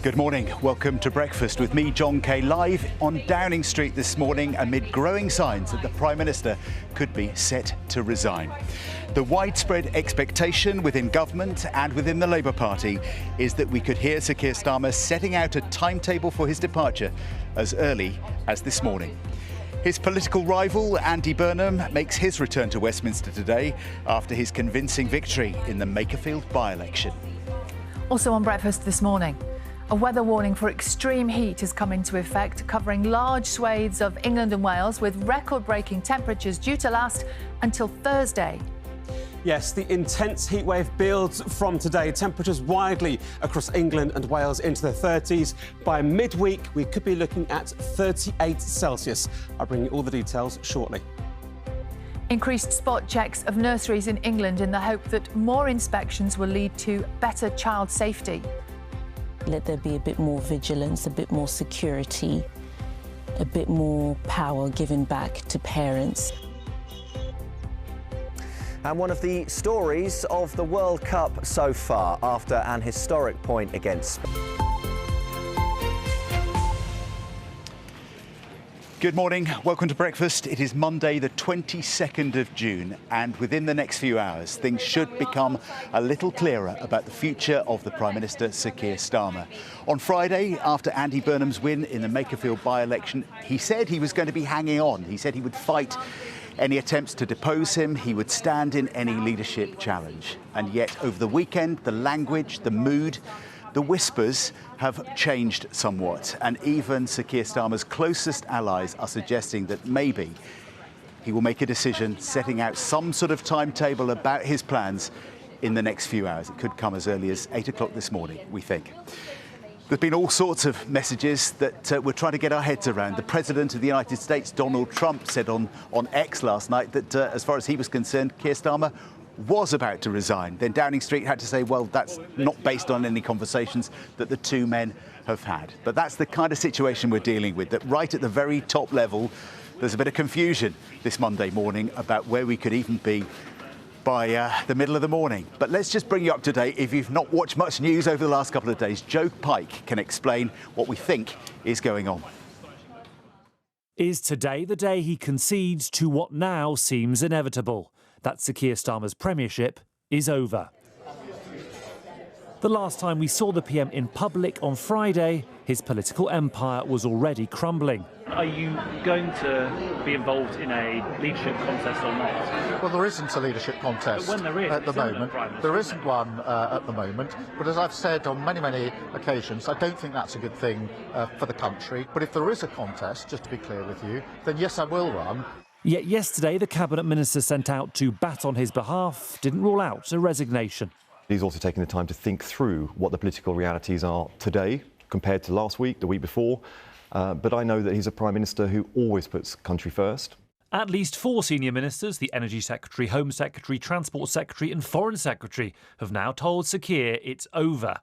Good morning. Welcome to Breakfast with me, John Kay, live on Downing Street this morning amid growing signs that the Prime Minister could be set to resign. The widespread expectation within government and within the Labour Party is that we could hear Sir Keir Starmer setting out a timetable for his departure as early as this morning. His political rival, Andy Burnham, makes his return to Westminster today after his convincing victory in the Makerfield by-election. Also on Breakfast this morning, a weather warning for extreme heat has come into effect, covering large swathes of England and Wales with record-breaking temperatures due to last until Thursday. Yes, the intense heatwave builds from today. Temperatures widely across England and Wales into the 30s. By midweek, we could be looking at 38 Celsius. I'll bring you all the details shortly. Increased spot checks of nurseries in England in the hope that more inspections will lead to better child safety. Let there be a bit more vigilance, a bit more security, a bit more power given back to parents. And one of the stories of the World Cup so far, after an historic point against Spain. Good morning, welcome to Breakfast. It is Monday the 22nd of June and within the next few hours things should become a little clearer about the future of the Prime Minister, Sir Keir Starmer. On Friday, after Andy Burnham's win in the Makerfield by-election, he said he was going to be hanging on. He said he would fight any attempts to depose him, he would stand in any leadership challenge. And yet over the weekend, the language, the mood, the whispers have changed somewhat, and even Sir Keir Starmer's closest allies are suggesting that maybe he will make a decision setting out some sort of timetable about his plans in the next few hours. It could come as early as 8 o'clock this morning, we think. There's been all sorts of messages that we're trying to get our heads around. The President of the United States, Donald Trump, said on X last night that as far as he was concerned, Keir Starmer was about to resign. Then Downing Street had to say, well, that's not based on any conversations that the two men have had. But that's the kind of situation we're dealing with, that right at the very top level, there's a bit of confusion this Monday morning about where we could even be by the middle of the morning. But let's just bring you up to date. If you've not watched much news over the last couple of days, Joe Pike can explain what we think is going on. Is today the day he concedes to what now seems inevitable? That Sir Keir Starmer's premiership is over. The last time we saw the PM in public on Friday, his political empire was already crumbling. Are you going to be involved in a leadership contest or not? Well, there isn't a leadership contest at the moment. There isn't one at the moment. But as I've said on many occasions, I don't think that's a good thing for the country. But if there is a contest, just to be clear with you, then yes, I will run. Yet yesterday, the cabinet minister sent out to bat on his behalf didn't rule out a resignation. He's also taking the time to think through what the political realities are today compared to last week, the week before. But I know that he's a Prime Minister who always puts country first. At least 4 senior ministers, the Energy Secretary, Home Secretary, Transport Secretary and Foreign Secretary, have now told Sir Keir it's over.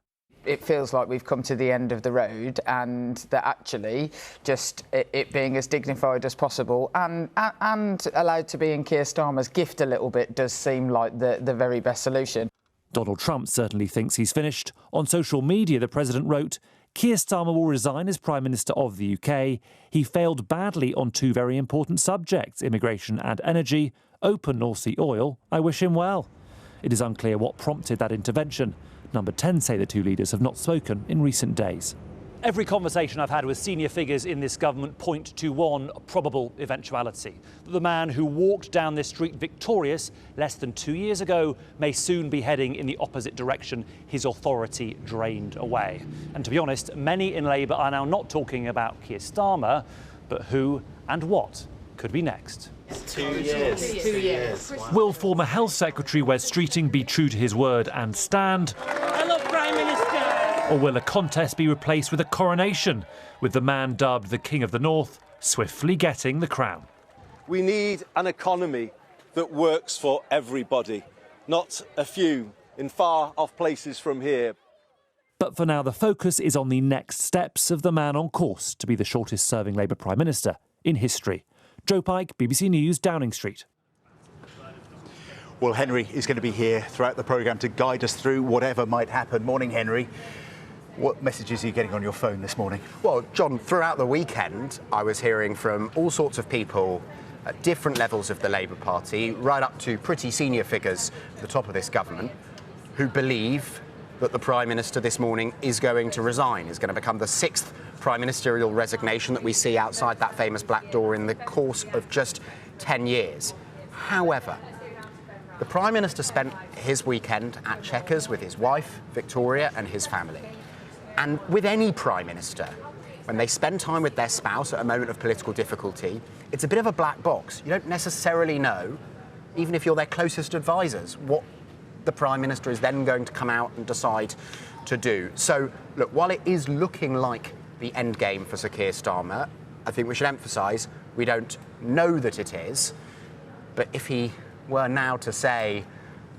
It feels like we've come to the end of the road, and that actually just it being as dignified as possible and allowed to be in Keir Starmer's gift a little bit does seem like the very best solution. Donald Trump certainly thinks he's finished. On social media, the president wrote, Keir Starmer will resign as Prime Minister of the UK. He failed badly on 2 very important subjects, immigration and energy. Open North Sea oil. I wish him well. It is unclear what prompted that intervention. Number 10 say the two leaders have not spoken in recent days. Every conversation I've had with senior figures in this government point to one probable eventuality. The man who walked down this street victorious less than 2 years ago may soon be heading in the opposite direction, his authority drained away. And to be honest, many in Labour are now not talking about Keir Starmer, but who and what could be next. 2 years. 2 years. Will former Health Secretary Wes Streeting be true to his word and stand? Hello, Prime Minister! Or will a contest be replaced with a coronation, with the man dubbed the King of the North swiftly getting the crown? We need an economy that works for everybody, not a few in far-off places from here. But for now, the focus is on the next steps of the man on course to be the shortest-serving Labour Prime Minister in history. Joe Pike, BBC News, Downing Street. Well, Henry is going to be here throughout the programme to guide us through whatever might happen. Morning, Henry. What messages are you getting on your phone this morning? Well, John, throughout the weekend, I was hearing from all sorts of people at different levels of the Labour Party, right up to pretty senior figures at the top of this government, who believe that the Prime Minister this morning is going to resign, is going to become the 6th prime ministerial resignation that we see outside that famous black door in the course of just 10 years. However, the Prime Minister spent his weekend at Chequers with his wife, Victoria, and his family. And with any Prime Minister, when they spend time with their spouse at a moment of political difficulty, it's a bit of a black box. You don't necessarily know, even if you're their closest advisors, what the Prime Minister is then going to come out and decide to do. So, look, while it is looking like the end game for Sir Keir Starmer, I think we should emphasise we don't know that it is. But if he were now to say,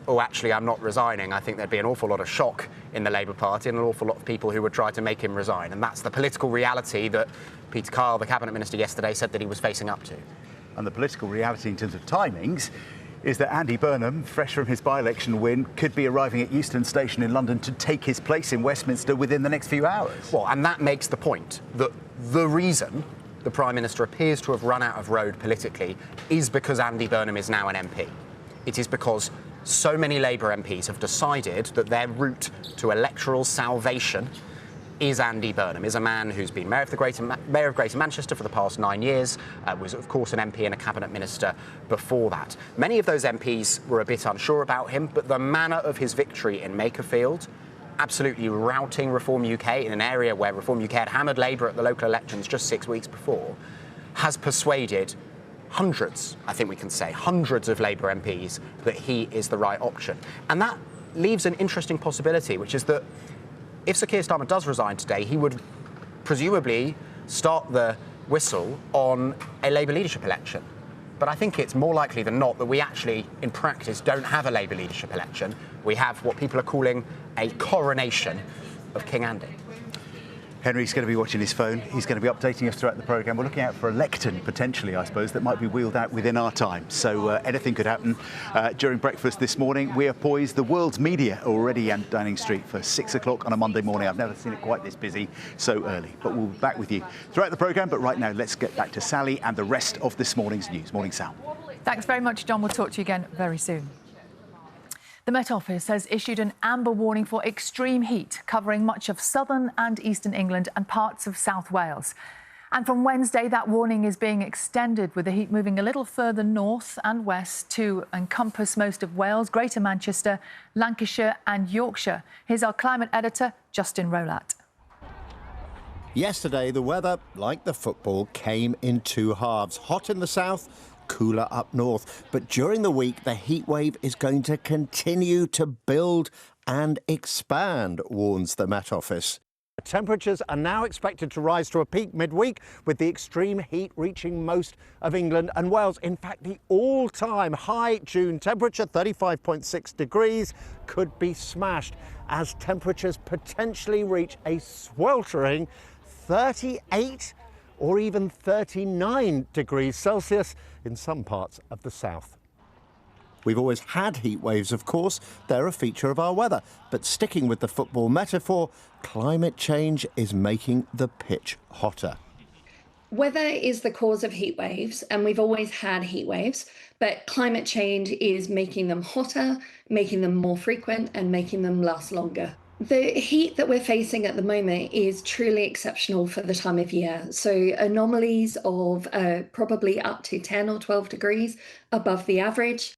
oh, actually, I'm not resigning, I think there'd be an awful lot of shock in the Labour Party and an awful lot of people who would try to make him resign. And that's the political reality that Peter Kyle, the Cabinet Minister, yesterday said that he was facing up to. And the political reality in terms of timings is that Andy Burnham, fresh from his by-election win, could be arriving at Euston Station in London to take his place in Westminster within the next few hours. Well, and that makes the point that the reason the Prime Minister appears to have run out of road politically is because Andy Burnham is now an MP. It is because so many Labour MPs have decided that their route to electoral salvation is Andy Burnham, is a man who's been Mayor of Greater Manchester for the past 9 years, was of course an MP and a Cabinet Minister before that. Many of those MPs were a bit unsure about him, but the manner of his victory in Makerfield, absolutely routing Reform UK in an area where Reform UK had hammered Labour at the local elections just 6 weeks before, has persuaded hundreds, I think we can say, hundreds of Labour MPs that he is the right option. And that leaves an interesting possibility, which is that if Sir Keir Starmer does resign today, he would presumably start the whistle on a Labour leadership election. But I think it's more likely than not that we actually, in practice, don't have a Labour leadership election. We have what people are calling a coronation of King Andy. Henry's going to be watching his phone. He's going to be updating us throughout the programme. We're looking out for a lectern, potentially, I suppose, that might be wheeled out within our time. So anything could happen during breakfast this morning. We are poised. The world's media are already at Downing Street for 6 o'clock on a Monday morning. I've never seen it quite this busy so early. But we'll be back with you throughout the programme. But right now, let's get back to Sally and the rest of this morning's news. Morning, Sal. Thanks very much, John. We'll talk to you again very soon. The Met Office has issued an amber warning for extreme heat, covering much of southern and eastern England and parts of South Wales. And from Wednesday, that warning is being extended, with the heat moving a little further north and west to encompass most of Wales, Greater Manchester, Lancashire and Yorkshire. Here's our climate editor, Justin Rolat. Yesterday, the weather, like the football, came in two halves. Hot in the south, cooler up north. But during the week, the heat wave is going to continue to build and expand, warns the Met Office. Temperatures are now expected to rise to a peak midweek, with the extreme heat reaching most of England and Wales. In fact, the all-time high June temperature, 35.6 degrees, could be smashed as temperatures potentially reach a sweltering 38 or even 39 degrees Celsius in some parts of the south. We've always had heat waves, of course. They're a feature of our weather. But sticking with the football metaphor, climate change is making the pitch hotter. Weather is the cause of heat waves, and we've always had heat waves, but climate change is making them hotter, making them more frequent, and making them last longer. The heat that we're facing at the moment is truly exceptional for the time of year. So anomalies of probably up to 10 or 12 degrees above the average.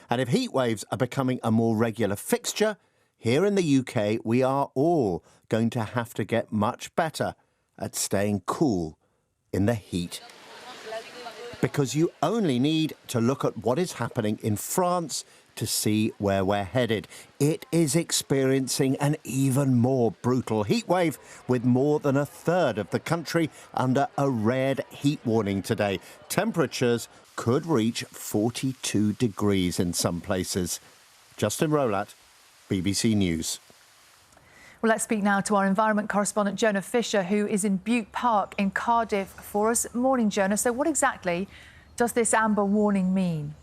And if heat waves are becoming a more regular fixture, here in the UK, we are all going to have to get much better at staying cool in the heat. Because you only need to look at what is happening in France to see where we're headed. It is experiencing an even more brutal heat wave, with more than a third of the country under a red heat warning today. Temperatures could reach 42 degrees in some places. Justin Rolat, BBC News. Well, let's speak now to our environment correspondent, Jonah Fisher, who is in Butte Park in Cardiff for us. Morning, Jonah. So what exactly does this amber warning mean?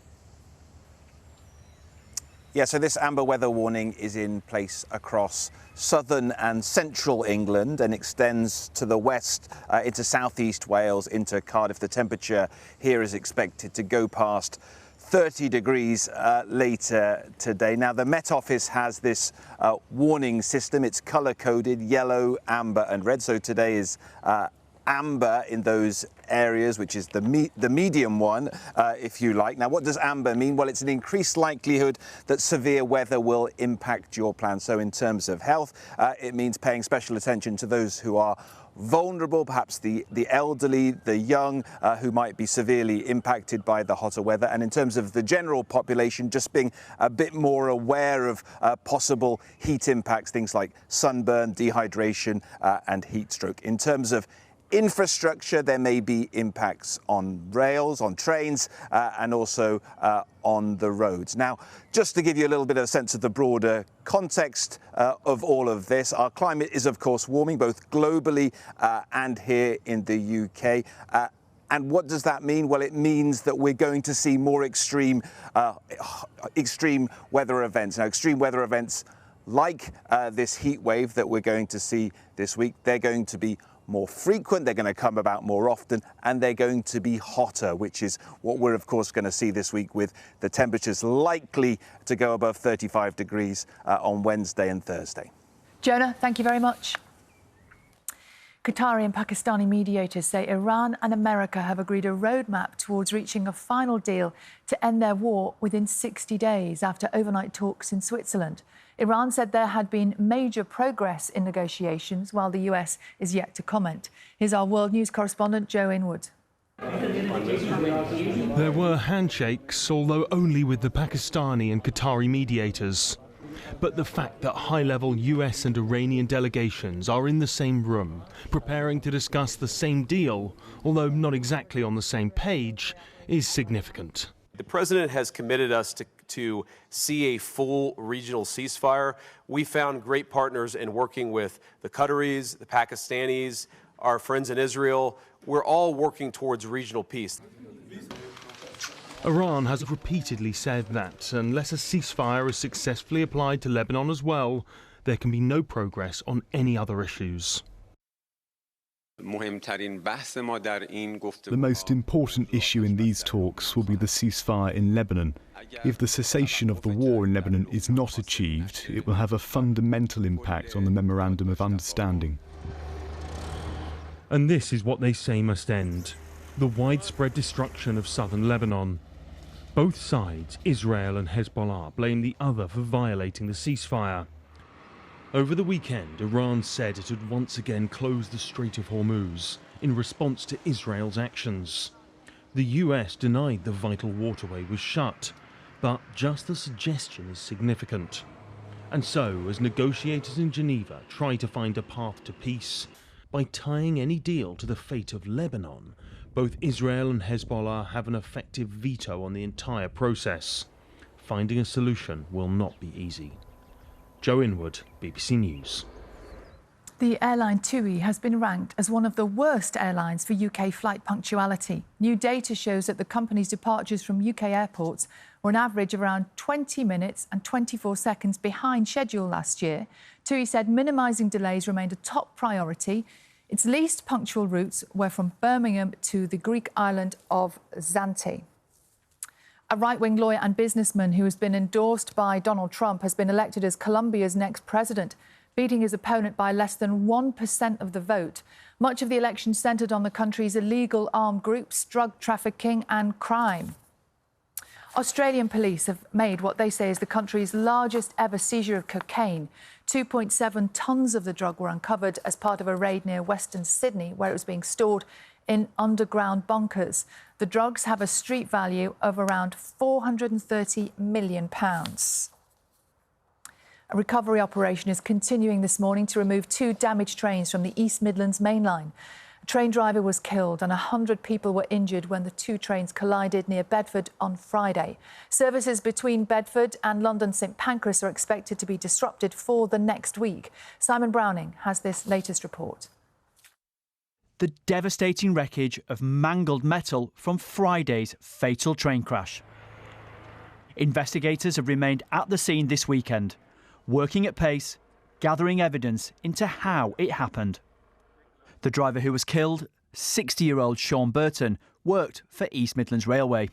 Yeah, so this amber weather warning is in place across southern and central England and extends to the west into southeast Wales, into Cardiff. The temperature here is expected to go past 30 degrees later today. Now, the Met Office has this warning system. It's colour-coded, yellow, amber and red. So today is amber in those areas, which is the medium one, if you like. Now, what does amber mean? Well, it's an increased likelihood that severe weather will impact your plans. So in terms of health, it means paying special attention to those who are vulnerable, perhaps the elderly, the young, who might be severely impacted by the hotter weather. And in terms of the general population, just being a bit more aware of possible heat impacts, things like sunburn, dehydration and heat stroke. In terms of infrastructure, there may be impacts on rails, on trains, and also on the roads. Now, just to give you a little bit of a sense of the broader context of all of this, our climate is, of course, warming both globally and here in the UK. And what does that mean? Well, it means that we're going to see more extreme weather events. Now, extreme weather events like this heat wave that we're going to see this week, they're going to be more frequent, they're going to come about more often, and they're going to be hotter, which is what we're of course going to see this week, with the temperatures likely to go above 35 degrees on Wednesday and Thursday. Jonah, thank you very much. Qatari and Pakistani mediators say Iran and America have agreed a roadmap towards reaching a final deal to end their war within 60 days after overnight talks in Switzerland. Iran said there had been major progress in negotiations, while the US is yet to comment. Here's our World News correspondent, Joe Inwood. There were handshakes, although only with the Pakistani and Qatari mediators. But the fact that high-level US and Iranian delegations are in the same room, preparing to discuss the same deal, although not exactly on the same page, is significant. The president has committed us to see a full regional ceasefire. We found great partners in working with the Qataris, the Pakistanis, our friends in Israel. We're all working towards regional peace. Iran has repeatedly said that unless a ceasefire is successfully applied to Lebanon as well, there can be no progress on any other issues. The most important issue in these talks will be the ceasefire in Lebanon. If the cessation of the war in Lebanon is not achieved, it will have a fundamental impact on the Memorandum of Understanding. And this is what they say must end: the widespread destruction of southern Lebanon. Both sides, Israel and Hezbollah, blame the other for violating the ceasefire. Over the weekend, Iran said it had once again closed the Strait of Hormuz in response to Israel's actions. The US denied the vital waterway was shut, but just the suggestion is significant. And so, as negotiators in Geneva try to find a path to peace, by tying any deal to the fate of Lebanon, both Israel and Hezbollah have an effective veto on the entire process. Finding a solution will not be easy. Joe Inwood, BBC News. The airline TUI has been ranked as one of the worst airlines for UK flight punctuality. New data shows that the company's departures from UK airports were on average around 20 minutes and 24 seconds behind schedule last year. TUI said minimising delays remained a top priority. Its least punctual routes were from Birmingham to the Greek island of Zante. A right-wing lawyer and businessman who has been endorsed by Donald Trump has been elected as Colombia's next president, beating his opponent by less than 1% of the vote. Much of the election centred on the country's illegal armed groups, drug trafficking and crime. Australian police have made what they say is the country's largest ever seizure of cocaine. 2.7 tonnes of the drug were uncovered as part of a raid near Western Sydney, where it was being stored in underground bunkers. The drugs have a street value of around £430 million. A recovery operation is continuing this morning to remove 2 damaged trains from the East Midlands main line. A train driver was killed and 100 people were injured when the 2 trains collided near Bedford on Friday. Services between Bedford and London St Pancras are expected to be disrupted for the next week. Simon Browning has this latest report. The devastating wreckage of mangled metal from Friday's fatal train crash. Investigators have remained at the scene this weekend, working at pace, gathering evidence into how it happened. The driver who was killed, 60-year-old Sean Burton, worked for East Midlands Railway.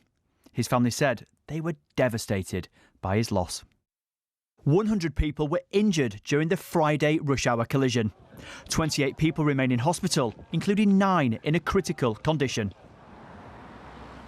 His family said they were devastated by his loss. 100 people were injured during the Friday rush hour collision. 28 people remain in hospital, including 9 in a critical condition.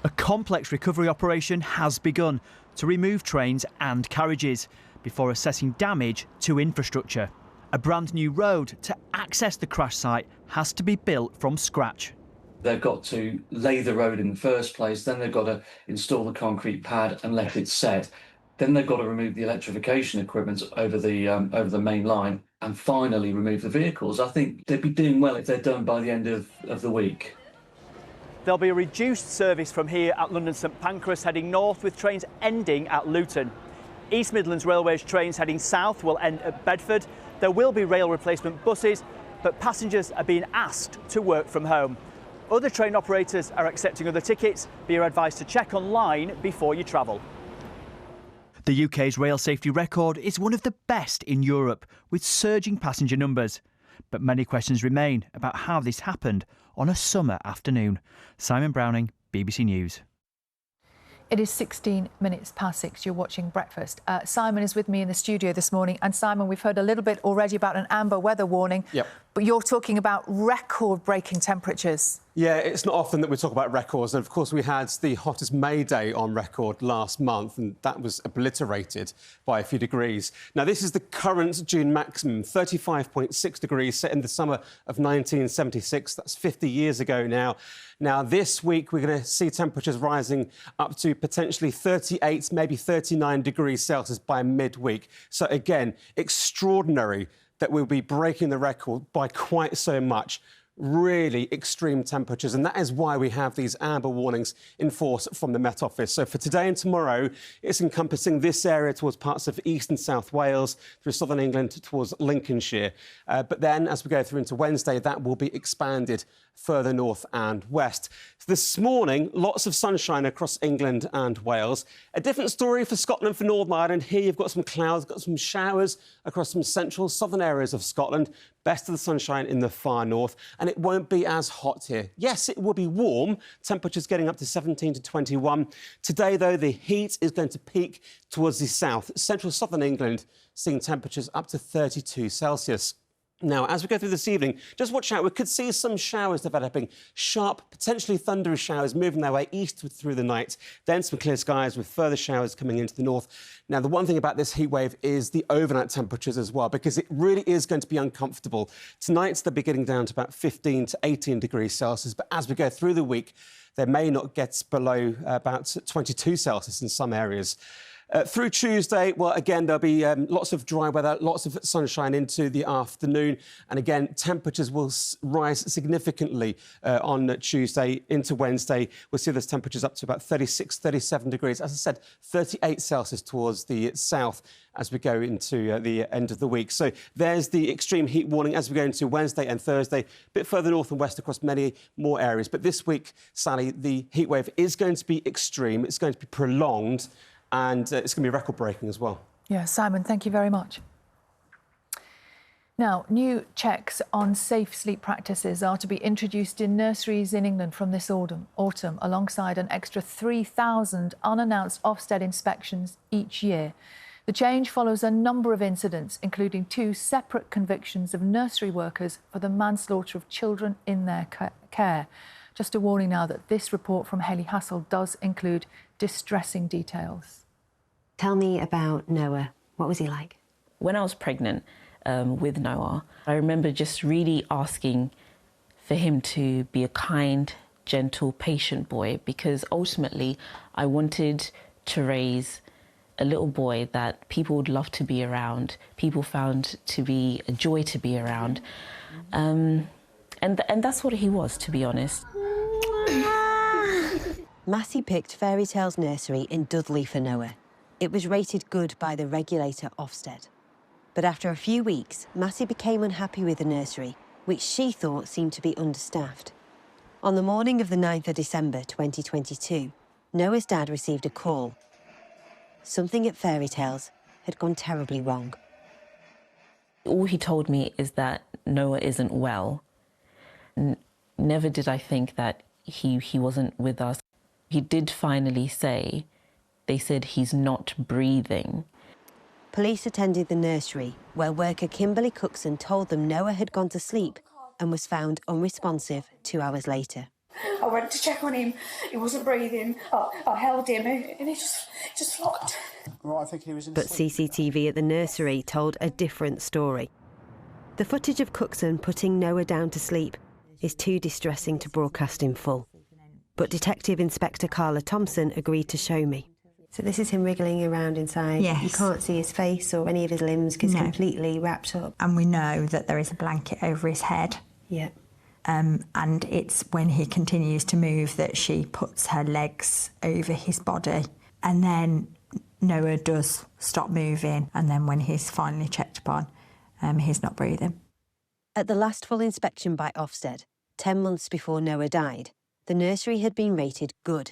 A complex recovery operation has begun to remove trains and carriages before assessing damage to infrastructure. A brand new road to access the crash site has to be built from scratch. They've got to lay the road in the first place, then they've got to install the concrete pad and let it set. Then they've got to remove the electrification equipment over the main line and finally remove the vehicles. I think they'd be doing well if they're done by the end of the week. There'll be a reduced service from here at London St Pancras heading north, with trains ending at Luton. East Midlands Railway's trains heading south will end at Bedford. There will be rail replacement buses, but passengers are being asked to work from home. Other train operators are accepting other tickets, but you're advised to check online before you travel. The UK's rail safety record is one of the best in Europe, with surging passenger numbers. But many questions remain about how this happened on a summer afternoon. Simon Browning, BBC News. It is 16 minutes past 6. You're watching Breakfast. Simon is with me in the studio this morning. And Simon, we've heard a little bit already about an amber weather warning. Yep. But you're talking about record-breaking temperatures. Yeah, it's not often that we talk about records. And of course, we had the hottest May day on record last month, and that was obliterated by a few degrees. Now, this is the current June maximum, 35.6 degrees, set in the summer of 1976. That's 50 years ago now. Now, this week, we're going to see temperatures rising up to potentially 38, maybe 39 degrees Celsius by midweek. So, again, extraordinary that we'll be breaking the record by quite so much. Really extreme temperatures, and that is why we have these amber warnings in force from the Met Office. So for today and tomorrow, it's encompassing this area towards parts of East and South Wales, through southern England towards Lincolnshire. But then, as we go through into Wednesday, that will be expanded further north and west. This morning, lots of sunshine across England and Wales. A different story for Scotland, for Northern Ireland. Here you've got some clouds, got some showers across some central southern areas of Scotland. Best of the sunshine in the far north, and it won't be as hot here. Yes, it will be warm, temperatures getting up to 17 to 21. Today, though, the heat is going to peak towards the south. Central southern England seeing temperatures up to 32 Celsius. Now, as we go through this evening, just watch out. We could see some showers developing, sharp, potentially thunderous showers moving their way eastward through the night. Then some clear skies with further showers coming into the north. Now, the one thing about this heat wave is the overnight temperatures as well, because it really is going to be uncomfortable. Tonight, they'll be getting down to about 15 to 18 degrees Celsius. But as we go through the week, they may not get below about 22 Celsius in some areas. Through Tuesday, well, again, there'll be lots of dry weather, lots of sunshine into the afternoon. And again, temperatures will rise significantly on Tuesday into Wednesday. We'll see those temperatures up to about 36, 37 degrees. As I said, 38 Celsius towards the south as we go into the end of the week. So there's the extreme heat warning as we go into Wednesday and Thursday, a bit further north and west across many more areas. But this week, Sally, the heat wave is going to be extreme. It's going to be prolonged. And it's going to be record-breaking as well. Yeah, Simon, thank you very much. Now, new checks on safe sleep practices are to be introduced in nurseries in England from this autumn, alongside an extra 3,000 unannounced Ofsted inspections each year. The change follows a number of incidents, including 2 separate convictions of nursery workers for the manslaughter of children in their care. Just a warning now that this report from Hayley Hassel does include distressing details. Tell me about Noah. What was he like? When I was pregnant with Noah, I remember just really asking for him to be a kind, gentle, patient boy, because ultimately I wanted to raise a little boy that people would love to be around, people found to be a joy to be around. And that's what he was, to be honest. Massey picked Fairy Tales Nursery in Dudley for Noah. It was rated good by the regulator Ofsted. But after a few weeks, Massey became unhappy with the nursery, which she thought seemed to be understaffed. On the morning of the 9th of December 2022, Noah's dad received a call. something at Fairy Tales had gone terribly wrong. All he told me is that Noah isn't well. Never did I think that he wasn't with us. He did finally say, they said he's not breathing. Police attended the nursery, where worker Kimberly Cookson told them Noah had gone to sleep and was found unresponsive 2 hours later. I went to check on him. He wasn't breathing. I held him and he just flopped. Well, I think he was but CCTV at the nursery told a different story. The footage of Cookson putting Noah down to sleep is too distressing to broadcast in full. But Detective Inspector Carla Thompson agreed to show me. So this is him wriggling around inside. Yes. You can't see his face or any of his limbs because he's completely wrapped up. And we know that there is a blanket over his head. Yeah. And it's when he continues to move that she puts her legs over his body. And then Noah does stop moving. And then when he's finally checked upon, he's not breathing. At the last full inspection by Ofsted, 10 months before Noah died, the nursery had been rated good.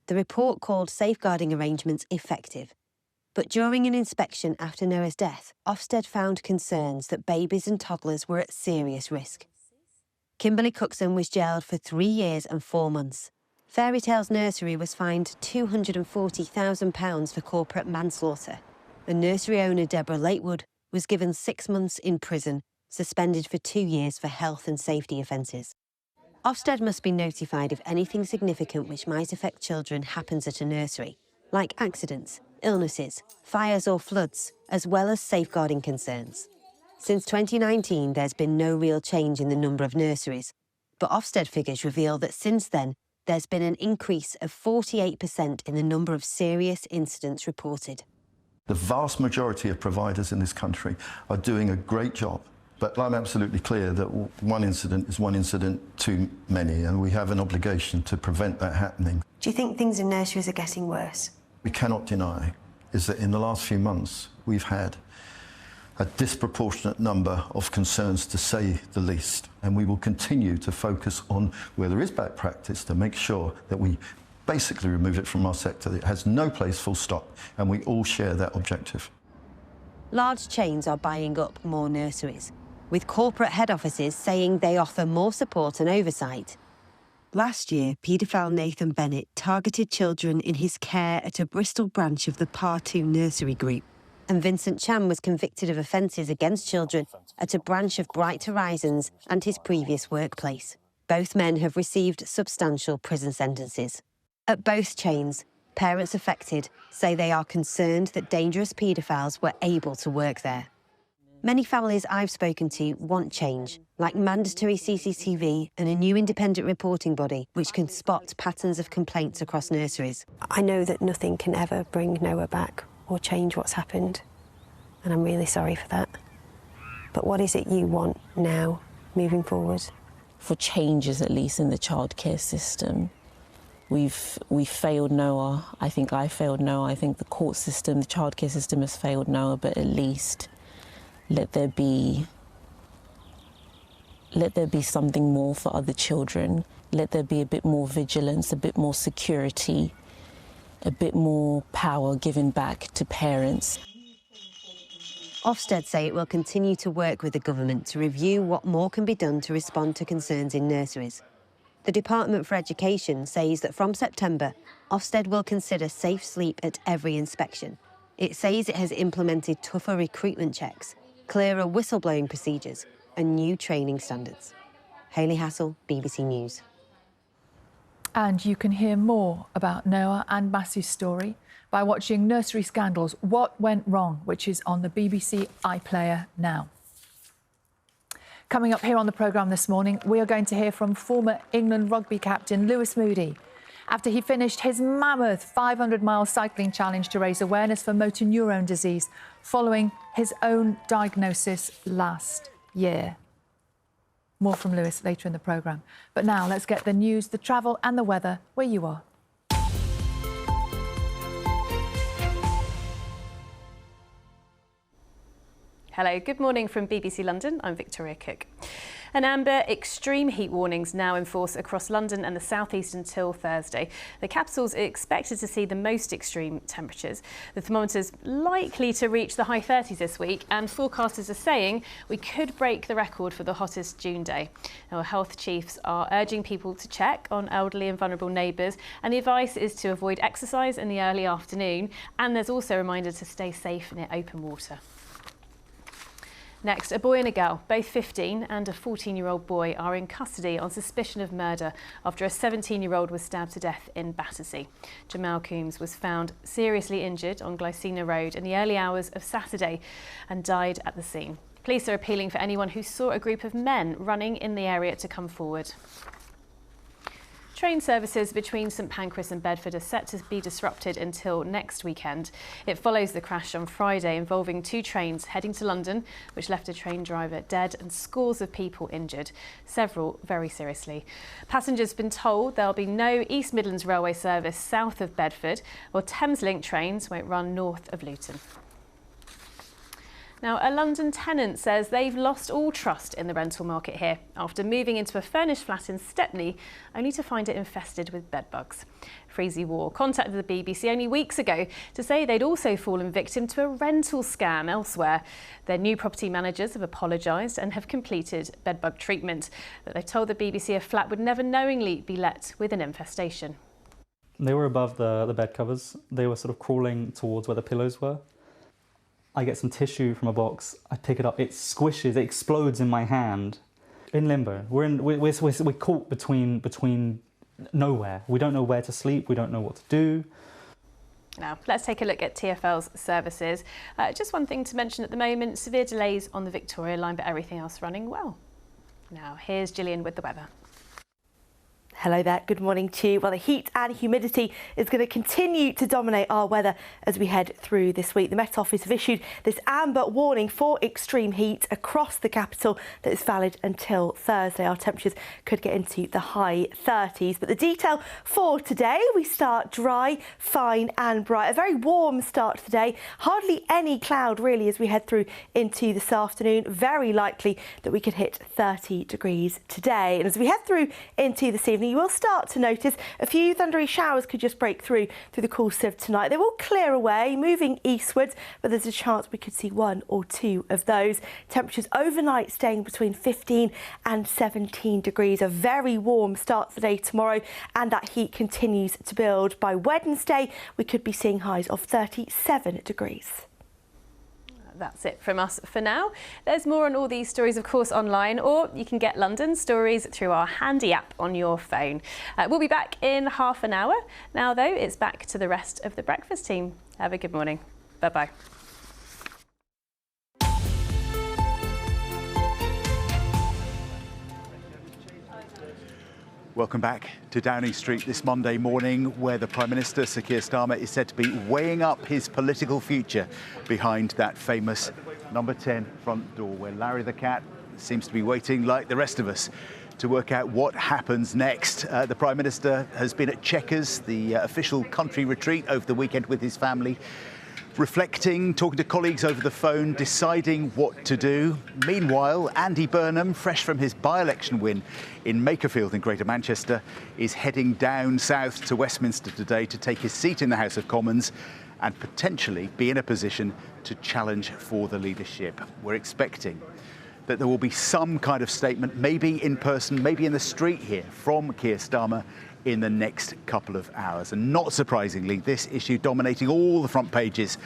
The report called safeguarding arrangements effective. But during an inspection after Noah's death, Ofsted found concerns that babies and toddlers were at serious risk. Kimberly Cookson was jailed for 3 years and 4 months. Fairy Tales Nursery was fined £240,000 for corporate manslaughter. And nursery owner Deborah Lakewood was given 6 months in prison, suspended for 2 years for health and safety offences. Ofsted must be notified if anything significant which might affect children happens at a nursery, like accidents, illnesses, fires or floods, as well as safeguarding concerns. Since 2019, there's been no real change in the number of nurseries, but Ofsted figures reveal that since then, there's been an increase of 48% in the number of serious incidents reported. The vast majority of providers in this country are doing a great job. But I'm absolutely clear that one incident is one incident too many, and we have an obligation to prevent that happening. Do you think things in nurseries are getting worse? We cannot deny is that in the last few months we've had a disproportionate number of concerns, to say the least, and we will continue to focus on where there is bad practice to make sure that we basically remove it from our sector. It has no place, full stop, and we all share that objective. Large chains are buying up more nurseries, with corporate head offices saying they offer more support and oversight. Last year, paedophile Nathan Bennett targeted children in his care at a Bristol branch of the Par 2 nursery group. And Vincent Chan was convicted of offences against children at a branch of Bright Horizons and his previous workplace. Both men have received substantial prison sentences. At both chains, parents affected say they are concerned that dangerous paedophiles were able to work there. Many families I've spoken to want change, like mandatory CCTV and a new independent reporting body which can spot patterns of complaints across nurseries. I know that nothing can ever bring Noah back or change what's happened, and I'm really sorry for that. But what is it you want now, moving forward? For changes, at least in the childcare system. We've failed Noah. I think I failed Noah. I think the court system, the childcare system has failed Noah, but at least let there be something more for other children. Let there be a bit more vigilance, a bit more security, a bit more power given back to parents. Ofsted say it will continue to work with the government to review what more can be done to respond to concerns in nurseries. The Department for Education says that from September, Ofsted will consider safe sleep at every inspection. It says it has implemented tougher recruitment checks, clearer whistleblowing procedures and new training standards. Hayley Hassel, BBC News. And you can hear more about Noah and Matthew's story by watching Nursery Scandals: What Went Wrong, which is on the BBC iPlayer now. Coming up here on the programme this morning, we are going to hear from former England rugby captain Lewis Moody after he finished his mammoth 500-mile cycling challenge to raise awareness for motor neurone disease following his own diagnosis last year. More from Lewis later in the programme. But now let's get the news, the travel and the weather where you are. Hello, good morning from BBC London. I'm Victoria Cook. An amber extreme heat warnings now in force across London and the southeast until Thursday. The capital's expected to see the most extreme temperatures. The thermometers likely to reach the high 30s this week, and forecasters are saying we could break the record for the hottest June day. Now, health chiefs are urging people to check on elderly and vulnerable neighbours, and the advice is to avoid exercise in the early afternoon, and there's also a reminder to stay safe near open water. Next, a boy and a girl, both 15 and a 14-year-old boy, are in custody on suspicion of murder after a 17-year-old was stabbed to death in Battersea. Jamal Coombs was found seriously injured on Glycina Road in the early hours of Saturday and died at the scene. Police are appealing for anyone who saw a group of men running in the area to come forward. Train services between St Pancras and Bedford are set to be disrupted until next weekend. It follows the crash on Friday involving two trains heading to London, which left a train driver dead and scores of people injured, several very seriously. Passengers have been told there'll be no East Midlands Railway service south of Bedford, or Thameslink trains won't run north of Luton. Now, a London tenant says they've lost all trust in the rental market here after moving into a furnished flat in Stepney, only to find it infested with bedbugs. Freezy War contacted the BBC only weeks ago to say they'd also fallen victim to a rental scam elsewhere. Their new property managers have apologised and have completed bedbug treatment, but they've told the BBC a flat would never knowingly be let with an infestation. They were above the bed covers. They were sort of crawling towards where the pillows were. I get some tissue from a box, I pick it up, it squishes, it explodes in my hand. In limbo. We're caught between nowhere. We don't know where to sleep, we don't know what to do. Now, let's take a look at TfL's services. Just one thing to mention at the moment, severe delays on the Victoria line, but everything else running well. Now, here's Gillian with the weather. Hello there, good morning to you. Well, the heat and humidity is going to continue to dominate our weather as we head through this week. The Met Office have issued this amber warning for extreme heat across the capital that is valid until Thursday. Our temperatures could get into the high 30s. But the detail for today, we start dry, fine and bright. A very warm start to the day. Hardly any cloud really as we head through into this afternoon. Very likely that we could hit 30 degrees today. And as we head through into this evening, you will start to notice a few thundery showers could just break through the course of tonight. They will clear away, moving eastwards, but there's a chance we could see one or two of those. Temperatures overnight staying between 15 and 17 degrees. A very warm start to the day tomorrow, and that heat continues to build. By Wednesday, we could be seeing highs of 37 degrees. That's it from us for now. There's more on all these stories, of course, online, or you can get London stories through our handy app on your phone. We'll be back in half an hour. Now, though, it's back to the rest of the breakfast team. Have a good morning. Bye-bye. Welcome back to Downing Street this Monday morning, where the Prime Minister, Sir Keir Starmer, is said to be weighing up his political future behind that famous number 10 front door, where Larry the Cat seems to be waiting, like the rest of us, to work out what happens next. The Prime Minister has been at Chequers, the official country retreat, over the weekend with his family, reflecting, talking to colleagues over the phone, deciding what to do. Meanwhile, Andy Burnham, fresh from his by-election win in Makerfield in Greater Manchester, is heading down south to Westminster today to take his seat in the House of Commons and potentially be in a position to challenge for the leadership. We're expecting that there will be some kind of statement, maybe in person, maybe in the street here, from Keir Starmer in the next couple of hours. And not surprisingly, this issue dominating all the front pages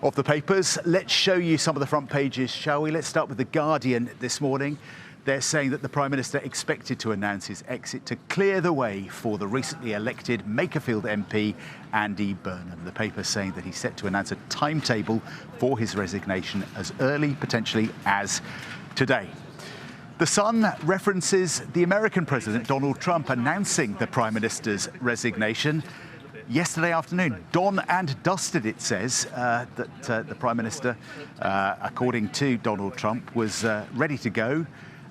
of the papers. Let's show you some of the front pages, shall we? Let's start with The Guardian this morning. They're saying that the Prime Minister expected to announce his exit to clear the way for the recently elected Makerfield MP, Andy Burnham. The paper saying that he's set to announce a timetable for his resignation as early, potentially, as today. The Sun references the American President, Donald Trump, announcing the Prime Minister's resignation yesterday afternoon. Done and dusted, it says, that the Prime Minister, according to Donald Trump, was ready to go.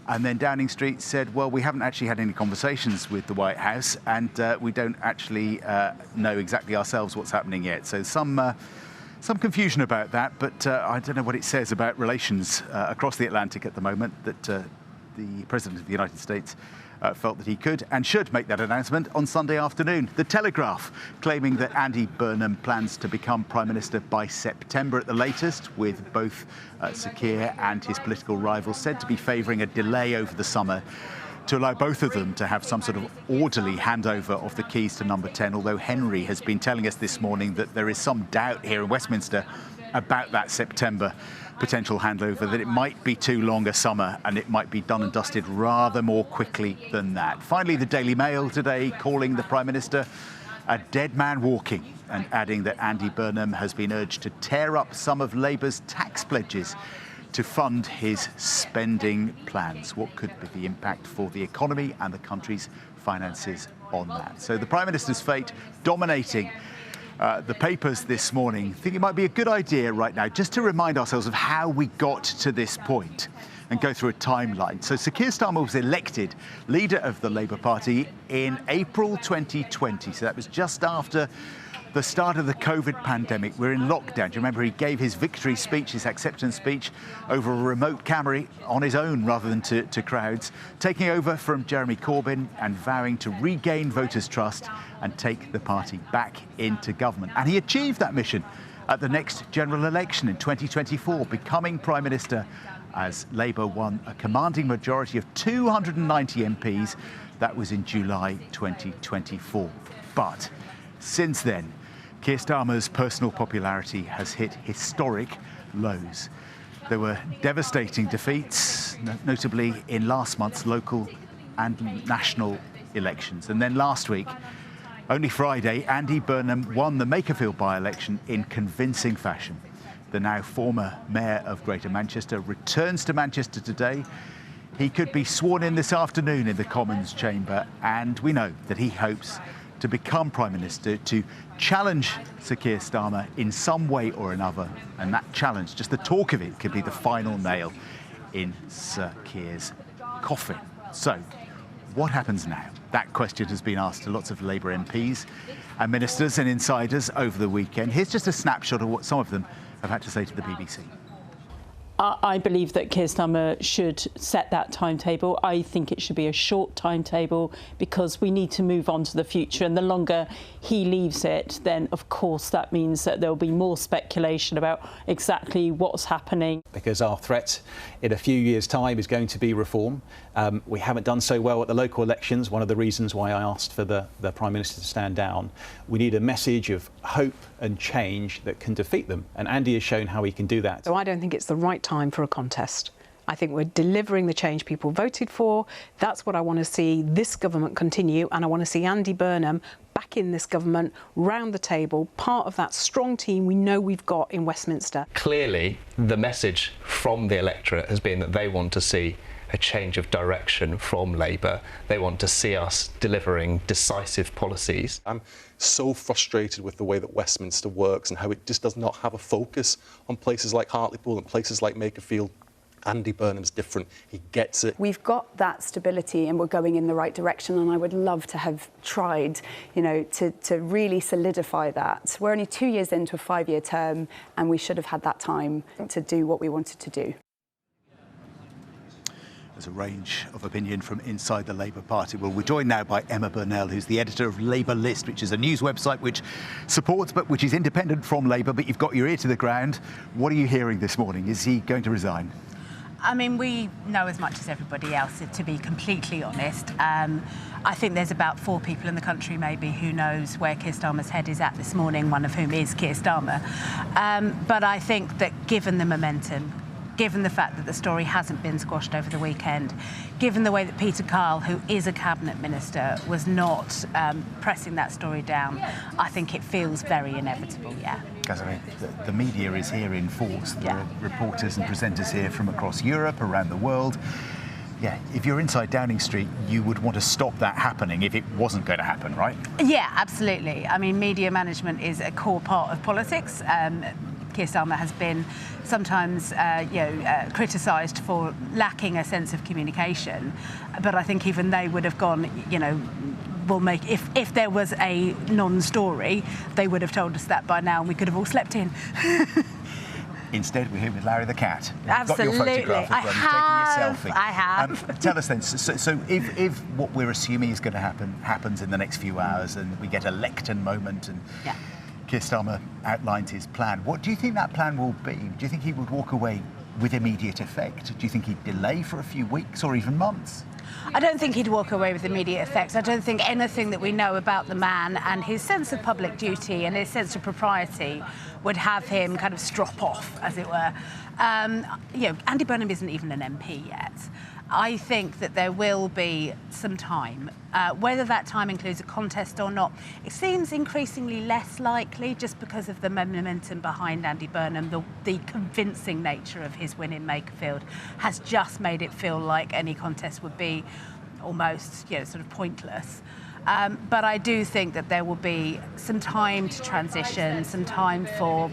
And then Downing Street said, well, we haven't actually had any conversations with the White House, and we don't actually know exactly ourselves what's happening yet. So some confusion about that, but I don't know what it says about relations across the Atlantic at the moment, that the President of the United States felt that he could and should make that announcement on Sunday afternoon. The Telegraph claiming that Andy Burnham plans to become Prime Minister by September at the latest, with both Sir Keir and his political rivals said to be favouring a delay over the summer to allow both of them to have some sort of orderly handover of the keys to number 10, although Henry has been telling us this morning that there is some doubt here in Westminster about that September potential handover, that it might be too long a summer and it might be done and dusted rather more quickly than that. Finally, the Daily Mail today calling the Prime Minister a dead man walking and adding that Andy Burnham has been urged to tear up some of Labour's tax pledges to fund his spending plans. What could be the impact for the economy and the country's finances on that? So the Prime Minister's fate dominating the papers this morning. I think it might be a good idea right now just to remind ourselves of how we got to this point and go through a timeline. So Sir Keir Starmer was elected leader of the Labour Party in April 2020. So that was just after the start of the COVID pandemic. We're in lockdown. Do you remember he gave his victory speech, his acceptance speech, over a remote camera on his own rather than to crowds, taking over from Jeremy Corbyn and vowing to regain voters' trust and take the party back into government. And he achieved that mission at the next general election in 2024, becoming Prime Minister as Labour won a commanding majority of 290 MPs. That was in July 2024. But since then, Keir Starmer's personal popularity has hit historic lows. There were devastating defeats, notably in last month's local and national elections. And then last week, only Friday, Andy Burnham won the Makerfield by-election in convincing fashion. The now former Mayor of Greater Manchester returns to Manchester today. He could be sworn in this afternoon in the Commons chamber, and we know that he hopes to become Prime Minister, to challenge Sir Keir Starmer in some way or another. And that challenge, just the talk of it, could be the final nail in Sir Keir's coffin. So, what happens now? That question has been asked to lots of Labour MPs and ministers and insiders over the weekend. Here's just a snapshot of what some of them have had to say to the BBC. I believe that Keir Starmer should set that timetable. I think it should be a short timetable because we need to move on to the future. And the longer he leaves it, then, of course, that means that there will be more speculation about exactly what's happening. Because our threat in a few years' time is going to be reform. We haven't done so well at the local elections, one of the reasons why I asked for the Prime Minister to stand down. We need a message of hope and change that can defeat them. And Andy has shown how he can do that. So I don't think it's the right time for a contest. I think we're delivering the change people voted for. That's what I want to see this government continue, and I want to see Andy Burnham back in this government, round the table, part of that strong team we know we've got in Westminster. Clearly, the message from the electorate has been that they want to see a change of direction from Labour. They want to see us delivering decisive policies. I'm so frustrated with the way that Westminster works and how it just does not have a focus on places like Hartlepool and places like Makerfield. Andy Burnham's different. He gets it. We've got that stability and we're going in the right direction, and I would love to have tried, to really solidify that. We're only 2 years into a 5-year term and we should have had that time to do what we wanted to do. There's a range of opinion from inside the Labour Party. Well, we're joined now by Emma Burnell, who's the editor of Labour List, which is a news website which supports, but which is independent from Labour, but you've got your ear to the ground. What are you hearing this morning? Is he going to resign? I mean, we know as much as everybody else, to be completely honest. I think there's about 4 people in the country maybe who knows where Keir Starmer's head is at this morning, one of whom is Keir Starmer. But I think that given the momentum, given the fact that the story hasn't been squashed over the weekend, given the way that Peter Kyle, who is a cabinet minister, was not pressing that story down, I think it feels very inevitable, yeah. Because I mean, the media is here in force. There are reporters and presenters here from across Europe, around the world. Yeah, if you're inside Downing Street, you would want to stop that happening if it wasn't going to happen, right? Yeah, absolutely. I mean, media management is a core part of politics. Keir Starmer has been sometimes criticised for lacking a sense of communication, but I think even they would have gone, we'll make, if there was a non-story, they would have told us that by now and we could have all slept in. Instead, we're here with Larry the cat. Absolutely. Got your photograph as well. You're taking your selfie. I have. Tell us then, so if what we're assuming is going to happens in the next few hours and we get a lectern moment and Keir Starmer outlines his plan, what do you think that plan will be? Do you think he would walk away with immediate effect? Do you think he'd delay for a few weeks or even months? I don't think he'd walk away with immediate effects. I don't think anything that we know about the man and his sense of public duty and his sense of propriety would have him kind of strop off, as it were. Andy Burnham isn't even an MP yet. I think that there will be some time. Whether that time includes a contest or not, it seems increasingly less likely just because of the momentum behind Andy Burnham. The convincing nature of his win in Makerfield has just made it feel like any contest would be almost, sort of pointless. But I do think that there will be some time to transition, some time for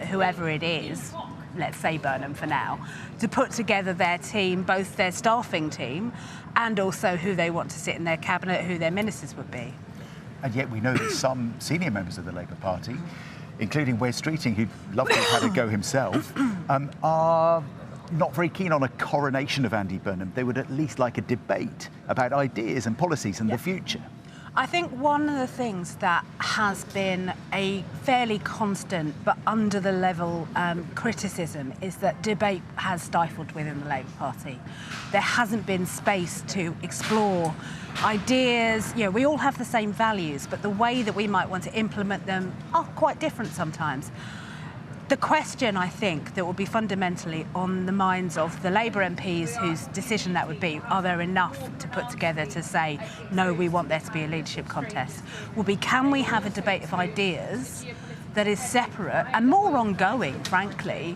whoever it is, let's say Burnham for now, to put together their team, both their staffing team and also who they want to sit in their cabinet, who their ministers would be. And yet we know that some senior members of the Labour Party, including Wes Streeting, who'd love to have had a go himself, are not very keen on a coronation of Andy Burnham. They would at least like a debate about ideas and policies and the future. I think one of the things that has been a fairly constant but under the level criticism is that debate has stifled within the Labour Party. There hasn't been space to explore ideas. We all have the same values, but the way that we might want to implement them are quite different sometimes. The question, I think, that will be fundamentally on the minds of the Labour MPs whose decision that would be, are there enough to put together to say, no, we want there to be a leadership contest, will be, can we have a debate of ideas that is separate and more ongoing, frankly,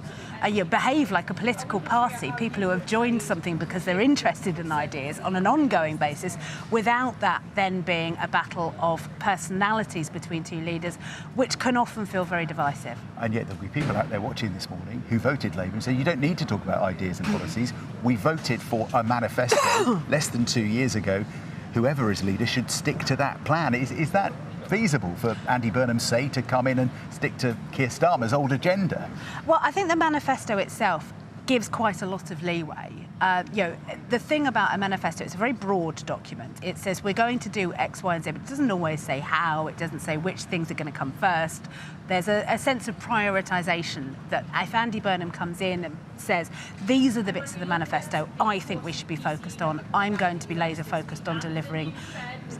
behave like a political party, people who have joined something because they're interested in ideas on an ongoing basis, without that then being a battle of personalities between two leaders, which can often feel very divisive. And yet there'll be people out there watching this morning who voted Labour and say, you don't need to talk about ideas and policies. We voted for a manifesto less than 2 years ago. Whoever is leader should stick to that plan. Is that feasible for Andy Burnham, say, to come in and stick to Keir Starmer's old agenda? Well, I think the manifesto itself gives quite a lot of leeway. The thing about a manifesto, it's a very broad document. It says we're going to do X, Y, and Z, but it doesn't always say how. It doesn't say which things are going to come first. There's a sense of prioritisation that if Andy Burnham comes in and says, these are the bits of the manifesto I think we should be focused on, I'm going to be laser focused on delivering.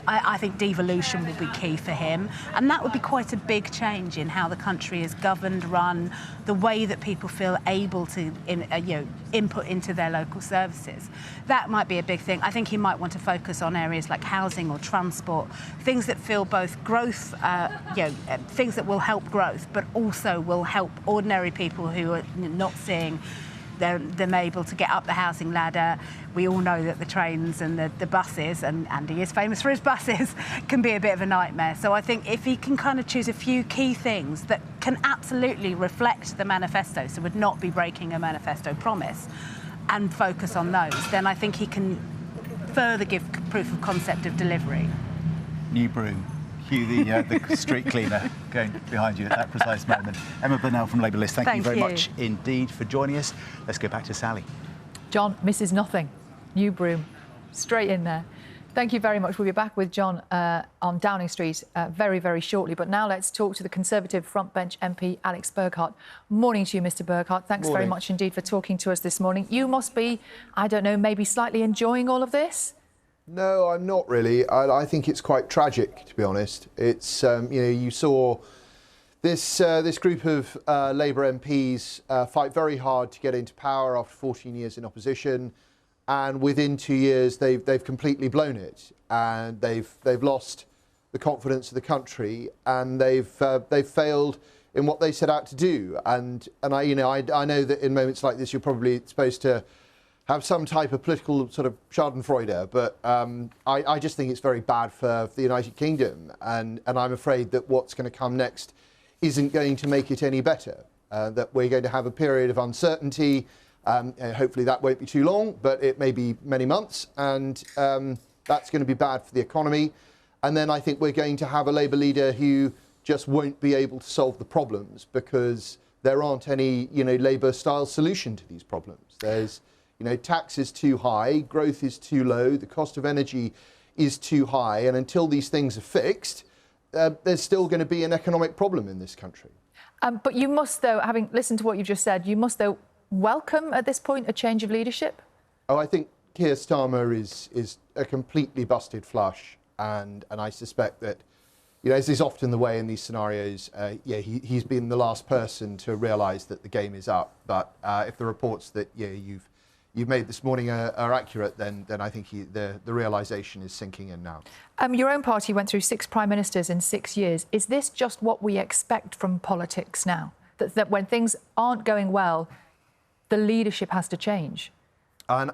I think devolution will be key for him, and that would be quite a big change in how the country is governed, run, the way that people feel able to input into their local services. That might be a big thing. I think he might want to focus on areas like housing or transport, things that feel both growth, things that will help growth, but also will help ordinary people who are not seeing them able to get up the housing ladder. We all know that the trains and the buses, and Andy is famous for his buses, can be a bit of a nightmare. So I think if he can kind of choose a few key things that can absolutely reflect the manifesto, so would not be breaking a manifesto promise, and focus on those, then I think he can further give proof of concept of delivery. New broom. Hugh, the street cleaner, going behind you at that precise moment. Emma Burnell from Labour List, thank you very much indeed for joining us. Let's go back to Sally. John misses nothing. New broom. Straight in there. Thank you very much. We'll be back with John on Downing Street very, very shortly. But now let's talk to the Conservative frontbench MP, Alex Burghardt. Morning to you, Mr Burghardt. Thanks very much indeed for talking to us this morning. You must be, I don't know, maybe slightly enjoying all of this? No, I'm not really. I think it's quite tragic, to be honest. It's, you saw this group of Labour MPs fight very hard to get into power after 14 years in opposition, and within 2 years they've completely blown it, and they've lost the confidence of the country, and they've failed in what they set out to do. And I know that in moments like this you're probably supposed to have some type of political sort of schadenfreude, but I just think it's very bad for the United Kingdom, and I'm afraid that what's going to come next isn't going to make it any better, that we're going to have a period of uncertainty. Hopefully that won't be too long, but it may be many months, and that's going to be bad for the economy. And then I think we're going to have a Labour leader who just won't be able to solve the problems because there aren't any, Labour-style solution to these problems. There's, tax is too high, growth is too low, the cost of energy is too high, and until these things are fixed, there's still going to be an economic problem in this country. But you must, though, having listened to what you've just said, you must, though, welcome at this point a change of leadership? Oh, I think Keir Starmer is a completely busted flush, and I suspect that, as is often the way in these scenarios, he's been the last person to realise that the game is up. But if the reports that you've made this morning are accurate, then I think the realisation is sinking in now. Your own party went through 6 prime ministers in 6 years. Is this just what we expect from politics now? That when things aren't going well, the leadership has to change? And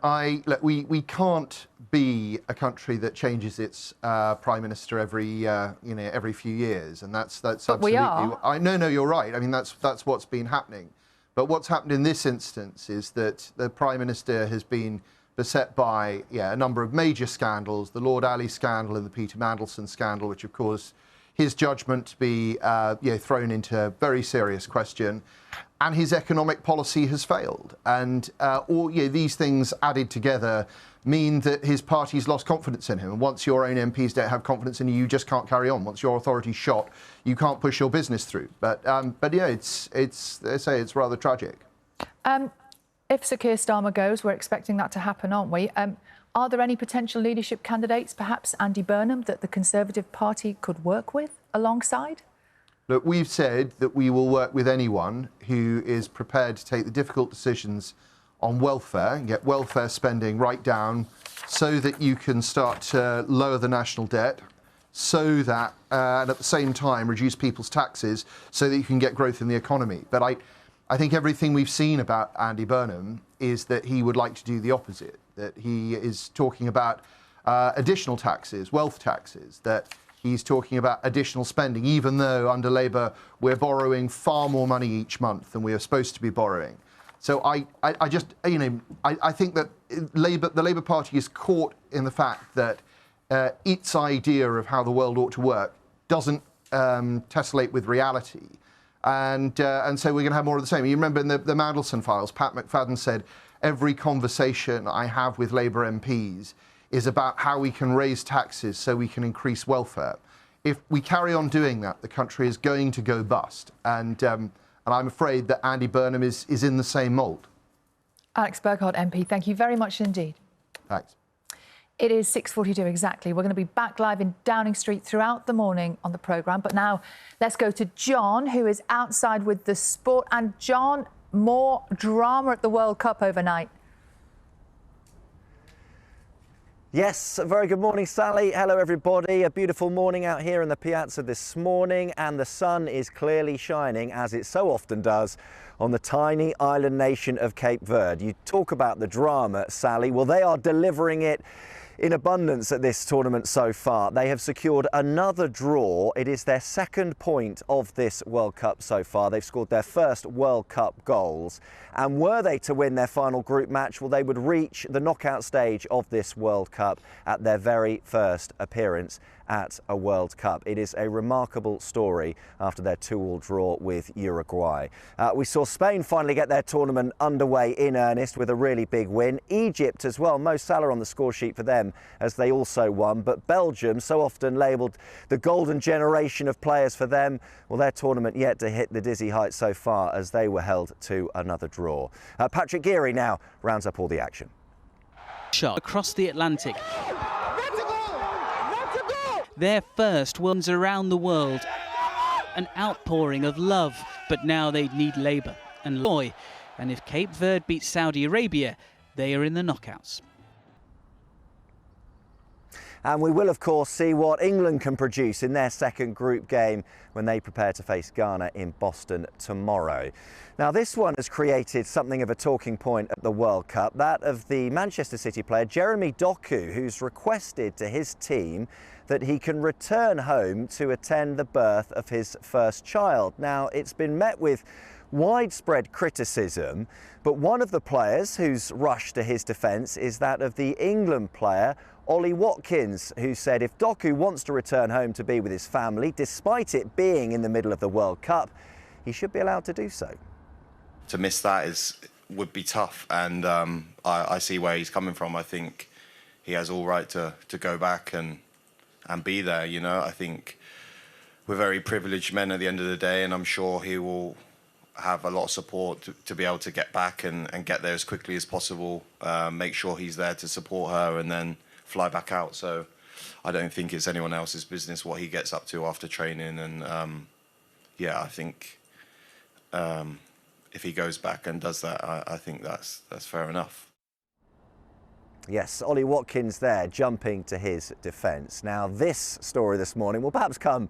we can't be a country that changes its prime minister every few years, and that's absolutely. We are. No, you're right. I mean, that's what's been happening. But what's happened in this instance is that the prime minister has been beset by a number of major scandals: the Lord Ali scandal and the Peter Mandelson scandal, which of course his judgment to be thrown into very serious question. And his economic policy has failed. And these things added together mean that his party's lost confidence in him. And once your own MPs don't have confidence in you, you just can't carry on. Once your authority's shot, you can't push your business through. But it's rather tragic. If Sir Keir Starmer goes, we're expecting that to happen, aren't we? Are there any potential leadership candidates, perhaps Andy Burnham, that the Conservative Party could work with alongside? Look, we've said that we will work with anyone who is prepared to take the difficult decisions on welfare and get welfare spending right down so that you can start to lower the national debt, so that, and at the same time, reduce people's taxes so that you can get growth in the economy. But I think everything we've seen about Andy Burnham is that he would like to do the opposite, that he is talking about additional taxes, wealth taxes, that he's talking about additional spending, even though under Labour we're borrowing far more money each month than we are supposed to be borrowing. So I think that the Labour Party is caught in the fact that its idea of how the world ought to work doesn't tessellate with reality. And so we're going to have more of the same. You remember in the Mandelson files, Pat McFadden said, every conversation I have with Labour MPs is about how we can raise taxes so we can increase welfare. If we carry on doing that, the country is going to go bust. And I'm afraid that Andy Burnham is in the same mould. Alex Burghardt, MP, thank you very much indeed. Thanks. It is 6:42 exactly. We're going to be back live in Downing Street throughout the morning on the programme. But now let's go to John, who is outside with the sport. And John, more drama at the World Cup overnight. Yes, a very good morning, Sally. Hello, everybody. A beautiful morning out here in the piazza this morning, and the sun is clearly shining, as it so often does, on the tiny island nation of Cape Verde. You talk about the drama, Sally. Well, they are delivering it in abundance at this tournament so far. They have secured another draw. It is their second point of this World Cup so far. They've scored their first World Cup goals. And were they to win their final group match, well, they would reach the knockout stage of this World Cup at their very first appearance at a World Cup. It is a remarkable story after their 2-2 draw with Uruguay. We saw Spain finally get their tournament underway in earnest with a really big win. Egypt as well, Mo Salah on the score sheet for them as they also won. But Belgium, so often labelled the golden generation of players for them, well, their tournament yet to hit the dizzy heights so far as they were held to another draw. Patrick Geary now rounds up all the action. Shot across the Atlantic. Their first ones around the world. An outpouring of love, but now they need labour and joy. And if Cape Verde beats Saudi Arabia, they are in the knockouts. And we will, of course, see what England can produce in their second group game when they prepare to face Ghana in Boston tomorrow. Now, this one has created something of a talking point at the World Cup, that of the Manchester City player Jeremy Doku, who's requested to his team that he can return home to attend the birth of his first child. Now, it's been met with widespread criticism, but one of the players who's rushed to his defence is that of the England player Ollie Watkins, who said if Doku wants to return home to be with his family, despite it being in the middle of the World Cup, he should be allowed to do so. to miss that would be tough, and I see where he's coming from. I think he has all right to go back and be there. You know, I think we're very privileged men at the end of the day, and I'm sure he will have a lot of support to be able to get back and get there as quickly as possible. Make sure he's there to support her, and then fly back out. So I don't think it's anyone else's business what he gets up to after training, and yeah, I think if he goes back and does that, I think that's fair enough. Yes, Ollie Watkins there jumping to his defence. Now this story this morning will perhaps come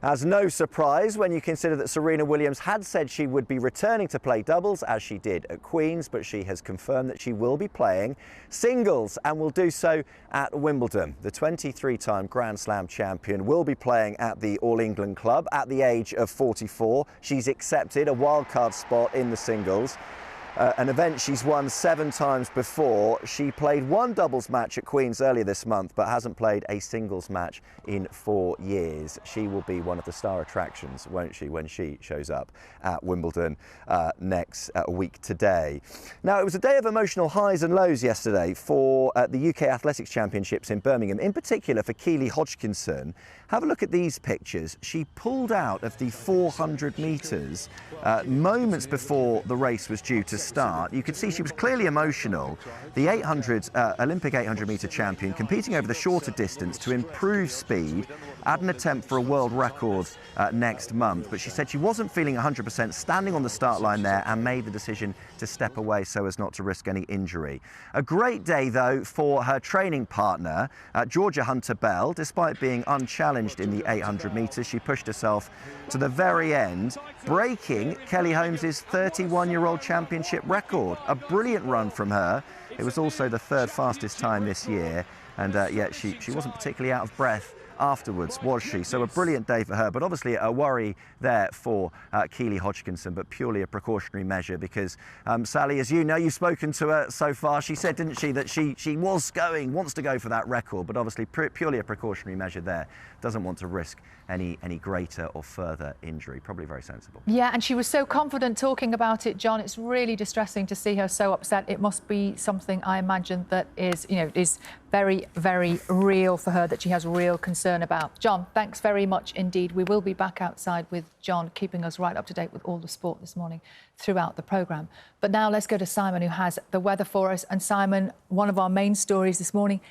as no surprise when you consider that Serena Williams had said she would be returning to play doubles, as she did at Queen's, but she has confirmed that she will be playing singles and will do so at Wimbledon. The 23-time Grand Slam champion will be playing at the All England Club at the age of 44. She's accepted a wildcard spot in the singles. An event she's won 7 times before. She played 1 doubles match at Queen's earlier this month, but hasn't played a singles match in 4 years. She will be one of the star attractions, won't she, when she shows up at Wimbledon next week today. Now, it was a day of emotional highs and lows yesterday for the UK Athletics Championships in Birmingham, in particular for Keely Hodgkinson. Have a look at these pictures. She pulled out of the 400 metres moments before the race was due to start. You could see she was clearly emotional. The 800 Olympic 800 metre champion competing over the shorter distance to improve speed at an attempt for a world record next month. But she said she wasn't feeling 100% standing on the start line there and made the decision to step away so as not to risk any injury. A great day, though, for her training partner, Georgia Hunter-Bell. Despite being unchallenged in the 800 metres, she pushed herself to the very end, breaking Kelly Holmes' 31-year-old championship record. A brilliant run from her. It was also the 3rd fastest time this year, and yet she wasn't particularly out of breath afterwards, was she? So a brilliant day for her, but obviously a worry there for Keely Hodgkinson, but purely a precautionary measure because, Sally, as you know, you've spoken to her so far. She said, didn't she, that she wants to go for that record, but obviously purely a precautionary measure there. Doesn't want to risk any greater or further injury. Probably very sensible. Yeah, and she was so confident talking about it, John. It's really distressing to see her so upset. It must be something, I imagine, that is very, very real for her, that she has real concern about. John, thanks very much indeed. We will be back outside with John, keeping us right up to date with all the sport this morning throughout the programme. But now let's go to Simon, who has the weather for us. And Simon, one of our main stories this morning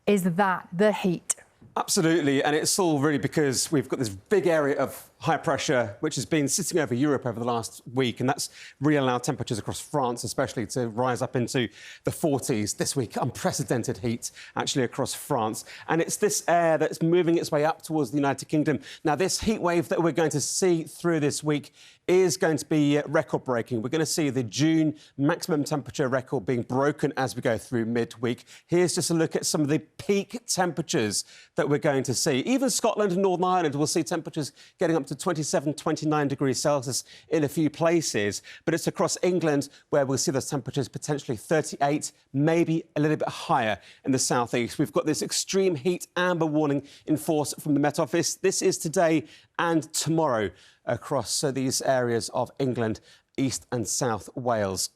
is the heat. Absolutely, and it's all really because we've got this big area of high pressure which has been sitting over Europe over the last week, and that's really allowed temperatures across France especially to rise up into the 40s this week. Unprecedented heat actually across France, and it's this air that's moving its way up towards the United Kingdom. Now, this heat wave that we're going to see through this week is going to be record-breaking. We're going to see the June maximum temperature record being broken as we go through midweek. Here's just a look at some of the peak temperatures that we're going to see. Even Scotland and Northern Ireland will see temperatures getting up to 27, 29 degrees Celsius in a few places, but it's across England where we'll see those temperatures potentially 38, maybe a little bit higher in the southeast. We've got this extreme heat amber warning in force from the Met Office. This is today and tomorrow across these areas of England, East and South Wales.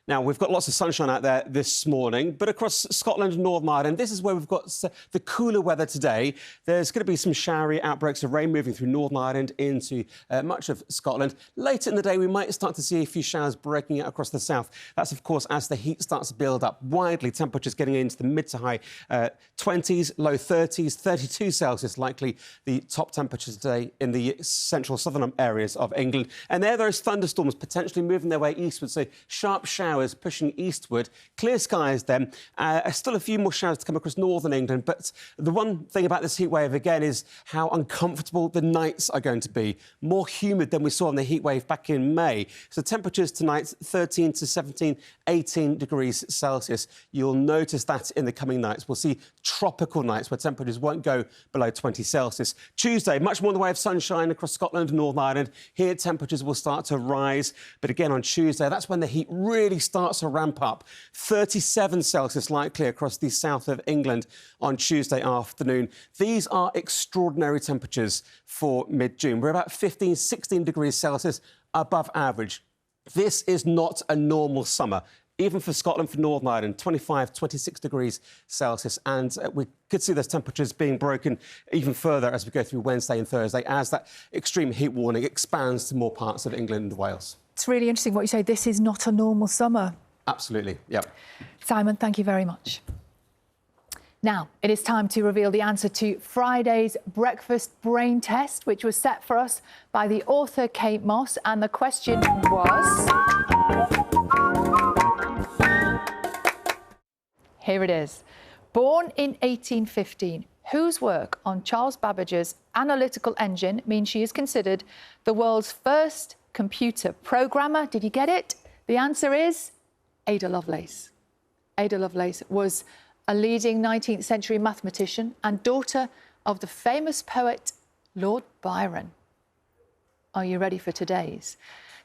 Now, we've got lots of sunshine out there this morning, but across Scotland and Northern Ireland, this is where we've got the cooler weather today. There's going to be some showery outbreaks of rain moving through Northern Ireland into much of Scotland. Later in the day, we might start to see a few showers breaking out across the south. That's, of course, as the heat starts to build up widely, temperatures getting into the mid to high 20s, low 30s, 32 Celsius, likely the top temperatures today in the central southern areas of England. And there are those thunderstorms potentially moving their way eastward, so sharp showers pushing eastward. Clear skies then. Still a few more showers to come across northern England, but the one thing about this heat wave again is how uncomfortable the nights are going to be. More humid than we saw in the heat wave back in May. So temperatures tonight 13 to 17, 18 degrees Celsius. You'll notice that in the coming nights. We'll see tropical nights where temperatures won't go below 20 Celsius. Tuesday, much more in the way of sunshine across Scotland and Northern Ireland. Here temperatures will start to rise, but again on Tuesday, that's when the heat really starts to ramp up. 37 Celsius likely across the south of England on Tuesday afternoon. These are extraordinary temperatures for mid-June. We're about 15, 16 degrees Celsius above average. This is not a normal summer. Even for Scotland, for Northern Ireland, 25, 26 degrees Celsius. And we could see those temperatures being broken even further as we go through Wednesday and Thursday, as that extreme heat warning expands to more parts of England and Wales. It's really interesting what you say. This is not a normal summer. Absolutely, yeah. Simon, thank you very much. Now, it is time to reveal the answer to Friday's breakfast brain test, which was set for us by the author Kate Moss. And the question was... Here it is. Born in 1815, whose work on Charles Babbage's analytical engine means she is considered the world's first computer programmer? Did you get it? The answer is Ada Lovelace. Ada Lovelace was a leading 19th century mathematician and daughter of the famous poet Lord Byron. Are you ready for today's?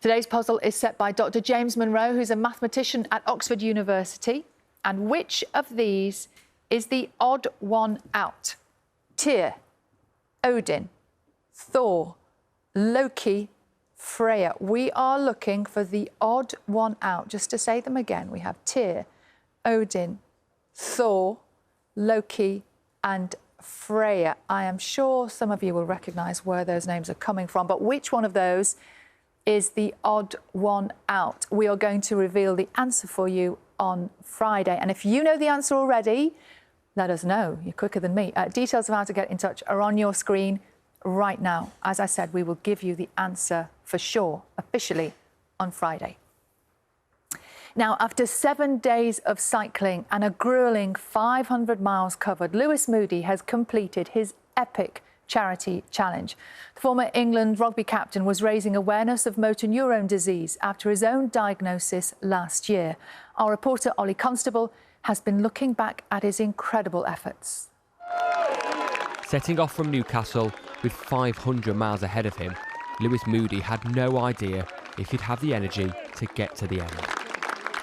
Today's puzzle is set by Dr. James Monroe, who's a mathematician at Oxford University. And which of these is the odd one out? Tyr, Odin, Thor, Loki, Freya. We are looking for the odd one out. Just to say them again, we have Tyr, Odin, Thor, Loki and Freya. I am sure some of you will recognise where those names are coming from, but which one of those is the odd one out? We are going to reveal the answer for you on Friday. And if you know the answer already, let us know. You're quicker than me. Details of how to get in touch are on your screen right now. As I said, we will give you the answer for sure, officially, on Friday. Now, after 7 days of cycling and a gruelling 500 miles covered, Lewis Moody has completed his epic charity challenge. The former England rugby captain was raising awareness of motor neurone disease after his own diagnosis last year. Our reporter Ollie Constable has been looking back at his incredible efforts. Setting off from Newcastle with 500 miles ahead of him, Lewis Moody had no idea if he'd have the energy to get to the end.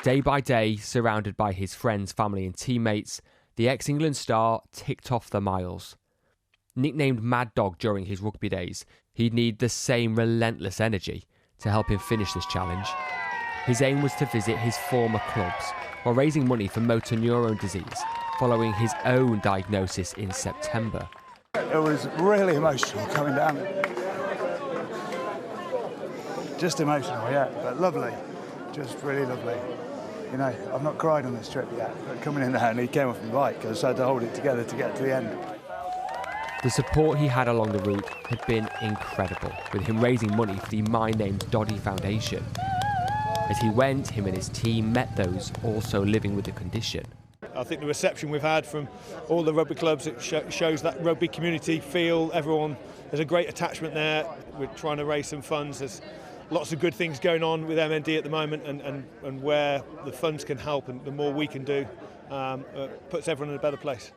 Day by day, surrounded by his friends, family and teammates, the ex-England star ticked off the miles. Nicknamed Mad Dog during his rugby days, he'd need the same relentless energy to help him finish this challenge. His aim was to visit his former clubs while raising money for motor neurone disease following his own diagnosis in September. It was really emotional coming down. Just emotional, yeah, but lovely. Just really lovely. You know, I've not cried on this trip yet, but coming in there and he came off my bike, I just had to hold it together to get to the end. The support he had along the route had been incredible, with him raising money for the My Name's Doddy Foundation. As he went, him and his team met those also living with the condition. I think the reception we've had from all the rugby clubs, it shows that rugby community feel everyone, there's a great attachment there. We're trying to raise some funds. There's lots of good things going on with MND at the moment, and where the funds can help and the more we can do puts everyone in a better place.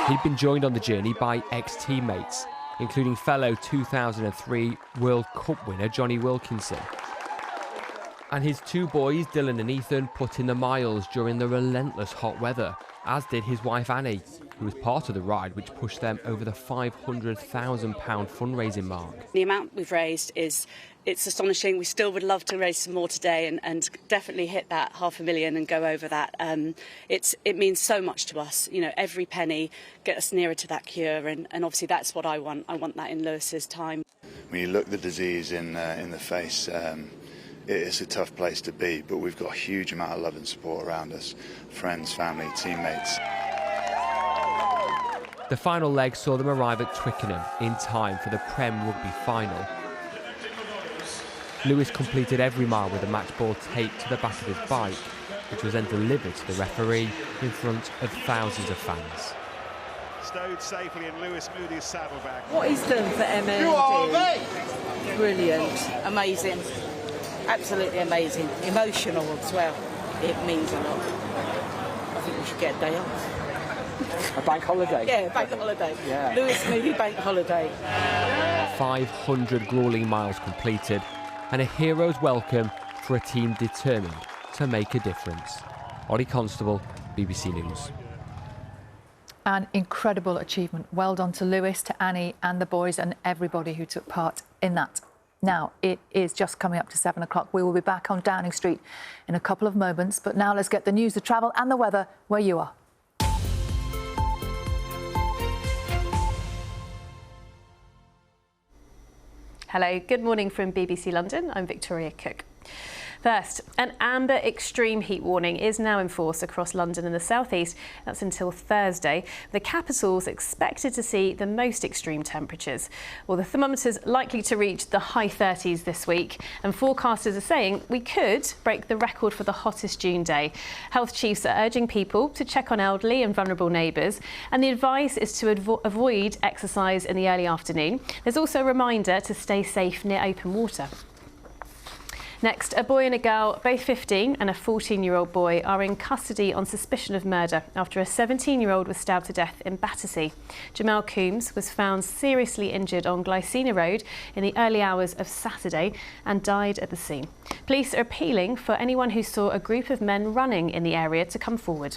He'd been joined on the journey by ex-teammates, including fellow 2003 World Cup winner Johnny Wilkinson. And his two boys, Dylan and Ethan, put in the miles during the relentless hot weather, as did his wife Annie, who was part of the ride which pushed them over the £500,000 fundraising mark. The amount we've raised it's astonishing. We still would love to raise some more today and definitely hit that $500,000 and go over that. It means so much to us. You know, every penny get us nearer to that cure, and obviously that's what I want. I want that in Lewis's time. When you look the disease in the face, it's a tough place to be, but we've got a huge amount of love and support around us, friends, family, teammates. The final leg saw them arrive at Twickenham in time for the Prem Rugby final. Lewis completed every mile with a match ball taped to the back of his bike, which was then delivered to the referee in front of thousands of fans. Stowed safely in Lewis Moody's saddlebag. What he's done for MND, you are, mate. Brilliant, amazing, absolutely amazing, emotional as well. It means a lot. I think we should get a day off. A bank holiday? Yeah, bank holiday. Yeah. Lewis Moody bank holiday. 500 gruelling miles completed, and a hero's welcome for a team determined to make a difference. Ollie Constable, BBC News. An incredible achievement. Well done to Lewis, to Annie and the boys and everybody who took part in that. Now, it is just coming up to 7 o'clock. We will be back on Downing Street in a couple of moments. But now let's get the news, the travel and the weather where you are. Hello, good morning from BBC London. I'm Victoria Cook. First, an amber extreme heat warning is now in force across London and the South East. That's until Thursday. The capital's expected to see the most extreme temperatures. Well, the thermometer's likely to reach the high 30s this week, and forecasters are saying we could break the record for the hottest June day. Health chiefs are urging people to check on elderly and vulnerable neighbours, and the advice is to avoid exercise in the early afternoon. There's also a reminder to stay safe near open water. Next, a boy and a girl, both 15 and a 14-year-old boy, are in custody on suspicion of murder after a 17-year-old was stabbed to death in Battersea. Jamal Coombs was found seriously injured on Glycina Road in the early hours of Saturday and died at the scene. Police are appealing for anyone who saw a group of men running in the area to come forward.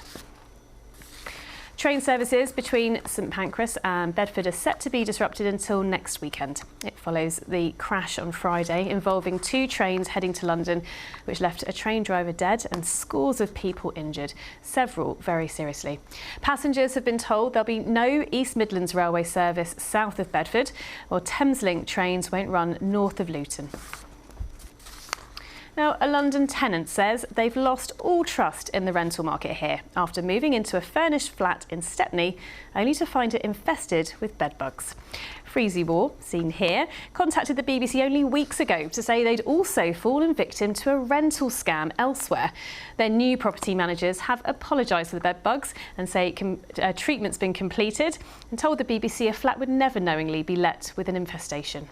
Train services between St Pancras and Bedford are set to be disrupted until next weekend. It follows the crash on Friday involving 2 trains heading to London, which left a train driver dead and scores of people injured, several very seriously. Passengers have been told there'll be no East Midlands Railway service south of Bedford, while Thameslink trains won't run north of Luton. Now, a London tenant says they've lost all trust in the rental market here after moving into a furnished flat in Stepney, only to find it infested with bedbugs. Freezy War, seen here, contacted the BBC only weeks ago to say they'd also fallen victim to a rental scam elsewhere. Their new property managers have apologised for the bedbugs and say treatment's been completed, and told the BBC a flat would never knowingly be let with an infestation.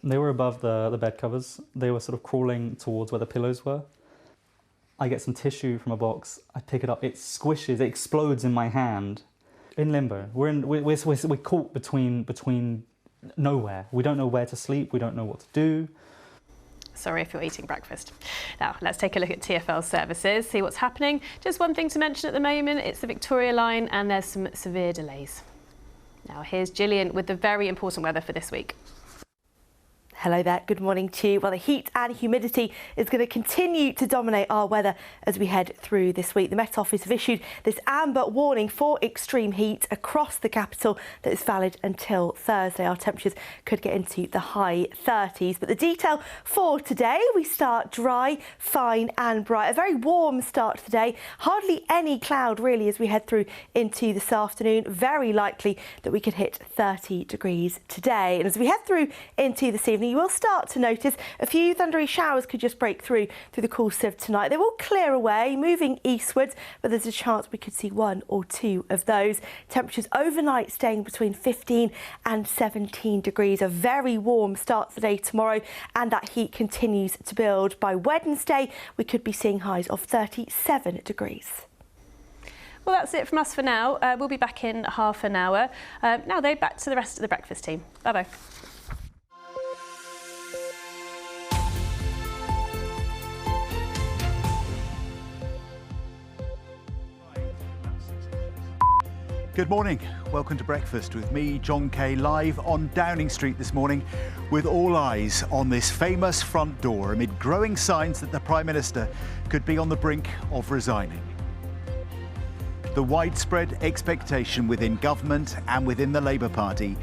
They were above the bed covers. They were sort of crawling towards where the pillows were. I get some tissue from a box. I pick it up. It squishes. It explodes in my hand. In limbo. We're caught between nowhere. We don't know where to sleep. We don't know what to do. Sorry if you're eating breakfast. Now, let's take a look at TfL services, see what's happening. Just one thing to mention at the moment, it's the Victoria line and there's some severe delays. Now, here's Gillian with the very important weather for this week. Hello there, good morning to you. Well, the heat and humidity is going to continue to dominate our weather as we head through this week. The Met Office have issued this amber warning for extreme heat across the capital that is valid until Thursday. Our temperatures could get into the high 30s. But the detail for today, we start dry, fine and bright. A very warm start to the day. Hardly any cloud really as we head through into this afternoon. Very likely that we could hit 30 degrees today. And as we head through into this evening, you will start to notice a few thundery showers could just break through the course of tonight. They will clear away, moving eastwards, but there's a chance we could see 1 or 2 of those. Temperatures overnight staying between 15 and 17 degrees. A very warm start to the day tomorrow, and that heat continues to build. By Wednesday, we could be seeing highs of 37 degrees. Well, that's it from us for now. We'll be back in half an hour. Now, though, back to the rest of the breakfast team. Bye-bye. Good morning. Welcome to Breakfast with me, John Kay, live on Downing Street this morning with all eyes on this famous front door amid growing signs that the Prime Minister could be on the brink of resigning. The widespread expectation within government and within the Labour Party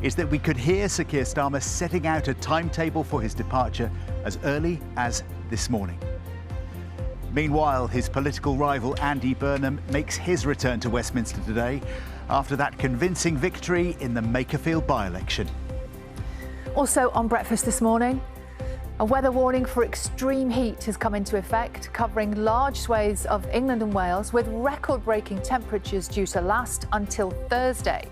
is that we could hear Sir Keir Starmer setting out a timetable for his departure as early as this morning. Meanwhile, his political rival Andy Burnham makes his return to Westminster today after that convincing victory in the Makerfield by-election. Also on Breakfast this morning, a weather warning for extreme heat has come into effect, covering large swathes of England and Wales with record-breaking temperatures due to last until Thursday.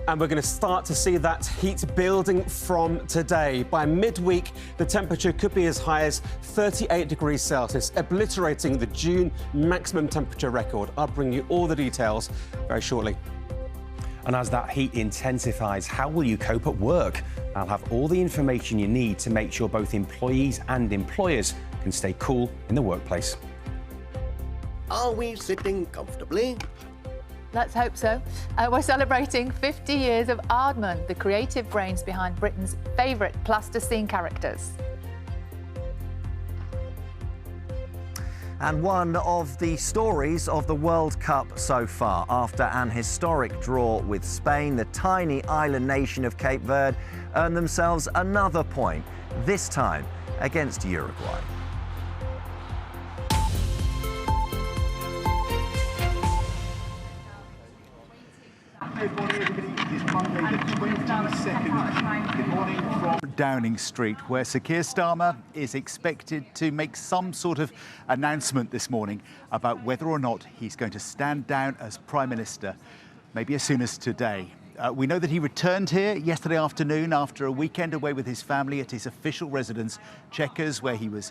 And we're going to start to see that heat building from today. By midweek, the temperature could be as high as 38 degrees Celsius, obliterating the June maximum temperature record. I'll bring you all the details very shortly. And as that heat intensifies, how will you cope at work? I'll have all the information you need to make sure both employees and employers can stay cool in the workplace. Are we sitting comfortably? let's hope so. We're celebrating 50 years of Aardman, the creative brains behind Britain's favourite plasticine characters. And one of the stories of the World Cup so far. After an historic draw with Spain, the tiny island nation of Cape Verde earned themselves another point, this time against Uruguay. Good morning, everybody. It is Monday, the 22nd of June. Good morning from Downing Street, where Sir Keir Starmer is expected to make some sort of announcement this morning about whether or not he's going to stand down as Prime Minister, maybe as soon as today. We know that he returned here yesterday afternoon after a weekend away with his family at his official residence, Chequers, where he was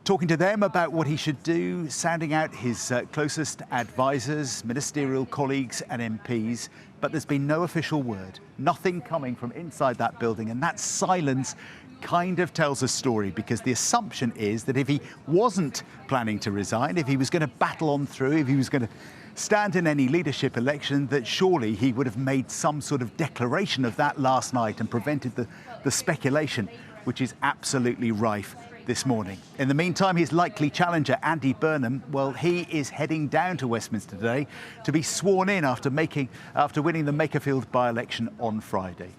talking to them about what he should do, sounding out his closest advisors, ministerial colleagues and MPs. But there's been no official word, nothing coming from inside that building. And that silence kind of tells a story, because the assumption is that if he wasn't planning to resign, if he was going to battle on through, if he was going to stand in any leadership election, that surely he would have made some sort of declaration of that last night and prevented the speculation, which is absolutely rife this morning. In the meantime, his likely challenger, Andy Burnham, well, he is heading down to Westminster today to be sworn in after winning the Makerfield by-election on Friday.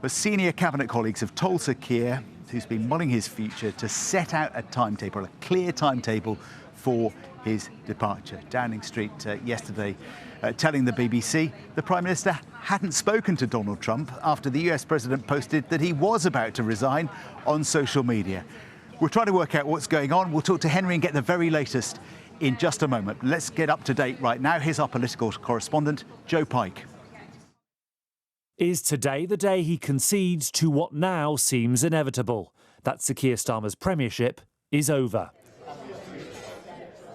But senior cabinet colleagues have told Sir Keir, who's been mulling his future, to set out a timetable, a clear timetable for his departure. Downing Street yesterday telling the BBC the Prime Minister hadn't spoken to Donald Trump after the US President posted that he was about to resign on social media. We're trying to work out what's going on. We'll talk to Henry and get the very latest in just a moment. Let's get up to date right now. Here's our political correspondent, Joe Pike. Is today the day he concedes to what now seems inevitable? That Sir Keir Starmer's premiership is over.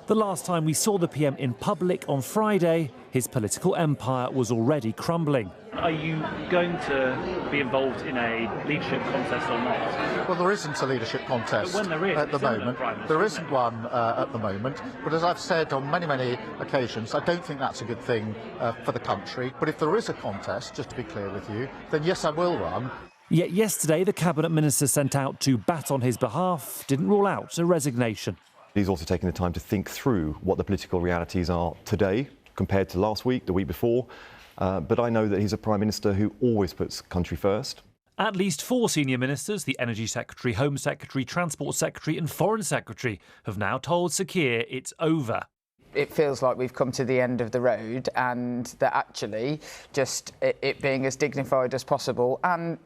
The last time we saw the PM in public on Friday, his political empire was already crumbling. Are you going to be involved in a leadership contest or not? Well, there isn't a leadership contest But when there is, at the moment. There isn't one at the moment. But as I've said on many, many occasions, I don't think that's a good thing for the country. But if there is a contest, just to be clear with you, then yes, I will run. Yet yesterday, the cabinet minister sent out to bat on his behalf didn't rule out a resignation. He's also taking the time to think through what the political realities are today compared to last week, the week before. But I know that he's a Prime Minister who always puts country first. At least 4 senior ministers, the Energy Secretary, Home Secretary, Transport Secretary and Foreign Secretary, have now told Sir Keir it's over. It feels like we've come to the end of the road, and that actually just it being as dignified as possible and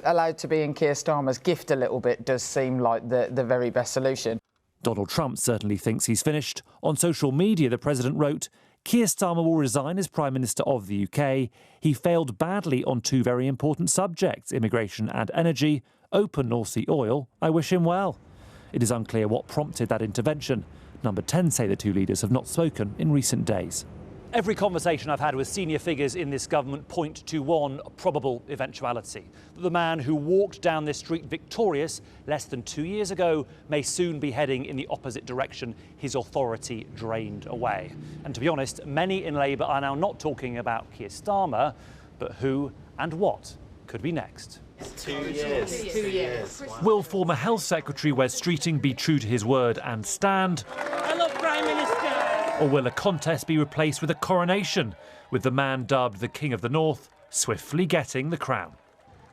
allowed to be in Keir Starmer's gift a little bit does seem like the very best solution. Donald Trump certainly thinks he's finished. On social media, the president wrote, Keir Starmer will resign as Prime Minister of the UK. He failed badly on 2 very important subjects, immigration and energy. Open North Sea oil. I wish him well. It is unclear what prompted that intervention. Number 10 say the 2 leaders have not spoken in recent days. Every conversation I've had with senior figures in this government point to one probable eventuality. That the man who walked down this street victorious less than 2 years ago may soon be heading in the opposite direction, his authority drained away. And to be honest, many in Labour are now not talking about Keir Starmer, but who and what could be next. 2 years. 2 years. Will former Health Secretary Wes Streeting be true to his word and stand? Hello, Prime Minister. Or will a contest be replaced with a coronation, with the man dubbed the King of the North swiftly getting the crown?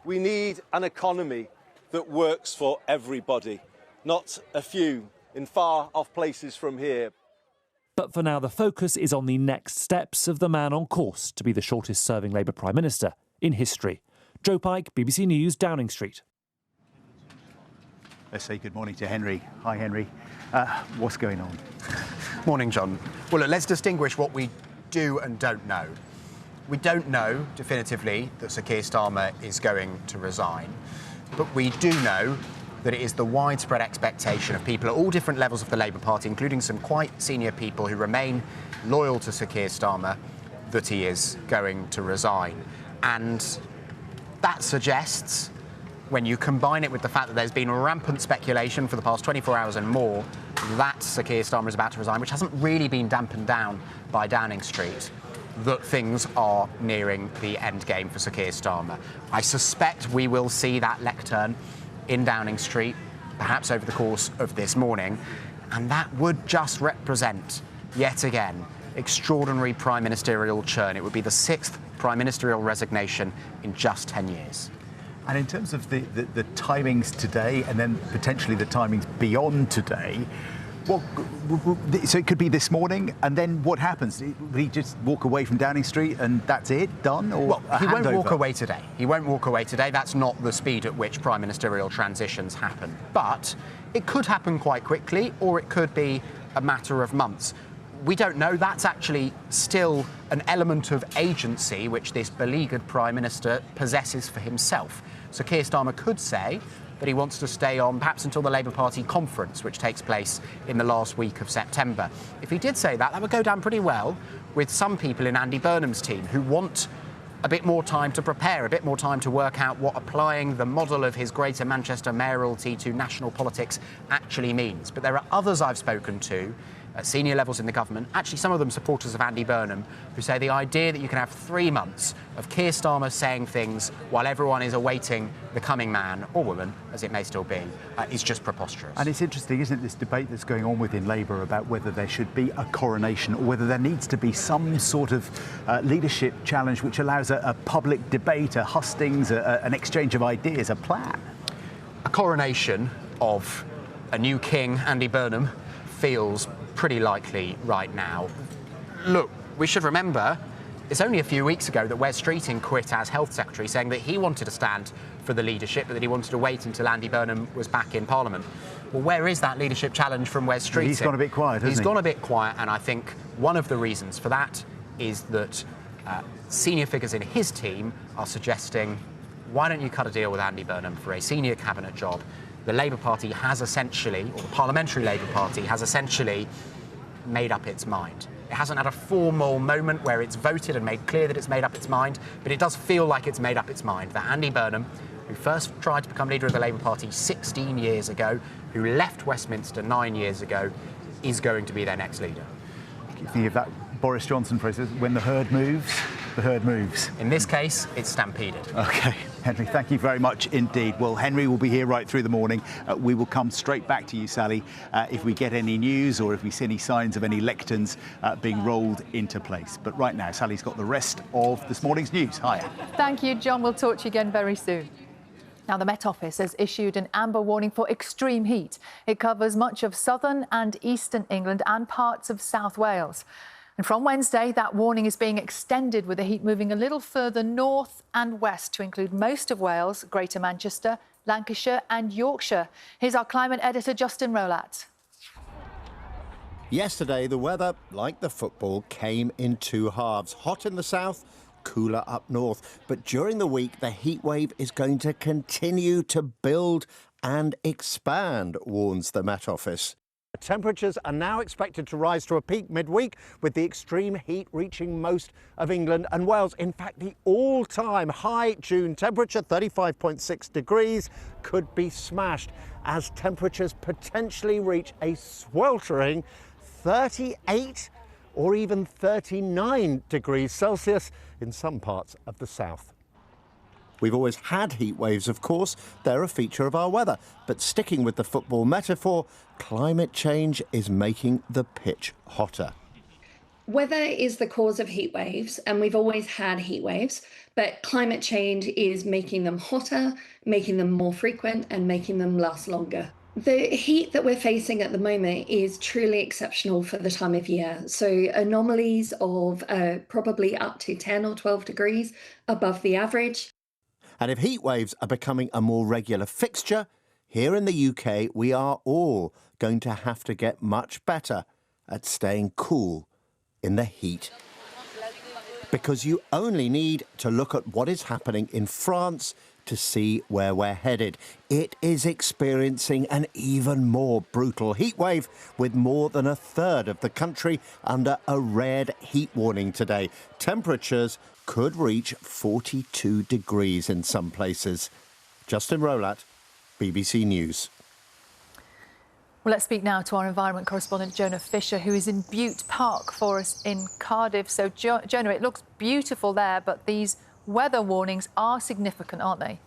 We need an economy that works for everybody, not a few in far-off places from here. But for now, the focus is on the next steps of the man on course to be the shortest-serving Labour Prime Minister in history. Joe Pike, BBC News, Downing Street. Let's say good morning to Henry. Hi, Henry. What's going on? Morning, John. Well, look, let's distinguish what we do and don't know. We don't know definitively that Sir Keir Starmer is going to resign, but we do know that it is the widespread expectation of people at all different levels of the Labour Party, including some quite senior people who remain loyal to Sir Keir Starmer, that he is going to resign. And that suggests, when you combine it with the fact that there's been rampant speculation for the past 24 hours and more, that Sir Keir Starmer is about to resign, which hasn't really been dampened down by Downing Street, that things are nearing the end game for Sir Keir Starmer. I suspect we will see that lectern in Downing Street, perhaps over the course of this morning, and that would just represent, yet again, extraordinary prime ministerial churn. It would be the 6th prime ministerial resignation in just 10 years. And in terms of the timings today and then potentially the timings beyond today, so it could be this morning, and then what happens? Will he just walk away from Downing Street and that's it, done? Or well, he won't walk away today. He won't walk away today. That's not the speed at which prime ministerial transitions happen. But it could happen quite quickly, or it could be a matter of months. We don't know. That's actually still an element of agency which this beleaguered Prime Minister possesses for himself. So Keir Starmer could say that he wants to stay on perhaps until the Labour Party conference, which takes place in the last week of September. If he did say that, that would go down pretty well with some people in Andy Burnham's team who want a bit more time to prepare, a bit more time to work out what applying the model of his Greater Manchester mayoralty to national politics actually means. But there are others I've spoken to at senior levels in the government, actually some of them supporters of Andy Burnham, who say the idea that you can have 3 months of Keir Starmer saying things while everyone is awaiting the coming man, or woman, as it may still be, is just preposterous. And it's interesting, isn't it, this debate that's going on within Labour about whether there should be a coronation or whether there needs to be some sort of leadership challenge which allows a public debate, a hustings, an exchange of ideas, a plan. A coronation of a new king, Andy Burnham, feels pretty likely right now. Look, we should remember it's only a few weeks ago that Wes Streeting quit as Health Secretary, saying that he wanted to stand for the leadership, but that he wanted to wait until Andy Burnham was back in Parliament. Well, where is that leadership challenge from Wes Streeting? He's gone a bit quiet, hasn't he? He's gone a bit quiet, and I think one of the reasons for that is that senior figures in his team are suggesting, why don't you cut a deal with Andy Burnham for a senior cabinet job? The Labour Party has essentially, or the Parliamentary Labour Party has essentially made up its mind. It hasn't had a formal moment where it's voted and made clear that it's made up its mind, but it does feel like it's made up its mind that Andy Burnham, who first tried to become leader of the Labour Party 16 years ago, who left Westminster 9 years ago, is going to be their next leader. Thinking of that Boris Johnson process, when the herd moves, the herd moves. In this case, it's stampeded. OK. Henry, thank you very much indeed. Well, Henry will be here right through the morning. We will come straight back to you, Sally, if we get any news or if we see any signs of any lecterns being rolled into place. But right now, Sally's got the rest of this morning's news. Hiya. Thank you, John. We'll talk to you again very soon. Now, the Met Office has issued an amber warning for extreme heat. It covers much of southern and eastern England and parts of South Wales. And from Wednesday, that warning is being extended, with the heat moving a little further north and west to include most of Wales, Greater Manchester, Lancashire and Yorkshire. Here's our climate editor, Justin Rolat. Yesterday, the weather, like the football, came in 2 halves. Hot in the south, cooler up north. But during the week, the heat wave is going to continue to build and expand, warns the Met Office. Temperatures are now expected to rise to a peak midweek, with the extreme heat reaching most of England and Wales. In fact, the all-time high June temperature, 35.6 degrees, could be smashed as temperatures potentially reach a sweltering 38 or even 39 degrees Celsius in some parts of the south. We've always had heat waves, of course. They're a feature of our weather. But sticking with the football metaphor, climate change is making the pitch hotter. Weather is the cause of heat waves, and we've always had heat waves, but climate change is making them hotter, making them more frequent, and making them last longer. The heat that we're facing at the moment is truly exceptional for the time of year. So anomalies of probably up to 10 or 12 degrees above the average. And if heat waves are becoming a more regular fixture, here in the UK, we are all going to have to get much better at staying cool in the heat. Because you only need to look at what is happening in France to see where we're headed. It is experiencing an even more brutal heat wave, with more than a third of the country under a red heat warning today. Temperatures could reach 42 degrees in some places. Justin Rolat, BBC News. Well, let's speak now to our environment correspondent, Jonah Fisher, who is in Butte Park for us in Cardiff. So, Jonah, it looks beautiful there, but these weather warnings are significant, aren't they?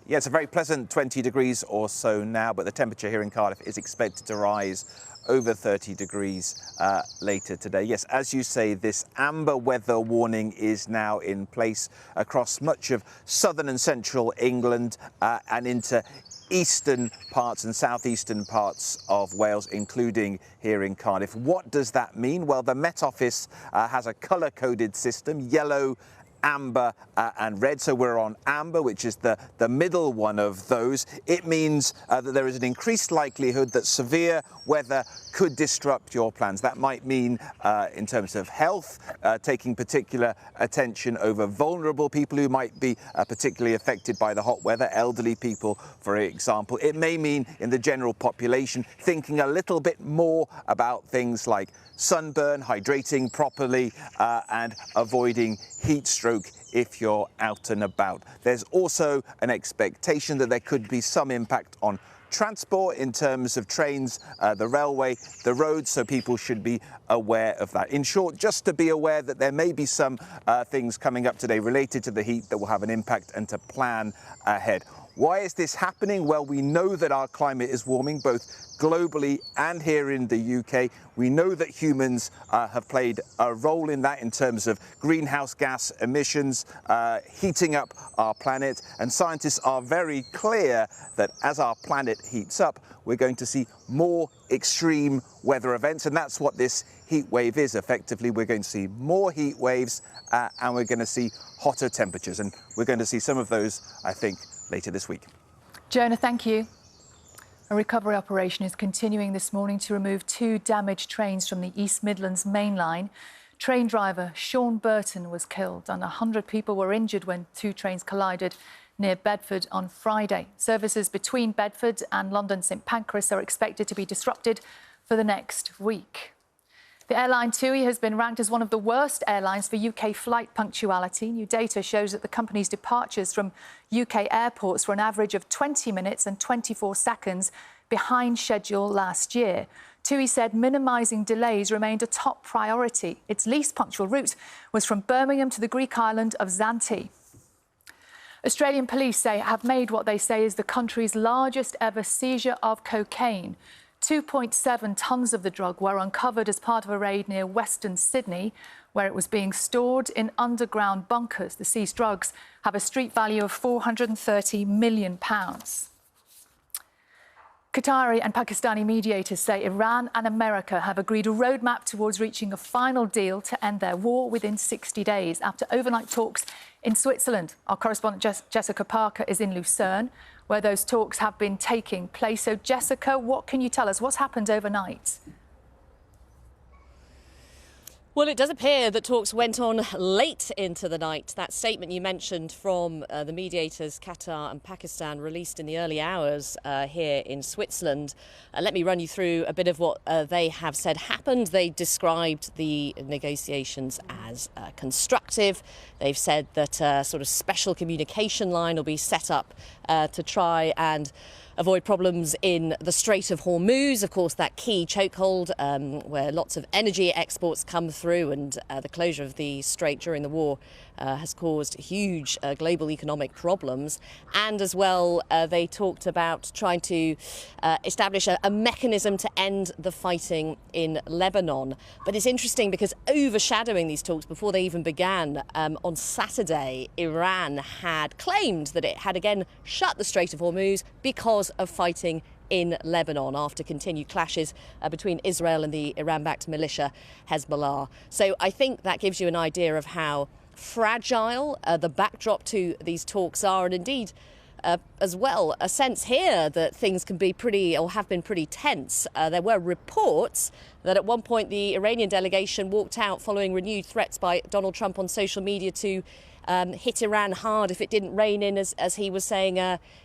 Yeah, it's a very pleasant 20 degrees or so now, but the temperature here in Cardiff is expected to rise over 30 degrees later today. Yes, as you say, this amber weather warning is now in place across much of southern and central England and into eastern parts and southeastern parts of Wales, including here in Cardiff. What does that mean? Well, the Met Office has a colour-coded system, yellow, amber and red. So we're on amber, which is the middle one of those. It means that there is an increased likelihood that severe weather could disrupt your plans. That might mean in terms of health, taking particular attention over vulnerable people who might be particularly affected by the hot weather, elderly people, for example. It may mean in the general population thinking a little bit more about things like sunburn, hydrating properly and avoiding heat stroke if you're out and about. There's also an expectation that there could be some impact on transport in terms of trains, the railway, the roads, so people should be aware of that. In short, just to be aware that there may be some things coming up today related to the heat that will have an impact and to plan ahead. Why is this happening? Well, we know that our climate is warming both globally and here in the UK. We know that humans have played a role in that in terms of greenhouse gas emissions, heating up our planet. And scientists are very clear that as our planet heats up, we're going to see more extreme weather events. And that's what this heat wave is. Effectively, we're going to see more heat waves and we're going to see hotter temperatures. And we're going to see some of those, I think, later this week. Jonah, thank you. A recovery operation is continuing this morning to remove 2 damaged trains from the East Midlands main line. Train driver Sean Burton was killed and 100 people were injured when 2 trains collided near Bedford on Friday. Services between Bedford and London St Pancras are expected to be disrupted for the next week. The airline TUI has been ranked as one of the worst airlines for UK flight punctuality. New data shows that the company's departures from UK airports were an average of 20 minutes and 24 seconds behind schedule last year. TUI said minimising delays remained a top priority. Its least punctual route was from Birmingham to the Greek island of Zante. Australian police have made what they say is the country's largest ever seizure of cocaine. 2.7 tonnes of the drug were uncovered as part of a raid near Western Sydney, where it was being stored in underground bunkers. The seized drugs have a street value of £430 million. Qatari and Pakistani mediators say Iran and America have agreed a roadmap towards reaching a final deal to end their war within 60 days after overnight talks in Switzerland. Our correspondent Jessica Parker is in Lucerne, where those talks have been taking place. So, Jessica, what can you tell us? What's happened overnight? Well, it does appear that talks went on late into the night. That statement you mentioned from the mediators, Qatar and Pakistan, released in the early hours here in Switzerland. Let me run you through a bit of what they have said happened. They described the negotiations as constructive. They've said that a sort of special communication line will be set up to try and avoid problems in the Strait of Hormuz, of course, that key chokehold where lots of energy exports come through, and the closure of the strait during the war has caused huge global economic problems. And as well, they talked about trying to establish a mechanism to end the fighting in Lebanon. But it's interesting because overshadowing these talks before they even began, on Saturday, Iran had claimed that it had again shut the Strait of Hormuz because of fighting in Lebanon after continued clashes between Israel and the Iran-backed militia Hezbollah. So I think that gives you an idea of how fragile the backdrop to these talks are, and indeed as well a sense here that things can be pretty, or have been pretty tense. There were reports that at one point the Iranian delegation walked out following renewed threats by Donald Trump on social media to hit Iran hard if it didn't rein in, as he was saying,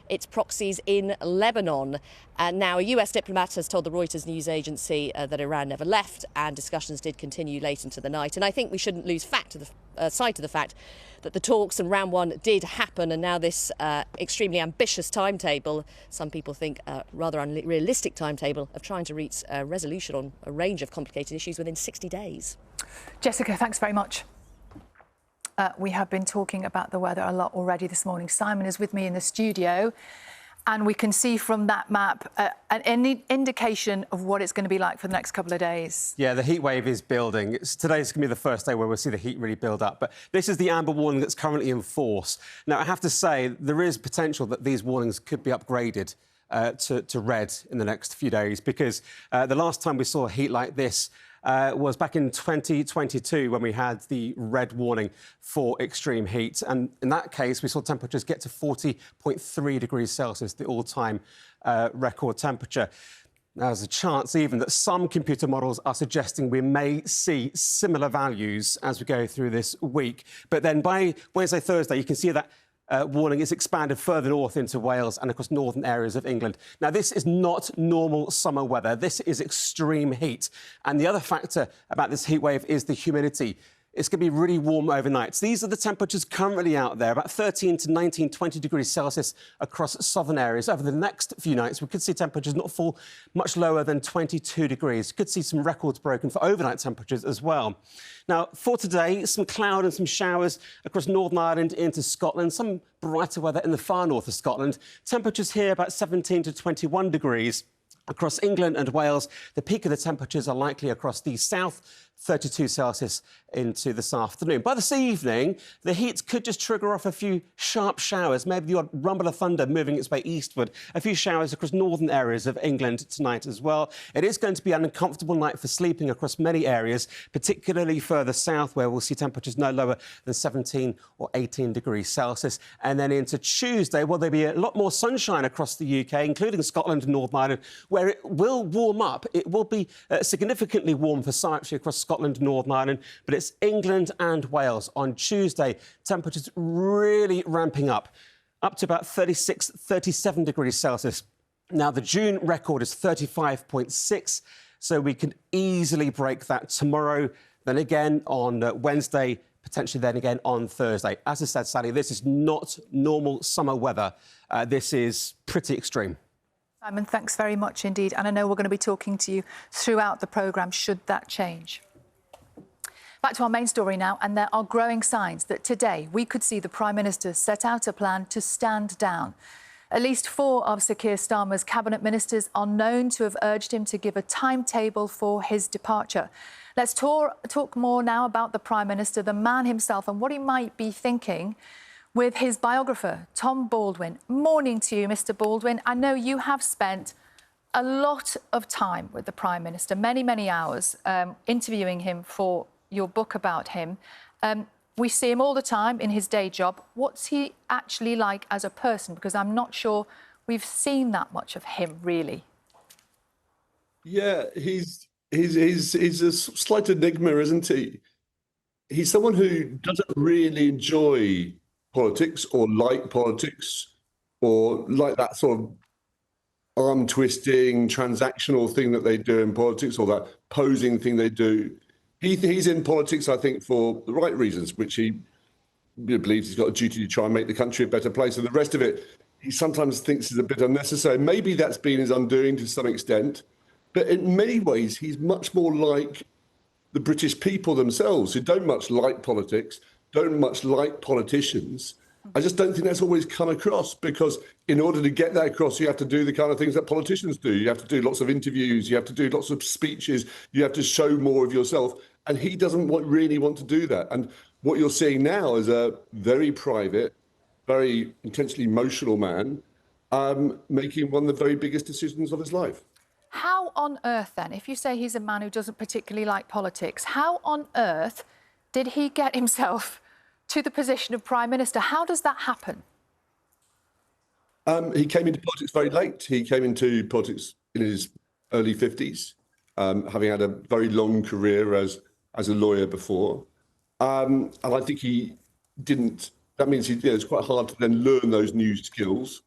its proxies in Lebanon. And now a US diplomat has told the Reuters news agency that Iran never left, and discussions did continue late into the night. And I think we shouldn't lose sight of the fact that the talks and round one did happen, and now this extremely ambitious timetable, some people think rather unrealistic timetable, of trying to reach a resolution on a range of complicated issues within 60 days. Jessica, thanks very much. We have been talking about the weather a lot already this morning. Simon is with me in the studio, and we can see from that map an indication of what it's going to be like for the next couple of days. Yeah, the heat wave is building. Today's going to be the first day where we'll see the heat really build up. But this is the amber warning that's currently in force. Now, I have to say, there is potential that these warnings could be upgraded to red in the next few days, because the last time we saw heat like this was back in 2022 when we had the red warning for extreme heat. And in that case, we saw temperatures get to 40.3 degrees Celsius, the all-time record temperature. Now, there's a chance even that some computer models are suggesting we may see similar values as we go through this week. But then by Wednesday, Thursday, you can see that warning is expanded further north into Wales and across northern areas of England. Now, this is not normal summer weather. This is extreme heat. And the other factor about this heat wave is the humidity. It's going to be really warm overnight. So these are the temperatures currently out there, about 13 to 19, 20 degrees Celsius across southern areas. Over the next few nights, we could see temperatures not fall much lower than 22 degrees. Could see some records broken for overnight temperatures as well. Now, for today, some cloud and some showers across Northern Ireland into Scotland, some brighter weather in the far north of Scotland. Temperatures here about 17 to 21 degrees. Across England and Wales, the peak of the temperatures are likely across the south, 32 Celsius into this afternoon. By this evening, the heat could just trigger off a few sharp showers, maybe the odd rumble of thunder moving its way eastward. A few showers across northern areas of England tonight as well. It is going to be an uncomfortable night for sleeping across many areas, particularly further south, where we'll see temperatures no lower than 17 or 18 degrees Celsius. And then into Tuesday, well, there'll be a lot more sunshine across the UK, including Scotland and Northern Ireland, where it will warm up. It will be significantly warm for Cyprus across Scotland and Northern Ireland, but it's England and Wales. On Tuesday, temperatures really ramping up to about 36, 37 degrees Celsius. Now, the June record is 35.6, so we can easily break that tomorrow. Then again on Wednesday, potentially then again on Thursday. As I said, Sally, this is not normal summer weather. This is pretty extreme. Simon, thanks very much indeed. And I know we're going to be talking to you throughout the programme should that change. Back to our main story now, and there are growing signs that today we could see the Prime Minister set out a plan to stand down. At least 4 of Sir Keir Starmer's cabinet ministers are known to have urged him to give a timetable for his departure. Let's talk more now about the Prime Minister, the man himself, and what he might be thinking with his biographer, Tom Baldwin. Morning to you, Mr. Baldwin. I know you have spent a lot of time with the Prime Minister, many, many hours, interviewing him for your book about him. We see him all the time in his day job. What's he actually like as a person? Because I'm not sure we've seen that much of him, really. Yeah, he's a slight enigma, isn't he? He's someone who doesn't really enjoy politics or like that sort of arm-twisting, transactional thing that they do in politics, or that posing thing they do. He's in politics, I think, for the right reasons, which he believes he's got a duty to try and make the country a better place. And the rest of it, he sometimes thinks is a bit unnecessary. Maybe that's been his undoing to some extent. But in many ways, he's much more like the British people themselves, who don't much like politics, don't much like politicians. I just don't think that's always come across, because in order to get that across, you have to do the kind of things that politicians do. You have to do lots of interviews, you have to do lots of speeches, you have to show more of yourself. And he doesn't really want to do that. And what you're seeing now is a very private, very intensely emotional man making one of the very biggest decisions of his life. How on earth, then, if you say he's a man who doesn't particularly like politics, how on earth did he get himself to the position of Prime Minister? How does that happen? He came into politics very late. He came into politics in his early 50s, having had a very long career as a lawyer before. And I think he didn't. That means it's quite hard to then learn those new skills.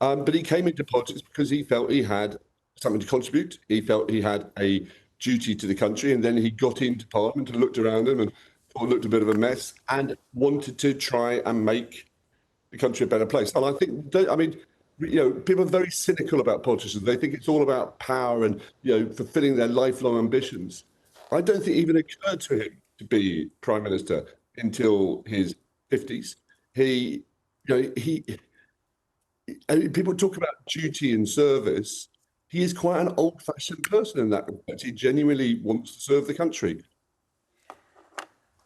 But he came into politics because he felt he had something to contribute. He felt he had a duty to the country, and then he got into Parliament and looked around him and thought it looked a bit of a mess and wanted to try and make the country a better place. And I think, people are very cynical about politicians. They think it's all about power and, fulfilling their lifelong ambitions. I don't think it even occurred to him to be Prime Minister until his 50s. People talk about duty and service. He is quite an old-fashioned person in that respect. He genuinely wants to serve the country.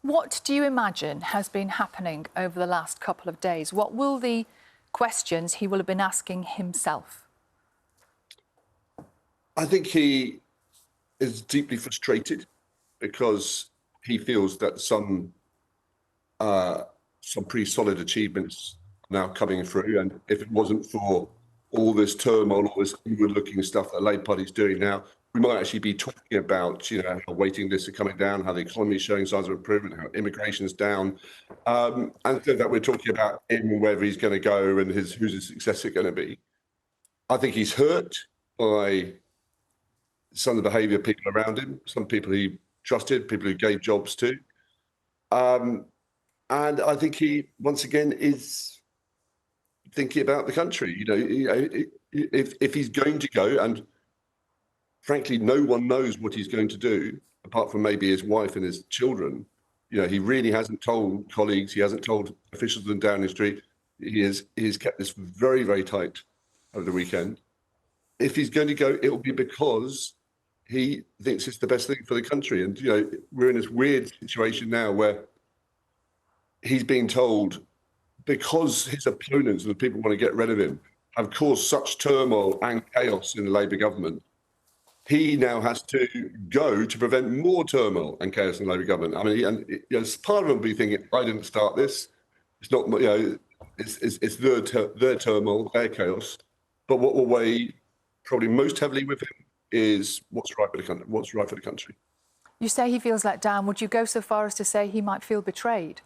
What do you imagine has been happening over the last couple of days? What will the questions he will have been asking himself? I think he is deeply frustrated because he feels that some pretty solid achievements are now coming through. And if it wasn't for all this turmoil, all this inward-looking stuff that the Labour Party is doing now, we might actually be talking about, how waiting lists are coming down, how the economy is showing signs of improvement, how immigration is down, and so that we're talking about him, whether he's going to go and who's his successor going to be. I think he's hurt by some of the behaviour of people around him, some people he trusted, people who gave jobs to, and I think he once again is thinking about the country. If he's going to go, and frankly, no one knows what he's going to do, apart from maybe his wife and his children. He really hasn't told colleagues, he hasn't told officials in Downing Street. He's kept this very, very tight over the weekend. If he's going to go, it will be because he thinks it's the best thing for the country. And, we're in this weird situation now where he's being told, because his opponents and the people who want to get rid of him have caused such turmoil and chaos in the Labour government, he now has to go to prevent more turmoil and chaos in the Labour government. I mean, part of him will be thinking, I didn't start this. It's not, it's their turmoil, their chaos. But what will weigh probably most heavily with him is what's right for the country. You say he feels let down. Would you go so far as to say he might feel betrayed?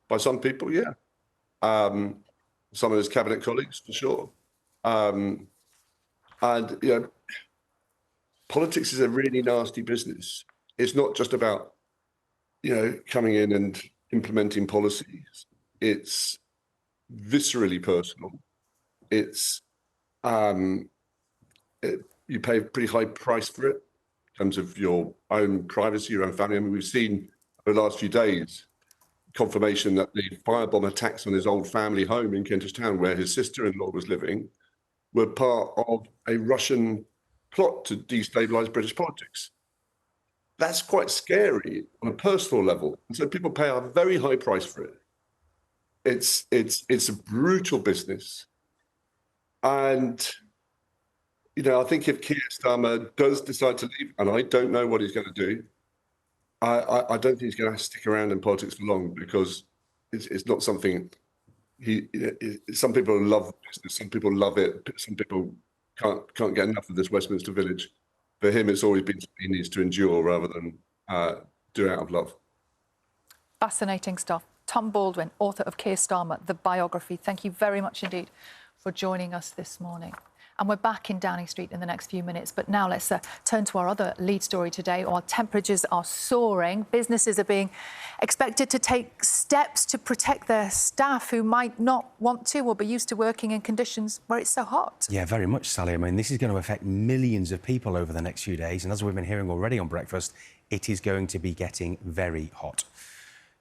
By some people, yeah. Some of his cabinet colleagues, for sure. And, politics is a really nasty business. It's not just about, coming in and implementing policies. It's viscerally personal. It's, you pay a pretty high price for it in terms of your own privacy, your own family. I mean, we've seen over the last few days confirmation that the firebomb attacks on his old family home in Kentish Town, where his sister-in-law was living, were part of a Russian plot to destabilise British politics. That's quite scary on a personal level. And so people pay a very high price for it. It's a brutal business. And, I think if Keir Starmer does decide to leave, and I don't know what he's going to do, I don't think he's going to stick around in politics for long, because it's not something some people love business, some people love it, some people can't get enough of this Westminster Village. For him, it's always been something he needs to endure rather than do out of love. Fascinating stuff. Tom Baldwin, author of Keir Starmer, the biography. Thank you very much indeed for joining us this morning. And we're back in Downing Street in the next few minutes. But now let's turn to our other lead story today. Our temperatures are soaring. Businesses are being expected to take steps to protect their staff who might not want to or be used to working in conditions where it's so hot. Yeah, very much, Sally. I mean, this is going to affect millions of people over the next few days. And as we've been hearing already on Breakfast, it is going to be getting very hot.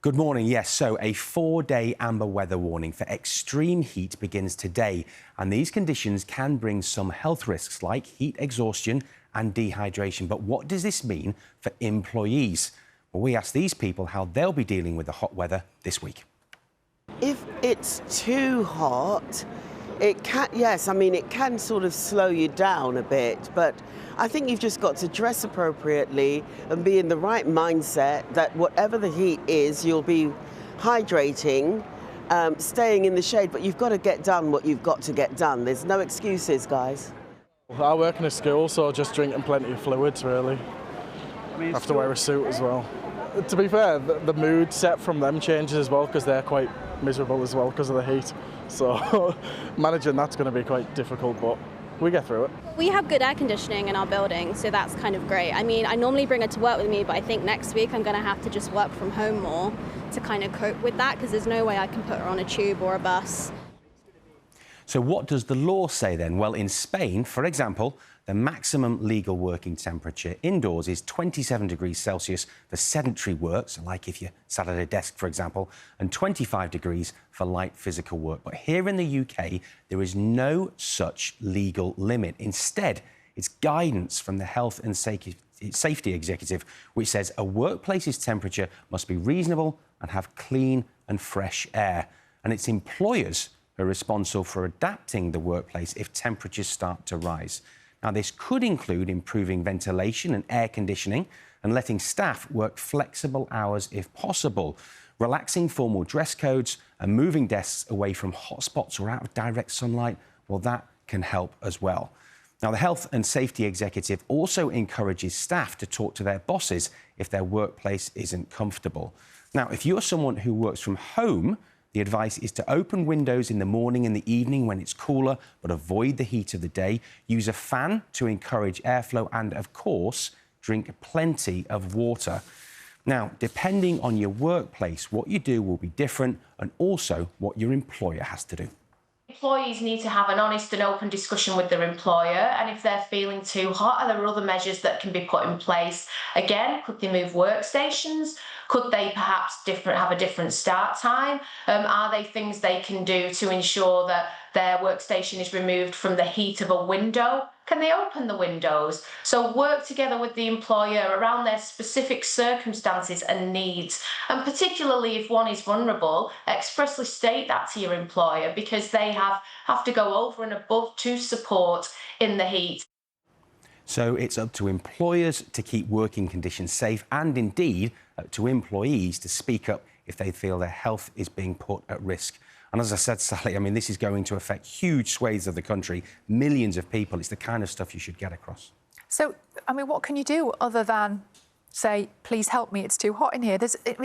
Good morning. Yes, so a 4-day amber weather warning for extreme heat begins today, and these conditions can bring some health risks like heat exhaustion and dehydration. But what does this mean for employees? Well, we asked these people how they'll be dealing with the hot weather this week. If it's too hot, it can sort of slow you down a bit, but I think you've just got to dress appropriately and be in the right mindset that whatever the heat is, you'll be hydrating, staying in the shade, but you've got to get done what you've got to get done. There's no excuses, guys. I work in a school, so just drinking plenty of fluids, really. I have to wear a suit as well. To be fair, the mood set from them changes as well because they're quite miserable as well because of the heat. So managing that's going to be quite difficult, but we get through it. We have good air conditioning in our building, so that's kind of great. I mean, I normally bring it to work with me, but I think next week I'm going to have to just work from home more to kind of cope with that because there's no way I can put her on a tube or a bus. So what does the law say then? Well, in Spain, for example, the maximum legal working temperature indoors is 27 degrees Celsius for sedentary work, so like if you're sat at a desk, for example, and 25 degrees for light physical work. But here in the UK, there is no such legal limit. Instead, it's guidance from the Health and Safety Executive, which says a workplace's temperature must be reasonable and have clean and fresh air. And it's employers who are responsible for adapting the workplace if temperatures start to rise. Now, this could include improving ventilation and air conditioning and letting staff work flexible hours if possible, relaxing formal dress codes and moving desks away from hotspots or out of direct sunlight. Well, that can help as well. Now, the Health and Safety Executive also encourages staff to talk to their bosses if their workplace isn't comfortable. Now, if you're someone who works from home, the advice is to open windows in the morning and the evening when it's cooler, but avoid the heat of the day. Use a fan to encourage airflow and, of course, drink plenty of water. Now, depending on your workplace, what you do will be different and also what your employer has to do. Employees need to have an honest and open discussion with their employer, and if they're feeling too hot, are there other measures that can be put in place? Again, could they move workstations? Could they perhaps have a different start time? Are they things they can do to ensure that their workstation is removed from the heat of a window? Can they open the windows? So work together with the employer around their specific circumstances and needs. And particularly if one is vulnerable, expressly state that to your employer because they have to go over and above to support in the heat. So it's up to employers to keep working conditions safe and indeed to employees to speak up if they feel their health is being put at risk. And as I said, Sally, I mean, this is going to affect huge swathes of the country, millions of people. It's the kind of stuff you should get across. So, I mean, what can you do other than say, please help me, it's too hot in here?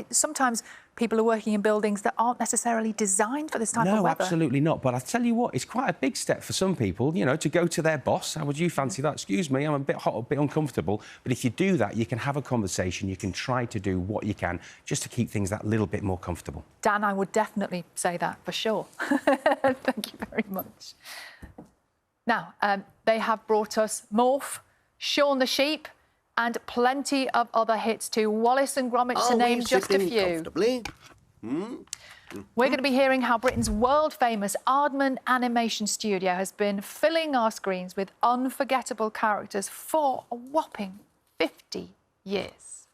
Sometimes people are working in buildings that aren't necessarily designed for this type of weather. No, absolutely not. But I tell you what, it's quite a big step for some people, you know, to go to their boss. How would you fancy that? Excuse me, I'm a bit hot, a bit uncomfortable. But if you do that, you can have a conversation. You can try to do what you can just to keep things that little bit more comfortable. Dan, I would definitely say that for sure. Thank you very much. Now, they have brought us Morph, Shaun the Sheep, and plenty of other hits too. Wallace and Gromit, to name just a few. We're going to be hearing how Britain's world-famous Aardman Animation Studio has been filling our screens with unforgettable characters for a whopping 50 years.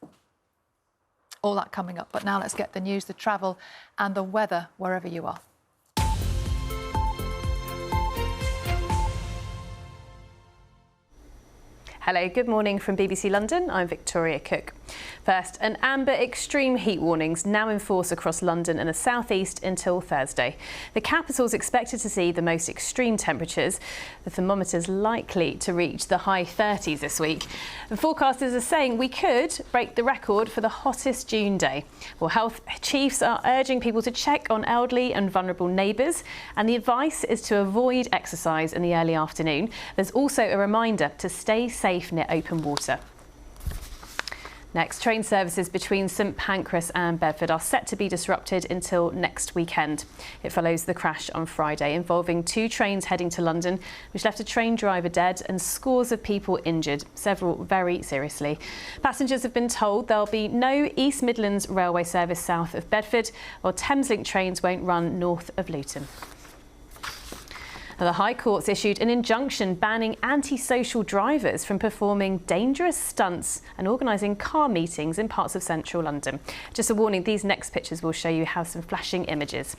All that coming up, but now let's get the news, the travel and the weather wherever you are. Hello, good morning from BBC London. I'm Victoria Cook. First, an amber extreme heat warnings now in force across London and the South East until Thursday. The capital's expected to see the most extreme temperatures. The thermometer's likely to reach the high 30s this week. The forecasters are saying we could break the record for the hottest June day. Well, health chiefs are urging people to check on elderly and vulnerable neighbours, and the advice is to avoid exercise in the early afternoon. There's also a reminder to stay safe near open water. Next, train services between St Pancras and Bedford are set to be disrupted until next weekend. It follows the crash on Friday involving 2 trains heading to London, which left a train driver dead and scores of people injured, several very seriously. Passengers have been told there'll be no East Midlands railway service south of Bedford, while Thameslink trains won't run north of Luton. The High Court's issued an injunction banning antisocial drivers from performing dangerous stunts and organising car meetings in parts of central London. Just a warning, these next pictures will show you how some flashing images.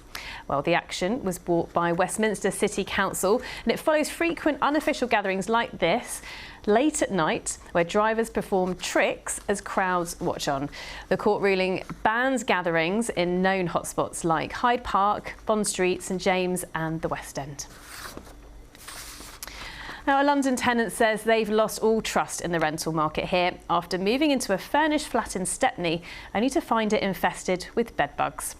Well, the action was brought by Westminster City Council, and it follows frequent unofficial gatherings like this late at night, where drivers perform tricks as crowds watch on. The court ruling bans gatherings in known hotspots like Hyde Park, Bond Street, St James and the West End. Now, a London tenant says they've lost all trust in the rental market here after moving into a furnished flat in Stepney, only to find it infested with bedbugs.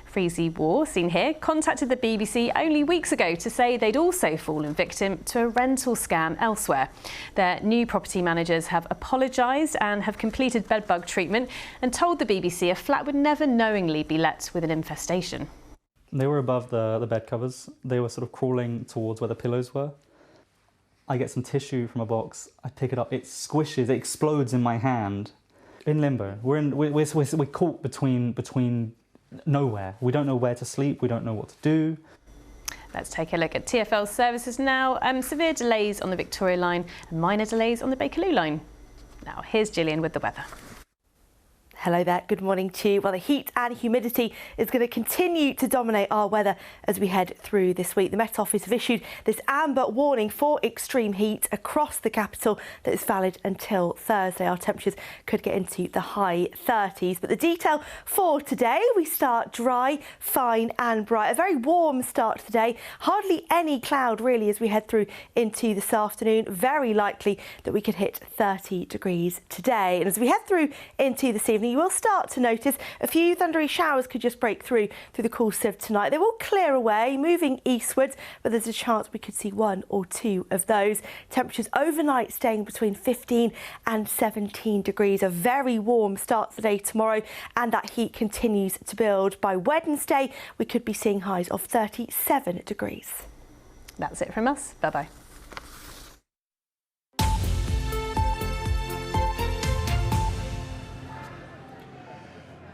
Freezy War, seen here, contacted the BBC only weeks ago to say they'd also fallen victim to a rental scam elsewhere. Their new property managers have apologised and have completed bedbug treatment and told the BBC a flat would never knowingly be let with an infestation. They were above the bed covers. They were sort of crawling towards where the pillows were. I get some tissue from a box, I pick it up, it squishes, it explodes in my hand. In limbo. We're caught between nowhere. We don't know where to sleep, we don't know what to do. Let's take a look at TfL's services now. Severe delays on the Victoria line and minor delays on the Bakerloo line. Now, here's Gillian with the weather. Hello there, good morning to you. Well, the heat and humidity is going to continue to dominate our weather as we head through this week. The Met Office have issued this amber warning for extreme heat across the capital that is valid until Thursday. Our temperatures could get into the high 30s. But the detail for today, we start dry, fine and bright. A very warm start to the day. Hardly any cloud really as we head through into this afternoon. Very likely that we could hit 30 degrees today. And as we head through into this evening, you will start to notice a few thundery showers could just break through the course of tonight. They will clear away, moving eastwards, but there's a chance we could see one or two of those. Temperatures overnight staying between 15 and 17 degrees. A very warm start to the day tomorrow, and that heat continues to build. By Wednesday, we could be seeing highs of 37 degrees. That's it from us. Bye-bye.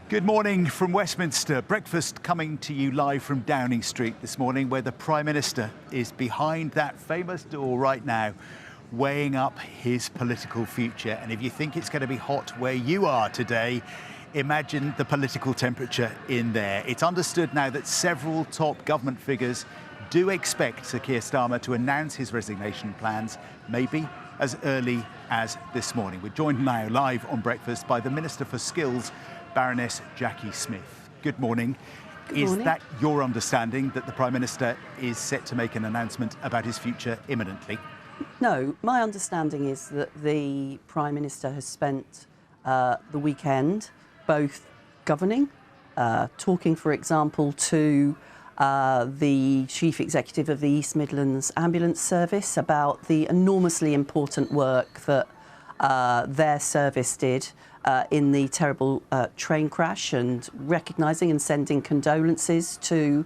Good morning from Westminster. Breakfast coming to you live from Downing Street this morning, where the Prime Minister is behind that famous door right now, weighing up his political future. And if you think it's going to be hot where you are today, imagine the political temperature in there. It's understood now that several top government figures do expect Sir Keir Starmer to announce his resignation plans, maybe as early as this morning. We're joined now live on Breakfast by the Minister for Skills, Baroness Jackie Smith. Good morning. Is that your understanding that the Prime Minister is set to make an announcement about his future imminently? No, my understanding is that the Prime Minister has spent the weekend both governing, talking, for example, to the Chief Executive of the East Midlands Ambulance Service about the enormously important work that their service did in the terrible train crash, and recognising and sending condolences to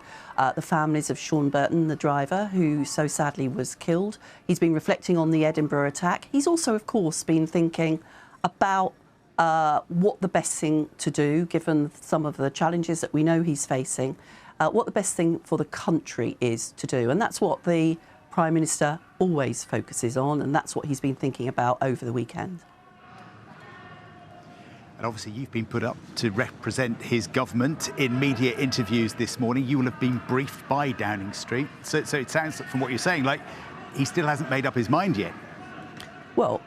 the families of Sean Burton, the driver, who so sadly was killed. He's been reflecting on the Edinburgh attack. He's also, of course, been thinking about what the best thing to do, given some of the challenges that we know he's facing, what the best thing for the country is to do. And that's what the Prime Minister always focuses on, and that's what he's been thinking about over the weekend. And obviously you've been put up to represent his government in media interviews this morning. You will have been briefed by Downing Street. So it sounds from what you're saying like he still hasn't made up his mind yet. Well,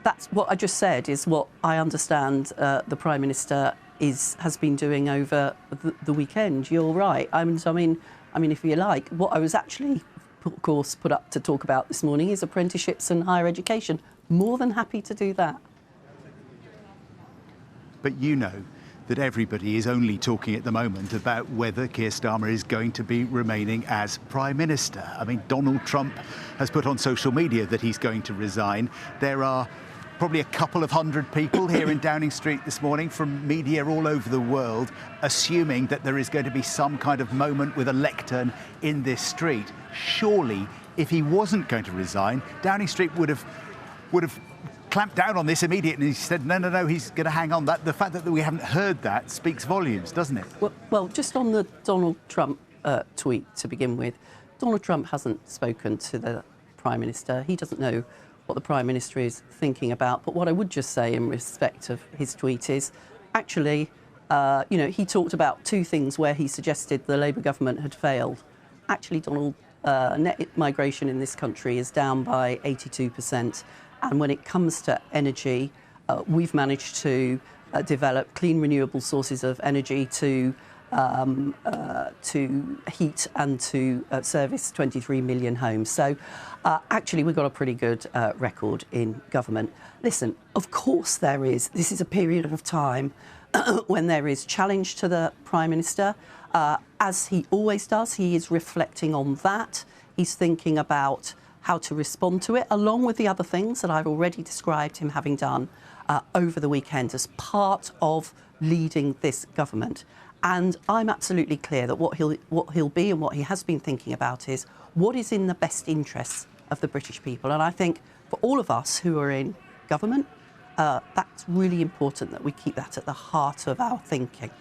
that's what I just said is what I understand the Prime Minister has been doing over the weekend. You're right. I mean, if you like, what I was actually, of course, put up to talk about this morning is apprenticeships and higher education. More than happy to do that. But you know that everybody is only talking at the moment about whether Keir Starmer is going to be remaining as Prime Minister. I mean, Donald Trump has put on social media that he's going to resign. There are probably a couple of hundred people here in Downing Street this morning from media all over the world assuming that there is going to be some kind of moment with a lectern in this street. Surely, if he wasn't going to resign, Downing Street would have clamped down on this immediately. He said, no, he's going to hang on. The fact that we haven't heard that speaks volumes, doesn't it? Well, just on the Donald Trump tweet to begin with, Donald Trump hasn't spoken to the Prime Minister. He doesn't know what the Prime Minister is thinking about. But what I would just say in respect of his tweet is, actually, he talked about two things where he suggested the Labour government had failed. Actually, Donald, net migration in this country is down by 82%. And when it comes to energy, we've managed to develop clean, renewable sources of energy to to heat and to service 23 million homes. So actually we've got a pretty good record in government. Listen, of course this is a period of time when there is challenge to the Prime Minister. As he always does, he is reflecting on that. He's thinking about how to respond to it, along with the other things that I've already described him having done over the weekend as part of leading this government. And I'm absolutely clear that what he'll be and what he has been thinking about is what is in the best interests of the British people. And I think for all of us who are in government, that's really important that we keep that at the heart of our thinking.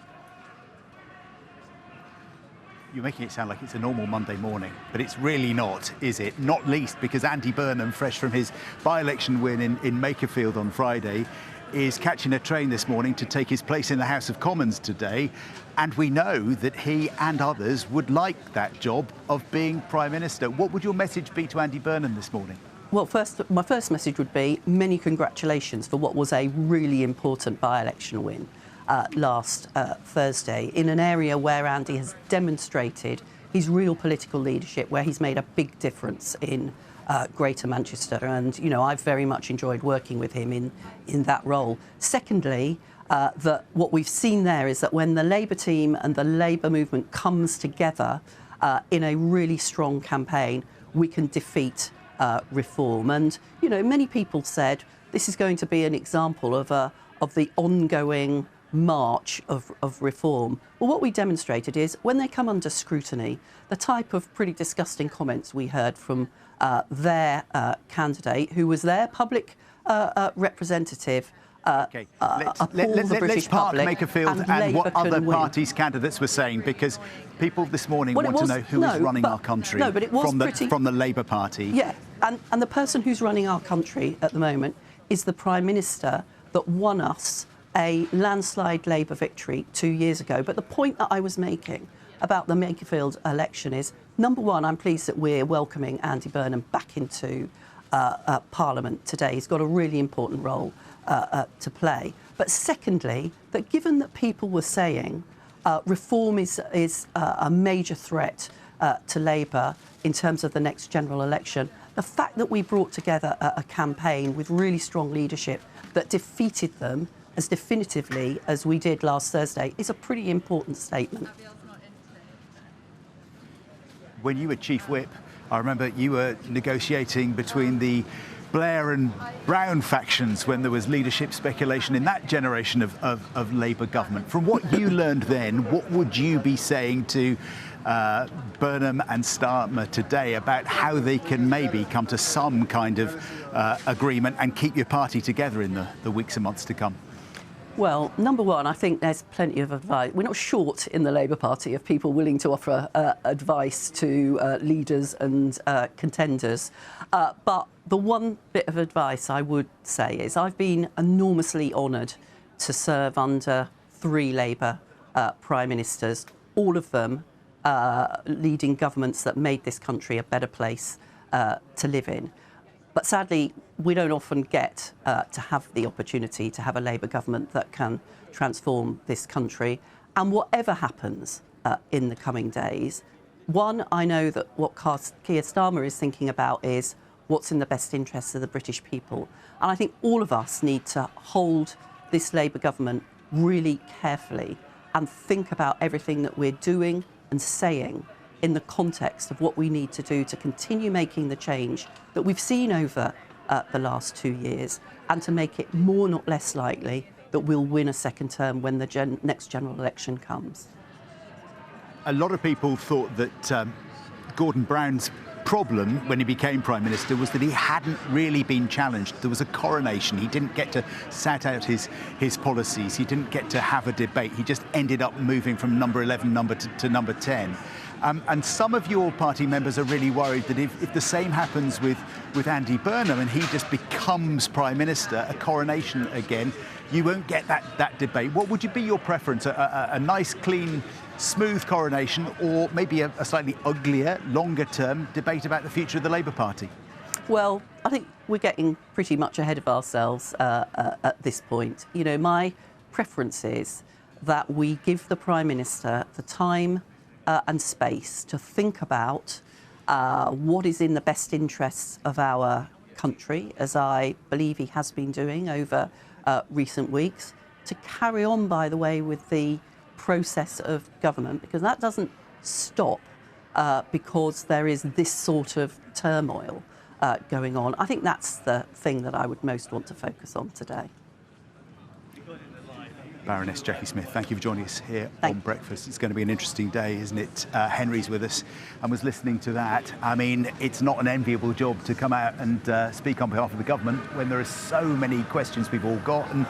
You're making it sound like it's a normal Monday morning, but it's really not, is it? Not least because Andy Burnham, fresh from his by-election win in Makerfield on Friday, is catching a train this morning to take his place in the House of Commons today. And we know that he and others would like that job of being Prime Minister. What would your message be to Andy Burnham this morning? Well, my first message would be many congratulations for what was a really important by-election win last Thursday in an area where Andy has demonstrated his real political leadership, where he's made a big difference in Greater Manchester. And, you know, I've very much enjoyed working with him in that role. Secondly, that what we've seen there is that when the Labour team and the Labour movement comes together in a really strong campaign, we can defeat reform. And, you know, many people said this is going to be an example of the ongoing march of reform. Well, what we demonstrated is when they come under scrutiny, the type of pretty disgusting comments we heard from their candidate, who was their public representative, let's park Makerfield and what other parties' candidates were saying, because people this morning want to know who is running our country from the Labour Party. Yeah, and the person who's running our country at the moment is the Prime Minister that won us a landslide Labour victory 2 years ago. But the point that I was making about the Makerfield election is, number one, I'm pleased that we're welcoming Andy Burnham back into Parliament today. He's got a really important role to play. But secondly, that given that people were saying reform is a major threat to Labour in terms of the next general election, the fact that we brought together a campaign with really strong leadership that defeated them as definitively as we did last Thursday is a pretty important statement. When you were Chief Whip, I remember you were negotiating between the Blair and Brown factions when there was leadership speculation in that generation of Labour government. From what you learned then, what would you be saying to Burnham and Starmer today about how they can maybe come to some kind of agreement and keep your party together in the weeks and months to come? Well, number one, I think there's plenty of advice. We're not short in the Labour Party of people willing to offer advice to leaders and contenders. But the one bit of advice I would say is I've been enormously honoured to serve under 3 Labour Prime Ministers, all of them leading governments that made this country a better place to live in. But sadly, we don't often get to have the opportunity to have a Labour government that can transform this country. And whatever happens in the coming days, one, I know that what Keir Starmer is thinking about is what's in the best interests of the British people. And I think all of us need to hold this Labour government really carefully and think about everything that we're doing and saying in the context of what we need to do to continue making the change that we've seen over the last 2 years, and to make it more, not less likely, that we'll win a second term when the next general election comes. A lot of people thought that Gordon Brown's problem when he became Prime Minister was that he hadn't really been challenged. There was a coronation. He didn't get to set out his policies. He didn't get to have a debate. He just ended up moving from number 11 to number 10. And some of your party members are really worried that if the same happens with Andy Burnham and he just becomes Prime Minister, a coronation again, you won't get that debate. What would be your preference? A nice, clean, smooth coronation, or maybe a slightly uglier, longer-term debate about the future of the Labour Party? Well, I think we're getting pretty much ahead of ourselves at this point. You know, my preference is that we give the Prime Minister the time and space to think about what is in the best interests of our country, as I believe he has been doing over recent weeks, to carry on, by the way, with the process of government, because that doesn't stop because there is this sort of turmoil going on. I think that's the thing that I would most want to focus on today. Baroness Jackie Smith, thank you for joining us here on Breakfast. It's going to be an interesting day, isn't it? Henry's with us and was listening to that. I mean, it's not an enviable job to come out and speak on behalf of the government when there are so many questions we've all got, and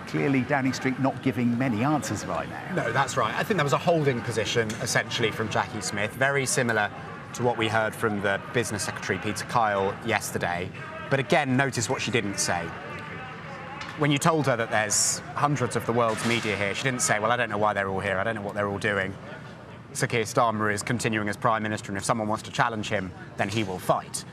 clearly Downing Street not giving many answers right now. No, that's right. I think there was a holding position, essentially, from Jackie Smith, very similar to what we heard from the Business Secretary, Peter Kyle, yesterday. But again, notice what she didn't say. When you told her that there's hundreds of the world's media here, she didn't say, well, I don't know why they're all here, I don't know what they're all doing. Sir Keir Starmer is continuing as Prime Minister, and if someone wants to challenge him, then he will fight,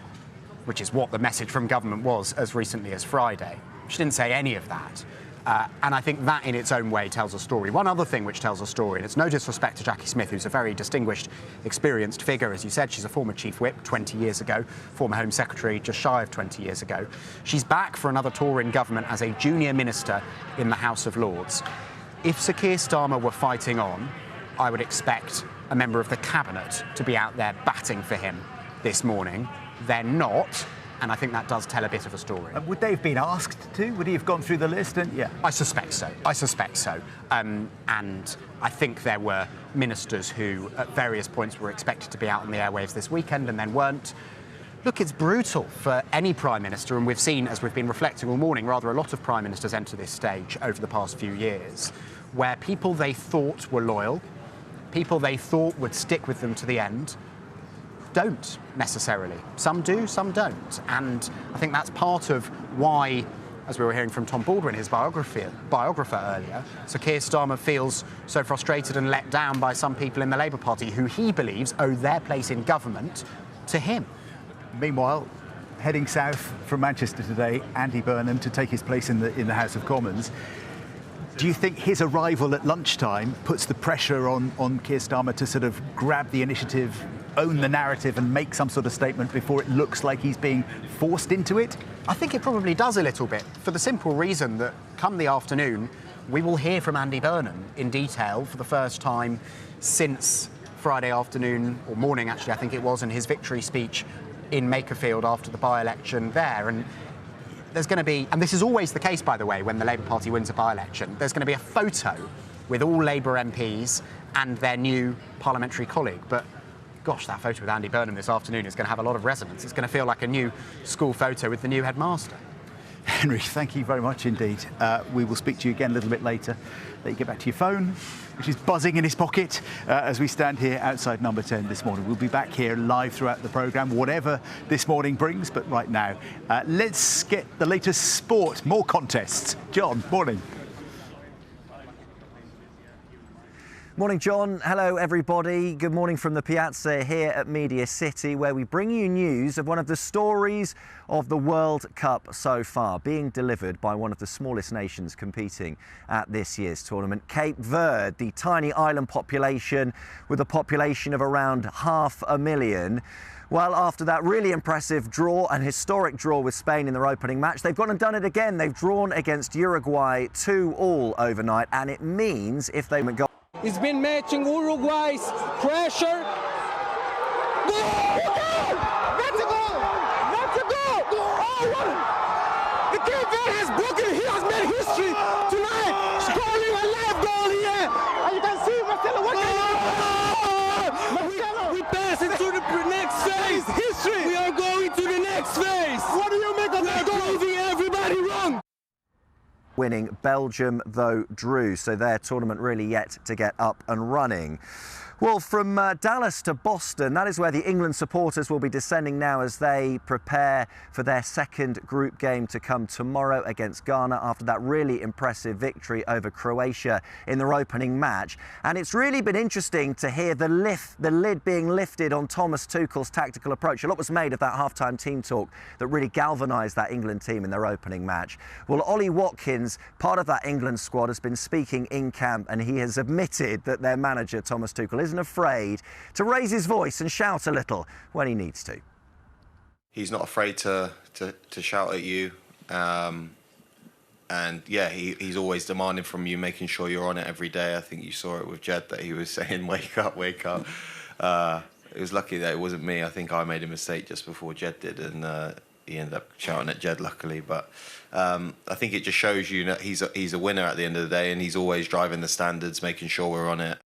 which is what the message from government was as recently as Friday. She didn't say any of that. And I think that in its own way tells a story. One other thing which tells a story, and it's no disrespect to Jackie Smith, who's a very distinguished, experienced figure. As you said, she's a former Chief Whip 20 years ago, former Home Secretary just shy of 20 years ago. She's back for another tour in government as a junior minister in the House of Lords. If Sir Keir Starmer were fighting on, I would expect a member of the Cabinet to be out there batting for him this morning. They're not. And I think that does tell a bit of a story. Would they have been asked to? Would he have gone through the list? And yeah, I suspect so. And I think there were ministers who, at various points, were expected to be out on the airwaves this weekend and then weren't. Look, it's brutal for any Prime Minister, and we've seen, as we've been reflecting all morning, rather a lot of Prime Ministers enter this stage over the past few years, where people they thought were loyal, people they thought would stick with them to the end, don't necessarily. Some do, some don't. And I think that's part of why, as we were hearing from Tom Baldwin, his biographer earlier, Sir Keir Starmer feels so frustrated and let down by some people in the Labour Party who he believes owe their place in government to him. Meanwhile, heading south from Manchester today, Andy Burnham to take his place in the House of Commons. Do you think his arrival at lunchtime puts the pressure on Keir Starmer to sort of grab the initiative, own the narrative and make some sort of statement before it looks like he's being forced into it? I think it probably does a little bit, for the simple reason that come the afternoon, we will hear from Andy Burnham in detail for the first time since Friday afternoon, or morning actually, I think it was, in his victory speech in Makerfield after the by-election there. And there's going to be, and this is always the case, by the way, when the Labour Party wins a by-election, there's going to be a photo with all Labour MPs and their new parliamentary colleague. But gosh, that photo with Andy Burnham this afternoon is going to have a lot of resonance. It's going to feel like a new school photo with the new headmaster. Henry, thank you very much indeed. We will speak to you again a little bit later. Let you get back to your phone, which is buzzing in his pocket, as we stand here outside number 10 this morning. We'll be back here live throughout the programme, whatever this morning brings. But right now, let's get the latest sport, more contests. John, morning. Morning, John. Hello, everybody. Good morning from the Piazza here at Media City, where we bring you news of one of the stories of the World Cup so far, being delivered by one of the smallest nations competing at this year's tournament, Cape Verde, the tiny island population with a population of around 500,000. Well, after that really impressive draw, an historic draw with Spain in their opening match, they've gone and done it again. They've drawn against Uruguay 2-2 overnight, and it means if they go... He's been matching Uruguay's pressure. Goal! That's a goal! That's a goal! Oh, the Cape Verde has broken. He has made history tonight, scoring a live goal here. And you can see Marcelo. We pass into the next phase. History. We are going to the next phase. What do you make of that goal? We're proving everybody wrong. Winning. Belgium, though, drew, so their tournament really yet to get up and running. Well, from Dallas to Boston, that is where the England supporters will be descending now as they prepare for their second group game to come tomorrow against Ghana after that really impressive victory over Croatia in their opening match. And it's really been interesting to hear the lid being lifted on Thomas Tuchel's tactical approach. A lot was made of that half-time team talk that really galvanised that England team in their opening match. Well, Ollie Watkins, part of that England squad, has been speaking in camp, and he has admitted that their manager, Thomas Tuchel, isn't afraid to raise his voice and shout a little when he needs to. He's not afraid to shout at you, and yeah, he's always demanding from you, making sure you're on it every day. I think you saw it with Jed that he was saying, "Wake up, wake up." It was lucky that it wasn't me. I think I made a mistake just before Jed did, and he ended up shouting at Jed, luckily. But I think it just shows you that he's a winner at the end of the day, and he's always driving the standards, making sure we're on it.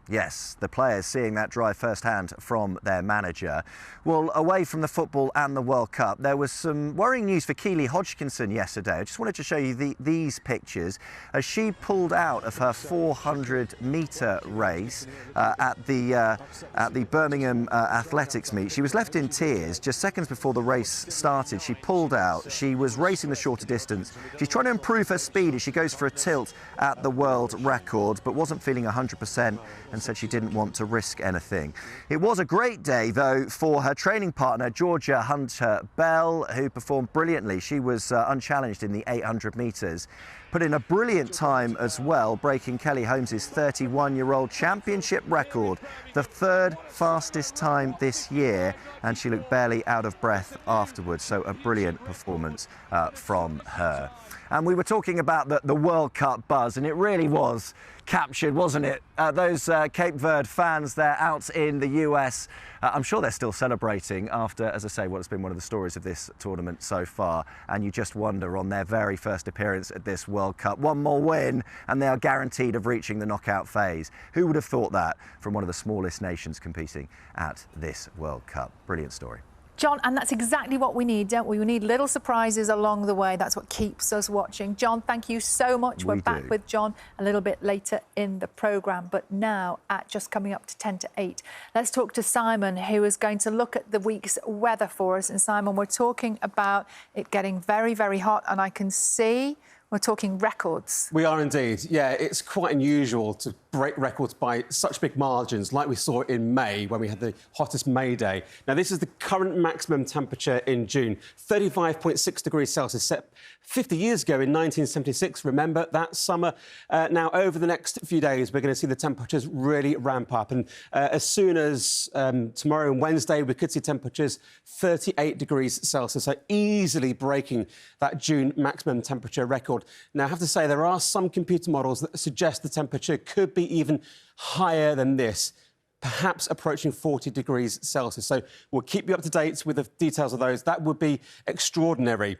Yes, the players seeing that drive firsthand from their manager. Well, away from the football and the World Cup, there was some worrying news for Keely Hodgkinson yesterday. I just wanted to show you these pictures as she pulled out of her 400-metre race at the Birmingham Athletics meet. She was left in tears just seconds before the race started. She pulled out. She was racing the shorter distance. She's trying to improve her speed as she goes for a tilt at the world record, but wasn't feeling 100% and said she didn't want to risk anything. It was a great day, though, for her training partner, Georgia Hunter-Bell, who performed brilliantly. She was unchallenged in the 800 metres. Put in a brilliant time as well, breaking Kelly Holmes' 31-year-old championship record, the third fastest time this year, and she looked barely out of breath afterwards, so a brilliant performance from her. And we were talking about the World Cup buzz, and it really was captured, wasn't it? Those Cape Verde fans there out in the US, I'm sure they're still celebrating after, as I say, what has been one of the stories of this tournament so far. And you just wonder, on their very first appearance at this World Cup, one more win and they are guaranteed of reaching the knockout phase. Who would have thought that from one of the smallest nations competing at this World Cup? Brilliant story. John, and that's exactly what we need, don't we? We need little surprises along the way. That's what keeps us watching. John, thank you so much. We're back with John a little bit later in the programme, but now at just coming up to 10 to 8. Let's talk to Simon, who is going to look at the week's weather for us. And Simon, we're talking about it getting very, very hot, and I can see we're talking records. We are indeed. Yeah, it's quite unusual to break records by such big margins like we saw in May when we had the hottest May day. Now, this is the current maximum temperature in June, 35.6 degrees Celsius, set 50 years ago in 1976. Remember that summer? Now, over the next few days, we're going to see the temperatures really ramp up. And as soon as tomorrow and Wednesday, we could see temperatures 38 degrees Celsius, so easily breaking that June maximum temperature record. Now, I have to say, there are some computer models that suggest the temperature could be even higher than this, perhaps approaching 40 degrees Celsius. So we'll keep you up to date with the details of those. That would be extraordinary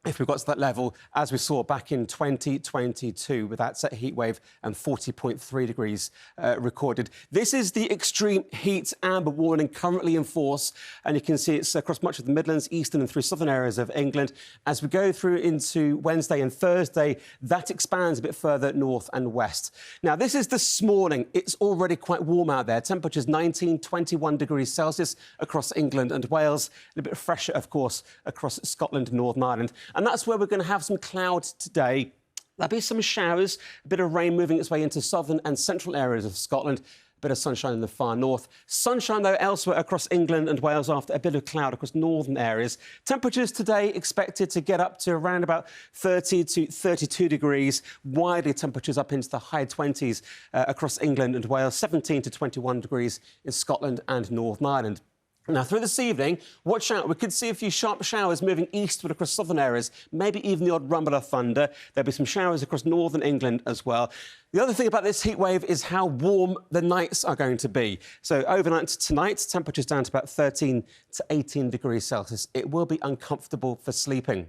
if we got to that level, as we saw back in 2022 with that set heat wave and 40.3 degrees recorded. This is the extreme heat amber warning currently in force, and you can see it's across much of the Midlands, eastern and through southern areas of England. As we go through into Wednesday and Thursday, that expands a bit further north and west. Now, this is this morning. It's already quite warm out there. Temperatures 19, 21 degrees Celsius across England and Wales. A bit fresher, of course, across Scotland and Northern Ireland. And that's where we're going to have some clouds today. There'll be some showers, a bit of rain moving its way into southern and central areas of Scotland, a bit of sunshine in the far north. Sunshine, though, elsewhere across England and Wales after a bit of cloud across northern areas. Temperatures today expected to get up to around about 30 to 32 degrees. Widely, temperatures up into the high 20s across England and Wales, 17 to 21 degrees in Scotland and Northern Ireland. Now, through this evening, watch out. We could see a few sharp showers moving eastward across southern areas, maybe even the odd rumble of thunder. There'll be some showers across northern England as well. The other thing about this heat wave is how warm the nights are going to be. So overnight tonight, temperatures down to about 13 to 18 degrees Celsius. It will be uncomfortable for sleeping.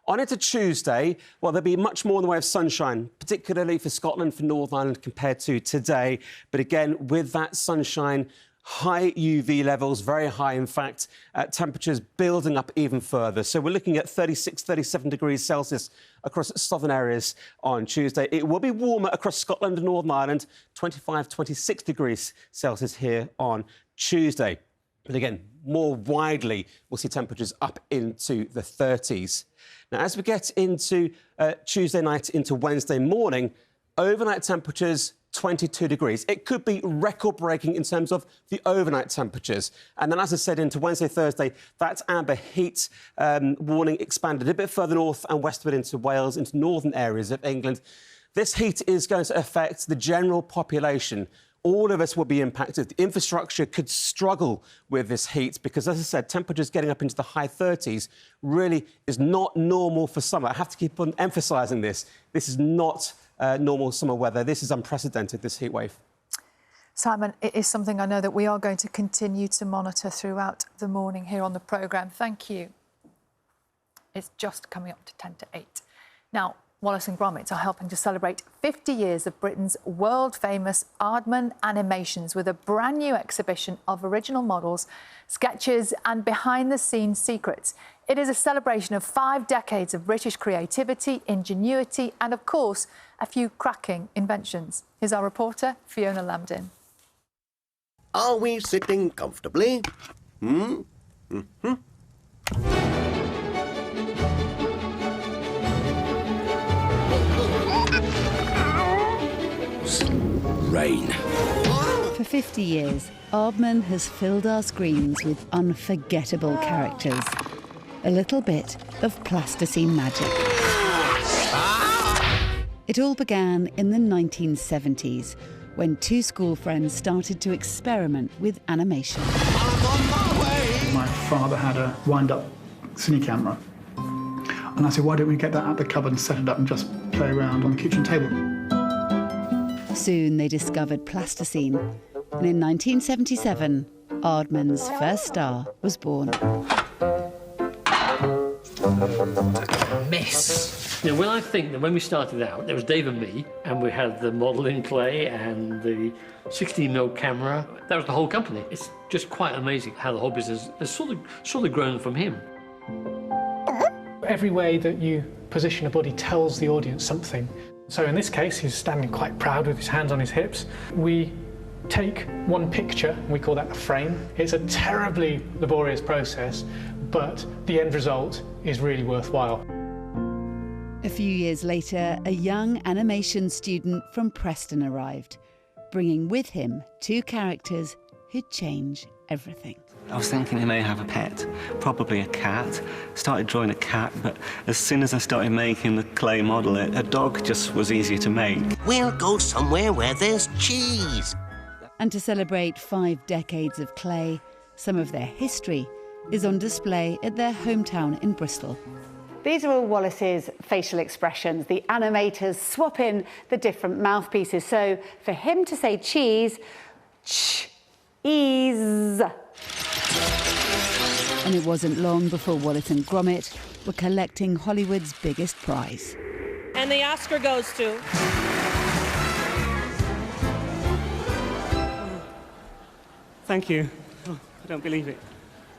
On into Tuesday, well, there'll be much more in the way of sunshine, particularly for Scotland, for Northern Ireland, compared to today. But again, with that sunshine, high UV levels, very high, in fact, temperatures building up even further. So we're looking at 36, 37 degrees Celsius across southern areas on Tuesday. It will be warmer across Scotland and Northern Ireland, 25, 26 degrees Celsius here on Tuesday. But again, more widely, we'll see temperatures up into the 30s. Now, as we get into Tuesday night into Wednesday morning, overnight temperatures 22 degrees. It could be record-breaking in terms of the overnight temperatures. And then, as I said, into Wednesday, Thursday, that amber heat warning expanded a bit further north and westward into Wales, into northern areas of England. This heat is going to affect the general population. All of us will be impacted. The infrastructure could struggle with this heat because, as I said, temperatures getting up into the high 30s really is not normal for summer. I have to keep on emphasising this. This is not normal summer weather. This is unprecedented, this heat wave. Simon, it is something I know that we are going to continue to monitor throughout the morning here on the programme. Thank you. It's just coming up to 10 to 8. Now, Wallace and Gromit are helping to celebrate 50 years of Britain's world-famous Aardman animations with a brand new exhibition of original models, sketches and behind-the-scenes secrets. It is a celebration of 5 decades of British creativity, ingenuity and, of course, a few cracking inventions. Here's our reporter, Fiona Lambdin. Are we sitting comfortably? Rain. For 50 years, Aardman has filled our screens with unforgettable characters. A little bit of plasticine magic. It all began in the 1970s, when 2 school friends started to experiment with animation. My father had a wind-up cine camera, and I said, why don't we get that out the cupboard and set it up and just play around on the kitchen table? Soon they discovered plasticine, and in 1977, Aardman's first star was born. Mess. You know, when I think that when we started out, there was Dave and me, and we had the model in clay and the 16mm camera. That was the whole company. It's just quite amazing how the whole business has sort of grown from him. Every way that you position a body tells the audience something. So in this case, he's standing quite proud with his hands on his hips. We take one picture, we call that a frame. It's a terribly laborious process, but the end result is really worthwhile. A few years later, a young animation student from Preston arrived, bringing with him 2 characters who'd change everything. I was thinking he may have a pet, probably a cat. Started drawing a cat, but as soon as I started making the clay model, a dog just was easier to make. We'll go somewhere where there's cheese. And to celebrate 5 decades of clay, some of their history is on display at their hometown in Bristol. These are all Wallace's facial expressions. The animators swap in the different mouthpieces. So for him to say cheese, ch-ease. And it wasn't long before Wallace and Gromit were collecting Hollywood's biggest prize. And the Oscar goes to... Thank you. Oh, I don't believe it.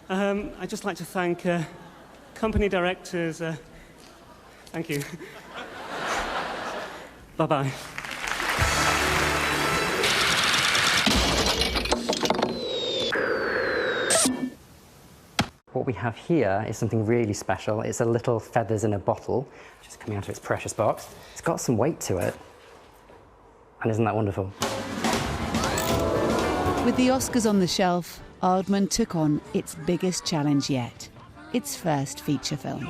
I'd just like to thank company directors. Thank you. Bye-bye. What we have here is something really special. It's a little feathers in a bottle, just coming out of its precious box. It's got some weight to it. And isn't that wonderful? With the Oscars on the shelf, Aardman took on its biggest challenge yet, its first feature film.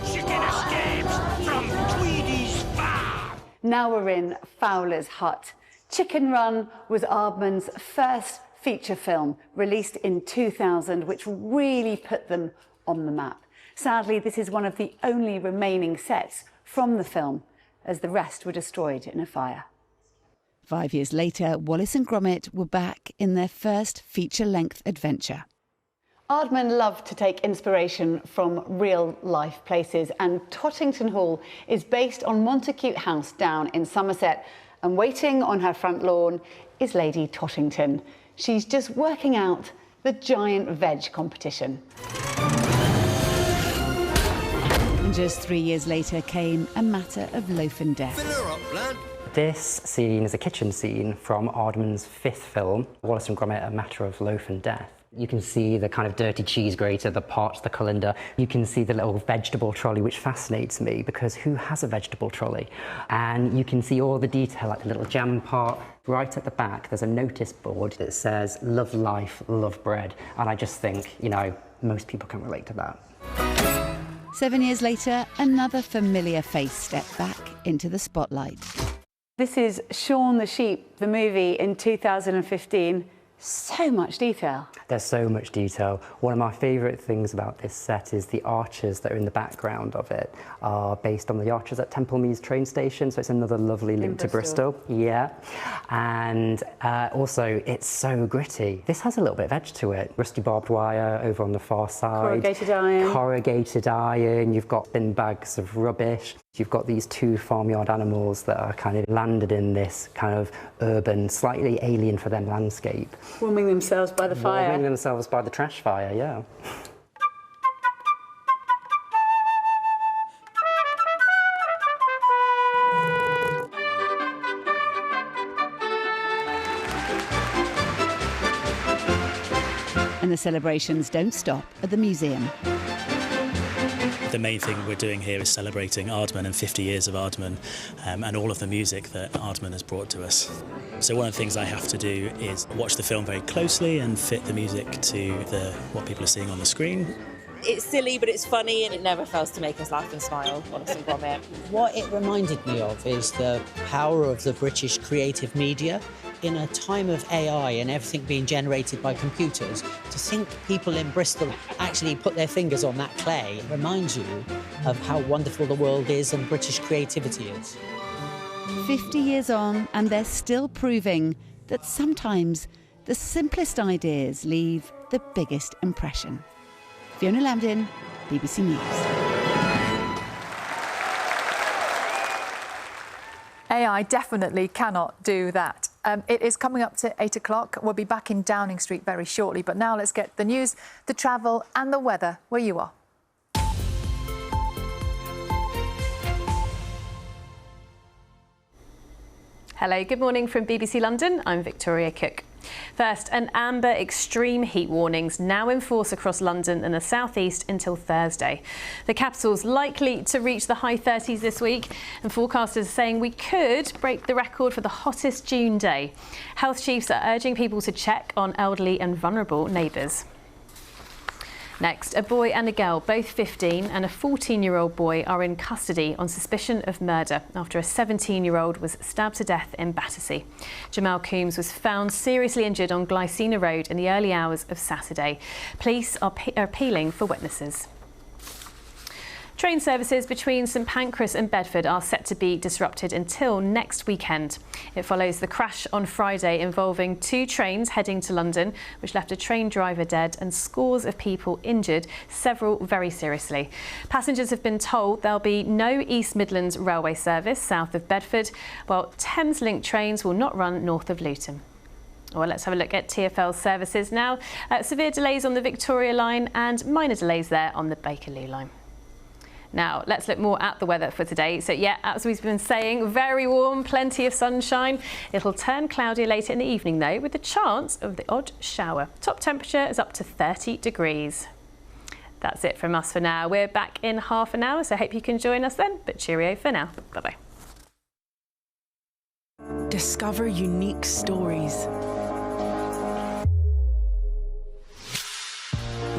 Chicken escapes from Tweedy's farm. Now we're in Fowler's Hut. Chicken Run was Aardman's first feature film, released in 2000, which really put them on the map. Sadly, this is one of the only remaining sets from the film, as the rest were destroyed in a fire. 5 years later, Wallace and Gromit were back in their first feature-length adventure. Aardman loved to take inspiration from real-life places, and Tottington Hall is based on Montacute House down in Somerset, and waiting on her front lawn is Lady Tottington. She's just working out the giant veg competition. And just 3 years later came A Matter of Loaf and Death. This scene is a kitchen scene from Aardman's 5th film, Wallace and Gromit, A Matter of Loaf and Death. You can see the kind of dirty cheese grater, the parts, the colander. You can see the little vegetable trolley, which fascinates me because who has a vegetable trolley? And you can see all the detail, like the little jam part. Right at the back, there's a notice board that says, love life, love bread. And I just think, you know, most people can relate to that. 7 years later, another familiar face stepped back into the spotlight. This is Shaun the Sheep, the movie in 2015. So much detail. There's so much detail. One of my favourite things about this set is the arches that are in the background of it are based on the arches at Temple Meads train station, so it's another lovely link to Bristol. Yeah. And also, it's so gritty. This has a little bit of edge to it. Rusty barbed wire over on the far side. Corrugated iron. Corrugated iron. You've got bin bags of rubbish. You've got these 2 farmyard animals that are kind of landed in this kind of urban, slightly alien for them landscape. Warming themselves by the fire. Warming themselves by the trash fire, yeah. And the celebrations don't stop at the museum. The main thing we're doing here is celebrating Aardman and 50 years of Aardman and all of the music that Aardman has brought to us. So one of the things I have to do is watch the film very closely and fit the music to what people are seeing on the screen. It's silly, but it's funny, and it never fails to make us laugh and smile, Wallace and Gromit. What it reminded me of is the power of the British creative media. In a time of AI and everything being generated by computers, to think people in Bristol actually put their fingers on that clay reminds you of how wonderful the world is and British creativity is. 50 years on, and they're still proving that sometimes the simplest ideas leave the biggest impression. Fiona Lambdin, BBC News. AI definitely cannot do that. It is coming up to 8 o'clock. We'll be back in Downing Street very shortly. But now let's get the news, the travel and the weather where you are. Hello, good morning from BBC London. I'm Victoria Cook. First, an amber extreme heat warnings now in force across London and the South East until Thursday. The capital's likely to reach the high 30s this week, and forecasters are saying we could break the record for the hottest June day. Health chiefs are urging people to check on elderly and vulnerable neighbours. Next, a boy and a girl, both 15, and a 14-year-old boy are in custody on suspicion of murder after a 17-year-old was stabbed to death in Battersea. Jamal Coombs was found seriously injured on Glycina Road in the early hours of Saturday. Police are appealing for witnesses. Train services between St Pancras and Bedford are set to be disrupted until next weekend. It follows the crash on Friday involving 2 trains heading to London, which left a train driver dead and scores of people injured, several very seriously. Passengers have been told there'll be no East Midlands railway service south of Bedford, while Thameslink trains will not run north of Luton. Well, let's have a look at TfL's services now. Severe delays on the Victoria line and minor delays there on the Bakerloo line. Now, let's look more at the weather for today. So, yeah, as we've been saying, very warm, plenty of sunshine. It'll turn cloudier later in the evening, though, with the chance of the odd shower. Top temperature is up to 30 degrees. That's it from us for now. We're back in half an hour, so I hope you can join us then. But cheerio for now. Bye-bye. Discover unique stories.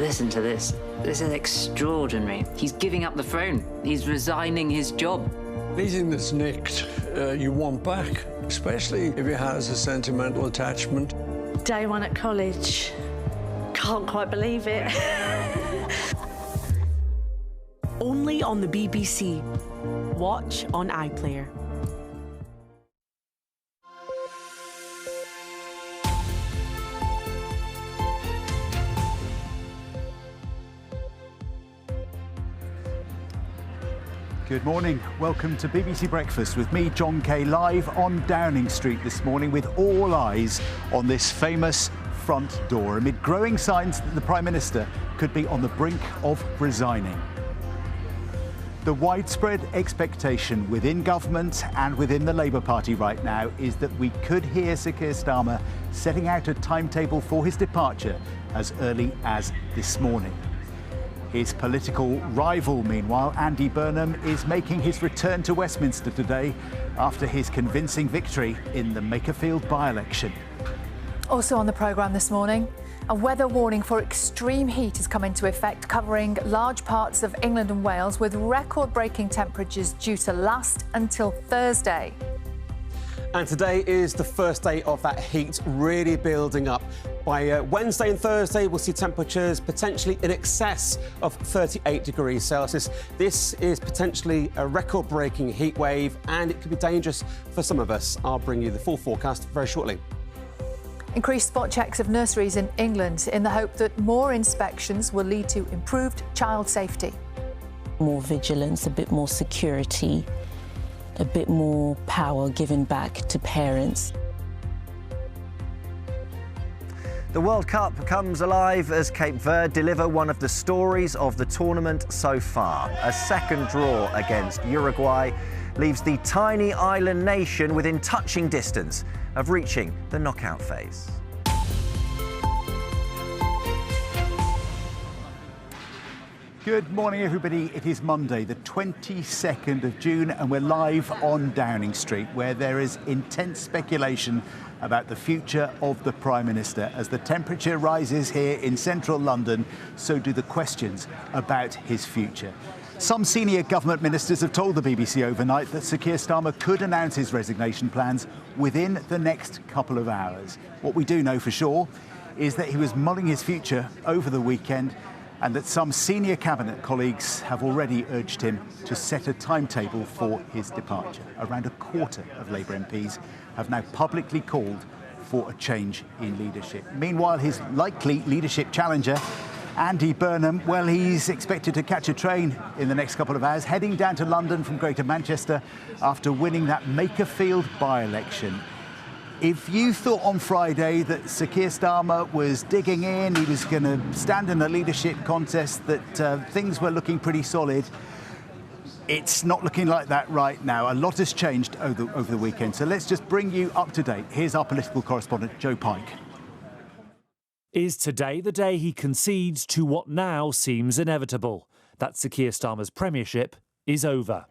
Listen to this. This is extraordinary. He's giving up the throne. He's resigning his job. Anything that's nicked, you want back, especially if it has a sentimental attachment. Day one at college. Can't quite believe it. Only on the BBC. Watch on iPlayer. Good morning. Welcome to BBC Breakfast with me, John Kay, live on Downing Street this morning with all eyes on this famous front door amid growing signs that the Prime Minister could be on the brink of resigning. The widespread expectation within government and within the Labour Party right now is that we could hear Sir Keir Starmer setting out a timetable for his departure as early as this morning. His political rival, meanwhile, Andy Burnham, is making his return to Westminster today after his convincing victory in the Makerfield by-election. Also on the programme this morning, a weather warning for extreme heat has come into effect, covering large parts of England and Wales, with record-breaking temperatures due to last until Thursday. And today is the first day of that heat really building up. By Wednesday and Thursday, we'll see temperatures potentially in excess of 38 degrees Celsius. This is potentially a record-breaking heat wave, and it could be dangerous for some of us. I'll bring you the full forecast very shortly. Increased spot checks of nurseries in England in the hope that more inspections will lead to improved child safety. More vigilance, a bit more security, a bit more power given back to parents. The World Cup comes alive as Cape Verde deliver one of the stories of the tournament so far. A second draw against Uruguay leaves the tiny island nation within touching distance of reaching the knockout phase. Good morning, everybody. It is Monday, the 22nd of June, and we're live on Downing Street, where there is intense speculation about the future of the Prime Minister. As the temperature rises here in central London, so do the questions about his future. Some senior government ministers have told the BBC overnight that Sir Keir Starmer could announce his resignation plans within the next couple of hours. What we do know for sure is that he was mulling his future over the weekend, and that some senior cabinet colleagues have already urged him to set a timetable for his departure. Around a quarter of Labour MPs have now publicly called for a change in leadership. Meanwhile, his likely leadership challenger, Andy Burnham, well, he's expected to catch a train in the next couple of hours, heading down to London from Greater Manchester after winning that Makerfield by-election. If you thought on Friday that Sir Keir Starmer was digging in, he was going to stand in a leadership contest, that things were looking pretty solid, it's not looking like that right now. A lot has changed over the weekend. So let's just bring you up to date. Here's our political correspondent, Joe Pike. Is today the day he concedes to what now seems inevitable, that Sir Keir Starmer's premiership is over?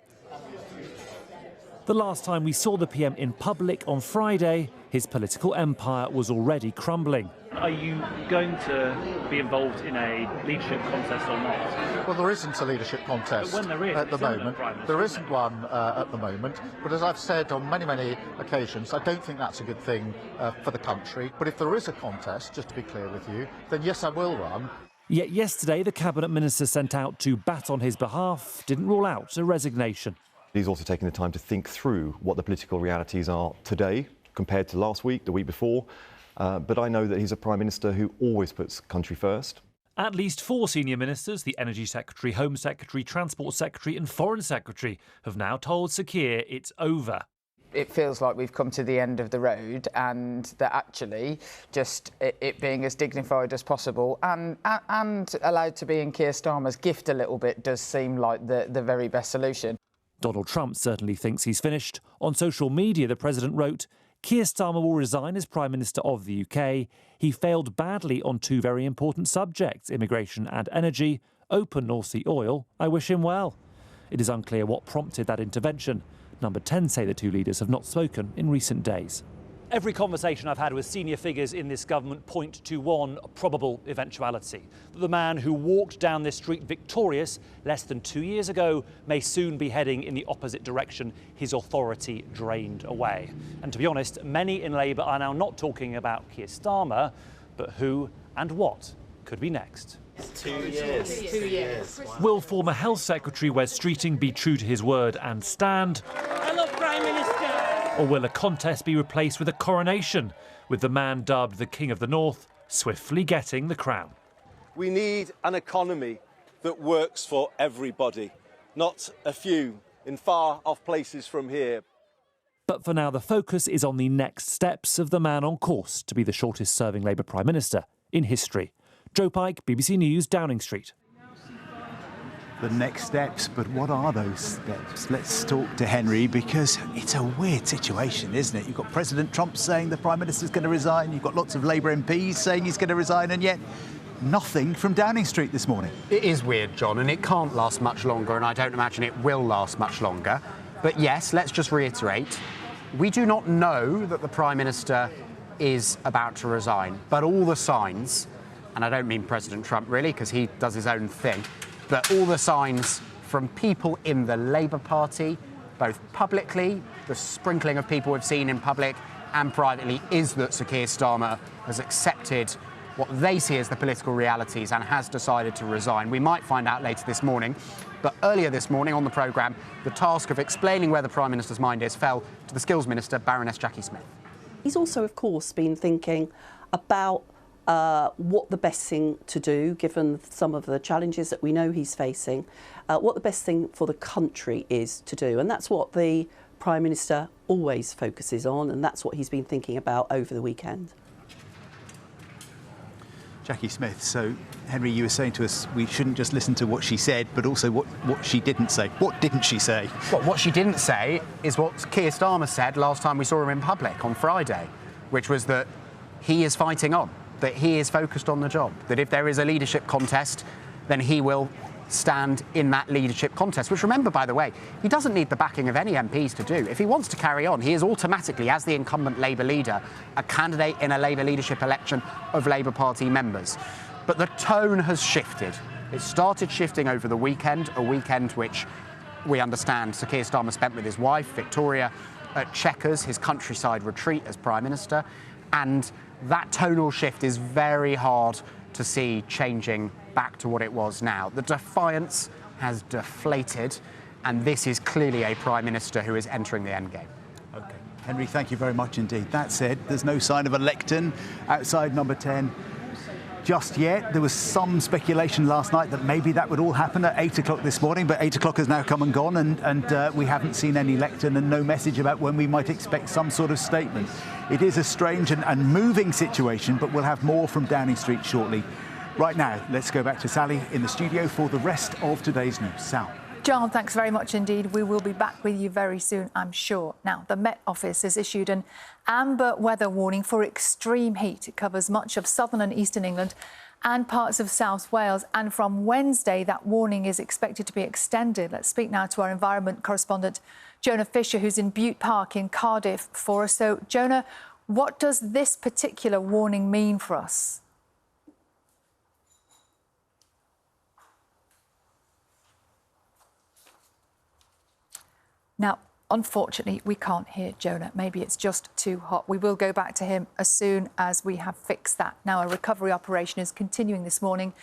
The last time we saw the PM in public on Friday, his political empire was already crumbling. Are you going to be involved in a leadership contest or not? Well, there isn't a leadership contest But when there is, at the moment. There isn't one at the moment. But as I've said on many occasions, I don't think that's a good thing for the country. But if there is a contest, just to be clear with you, then yes, I will run. Yet yesterday, the cabinet minister sent out to bat on his behalf didn't rule out a resignation. He's also taking the time to think through what the political realities are today compared to last week, the week before. But I know that he's a Prime Minister who always puts country first. At least 4 senior ministers, the Energy Secretary, Home Secretary, Transport Secretary and Foreign Secretary, have now told Sir Keir it's over. It feels like we've come to the end of the road, and that actually just it being as dignified as possible and allowed to be in Keir Starmer's gift a little bit does seem like the very best solution. Donald Trump certainly thinks he's finished. On social media, the president wrote, Keir Starmer will resign as Prime Minister of the UK. He failed badly on 2 very important subjects, immigration and energy. Open North Sea oil. I wish him well. It is unclear what prompted that intervention. Number 10 say the 2 leaders have not spoken in recent days. Every conversation I've had with senior figures in this government point to one probable eventuality. That the man who walked down this street victorious less than 2 years ago may soon be heading in the opposite direction, his authority drained away. And to be honest, many in Labour are now not talking about Keir Starmer, but who and what could be next. 2 years. 2 years. Will former Health Secretary Wes Streeting be true to his word and stand? Hello, Prime Minister. Or will a contest be replaced with a coronation, with the man dubbed the King of the North swiftly getting the crown? We need an economy that works for everybody, not a few in far-off places from here. But for now, the focus is on the next steps of the man on course to be the shortest-serving Labour Prime Minister in history. Joe Pike, BBC News, Downing Street. The next steps, but what are those steps? Let's talk to Henry, because it's a weird situation, isn't it? You've got President Trump saying the Prime Minister's going to resign, you've got lots of Labour MPs saying he's going to resign, and yet nothing from Downing Street this morning. It is weird, John, and it can't last much longer, and I don't imagine it will last much longer. But yes, let's just reiterate, we do not know that the Prime Minister is about to resign, but all the signs, and I don't mean President Trump really, because he does his own thing, but all the signs from people in the Labour Party, both publicly, the sprinkling of people we've seen in public and privately, is that Sir Keir Starmer has accepted what they see as the political realities and has decided to resign. We might find out later this morning, but earlier this morning on the programme, the task of explaining where the Prime Minister's mind is fell to the Skills Minister, Baroness Jackie Smith. He's also, of course, been thinking about what the best thing to do, given some of the challenges that we know he's facing, what the best thing for the country is to do. And that's what the Prime Minister always focuses on, and that's what he's been thinking about over the weekend. Jackie Smith, so Henry, you were saying to us we shouldn't just listen to what she said, but also what she didn't say. What didn't she say? Well, what she didn't say is what Keir Starmer said last time we saw him in public on Friday, which was that he is fighting on, that he is focused on the job, that if there is a leadership contest, then he will stand in that leadership contest, which, remember, by the way, he doesn't need the backing of any MPs to do. If he wants to carry on, he is automatically, as the incumbent Labour leader, a candidate in a Labour leadership election of Labour Party members. But the tone has shifted. It started shifting over the weekend, a weekend which we understand Sir Keir Starmer spent with his wife, Victoria, at Chequers, his countryside retreat as Prime Minister, and that tonal shift is very hard to see changing back to what it was now. The defiance has deflated, and this is clearly a Prime Minister who is entering the endgame. OK. Henry, thank you very much indeed. That said, there's no sign of a lectern outside number 10 just yet. There was some speculation last night that maybe that would all happen at 8 o'clock this morning, but 8 o'clock has now come and gone, and we haven't seen any lectern and no message about when we might expect some sort of statement. It is a strange and moving situation, but we'll have more from Downing Street shortly. Right now, let's go back to Sally in the studio for the rest of today's news. Sal. John, thanks very much indeed. We will be back with you very soon, I'm sure. Now, the Met Office has issued an amber weather warning for extreme heat. It covers much of southern and eastern England and parts of South Wales. And from Wednesday, that warning is expected to be extended. Let's speak now to our environment correspondent, Jonah Fisher, who's in Butte Park in Cardiff for us. So, Jonah, what does this particular warning mean for us? Now, unfortunately, we can't hear Jonah. Maybe it's just too hot. We will go back to him as soon as we have fixed that. Now, a recovery operation is continuing this morning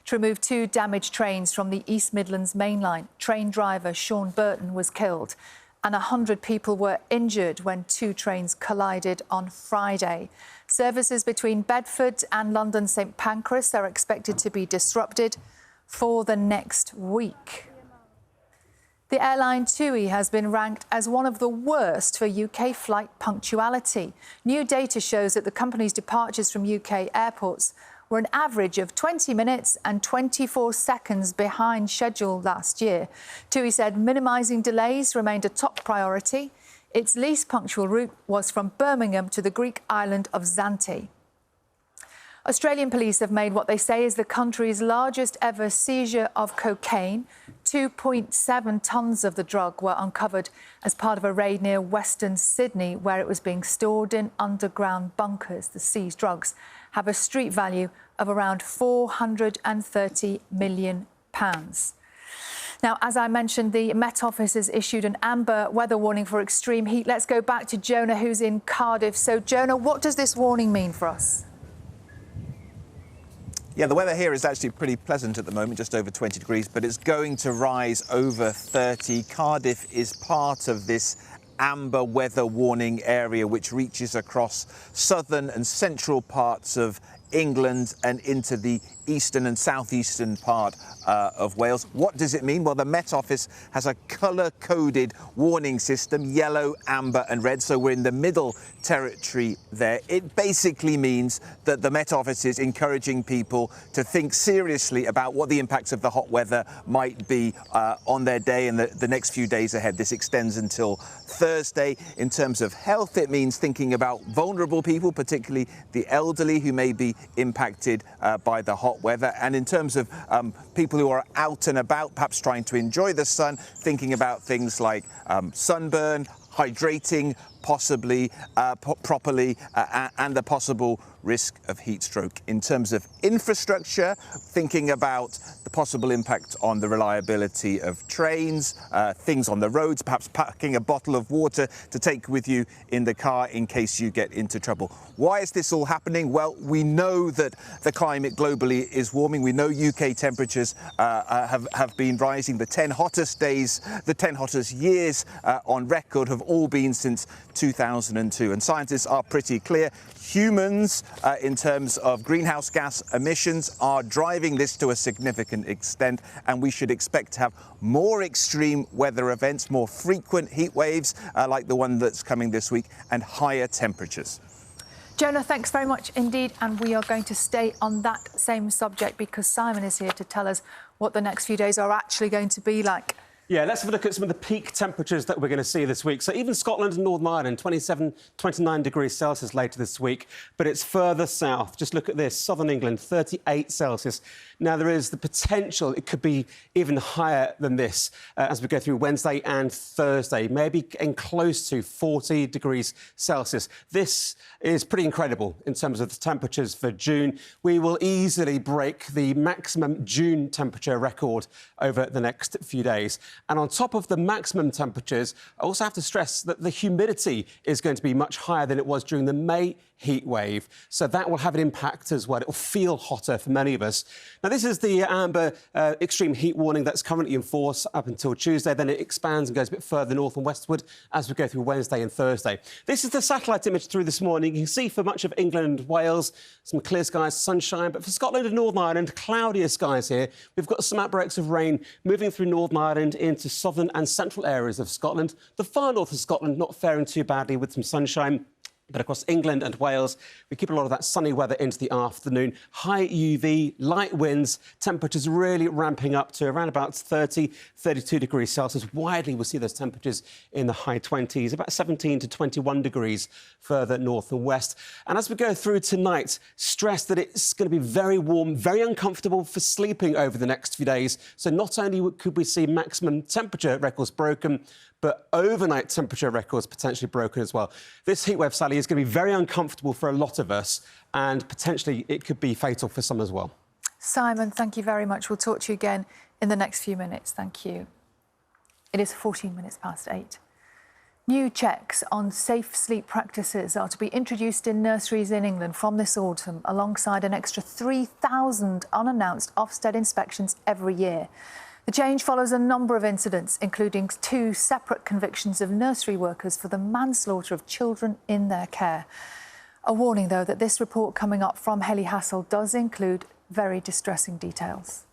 to remove 2 damaged trains from the East Midlands main line. Train driver Sean Burton was killed, and 100 people were injured when 2 trains collided on Friday. Services between Bedford and London St Pancras are expected to be disrupted for the next week. The airline TUI has been ranked as one of the worst for UK flight punctuality. New data shows that the company's departures from UK airports were an average of 20 minutes and 24 seconds behind schedule last year. TUI said minimising delays remained a top priority. Its least punctual route was from Birmingham to the Greek island of Zante. Australian police have made what they say is the country's largest ever seizure of cocaine. 2.7 tonnes of the drug were uncovered as part of a raid near Western Sydney, where it was being stored in underground bunkers. The seized drugs have a street value of around £430 million. Now, as I mentioned, the Met Office has issued an amber weather warning for extreme heat. Let's go back to Jonah, who's in Cardiff. So, Jonah, what does this warning mean for us? Yeah, the weather here is actually pretty pleasant at the moment, just over 20 degrees, but it's going to rise over 30. Cardiff is part of this amber weather warning area, which reaches across southern and central parts of England and into the eastern and southeastern part of Wales. What does it mean? Well, the Met Office has a colour-coded warning system, yellow, amber and red, so we're in the middle territory there. It basically means that the Met Office is encouraging people to think seriously about what the impacts of the hot weather might be on their day and the next few days ahead. This extends until Thursday. In terms of health, it means thinking about vulnerable people, particularly the elderly who may be impacted by the hot weather. And in terms of people who are out and about, perhaps trying to enjoy the sun, thinking about things like sunburn, hydrating possibly properly, and the possible risk of heat stroke. In terms of infrastructure, thinking about the possible impact on the reliability of trains, things on the roads, perhaps packing a bottle of water to take with you in the car in case you get into trouble. Why is this all happening? Well, we know that the climate globally is warming. We know UK temperatures have been rising. The 10 hottest days, the 10 hottest years on record have all been since 2002. And scientists are pretty clear. Humans, in terms of greenhouse gas emissions, are driving this to a significant extent, and we should expect to have more extreme weather events, more frequent heat waves like the one that's coming this week, and higher temperatures. Jonah, thanks very much indeed, and we are going to stay on that same subject because Simon is here to tell us what the next few days are actually going to be like. Yeah, let's have a look at some of the peak temperatures that we're going to see this week. So even Scotland and Northern Ireland, 27, 29 degrees Celsius later this week, but it's further south. Just look at this, southern England, 38 Celsius. Now, there is the potential it could be even higher than this as we go through Wednesday and Thursday, maybe getting close to 40 degrees Celsius. This is pretty incredible in terms of the temperatures for June. We will easily break the maximum June temperature record over the next few days. And on top of the maximum temperatures, I also have to stress that the humidity is going to be much higher than it was during the May heat wave. So that will have an impact as well. It will feel hotter for many of us. Now, this is the amber extreme heat warning that's currently in force up until Tuesday. Then it expands and goes a bit further north and westward as we go through Wednesday and Thursday. This is the satellite image through this morning. You can see for much of England and Wales, some clear skies, sunshine. But for Scotland and Northern Ireland, cloudier skies here. We've got some outbreaks of rain moving through Northern Ireland into southern and central areas of Scotland. The far north of Scotland not faring too badly with some sunshine. But across England and Wales, we keep a lot of that sunny weather into the afternoon. High UV, light winds, temperatures really ramping up to around about 30, 32 degrees Celsius. Widely, we'll see those temperatures in the high 20s, about 17 to 21 degrees further north and west. And as we go through tonight, stress that it's going to be very warm, very uncomfortable for sleeping over the next few days. So not only could we see maximum temperature records broken, but overnight temperature records potentially broken as well. This heatwave, Sally, is going to be very uncomfortable for a lot of us, and potentially it could be fatal for some as well. Simon, thank you very much. We'll talk to you again in the next few minutes. Thank you. It is 14 minutes past 8. New checks on safe sleep practices are to be introduced in nurseries in England from this autumn, alongside an extra 3,000 unannounced Ofsted inspections every year. The change follows a number of incidents, including 2 separate convictions of nursery workers for the manslaughter of children in their care. A warning, though, that this report coming up from Heli Hassel does include very distressing details.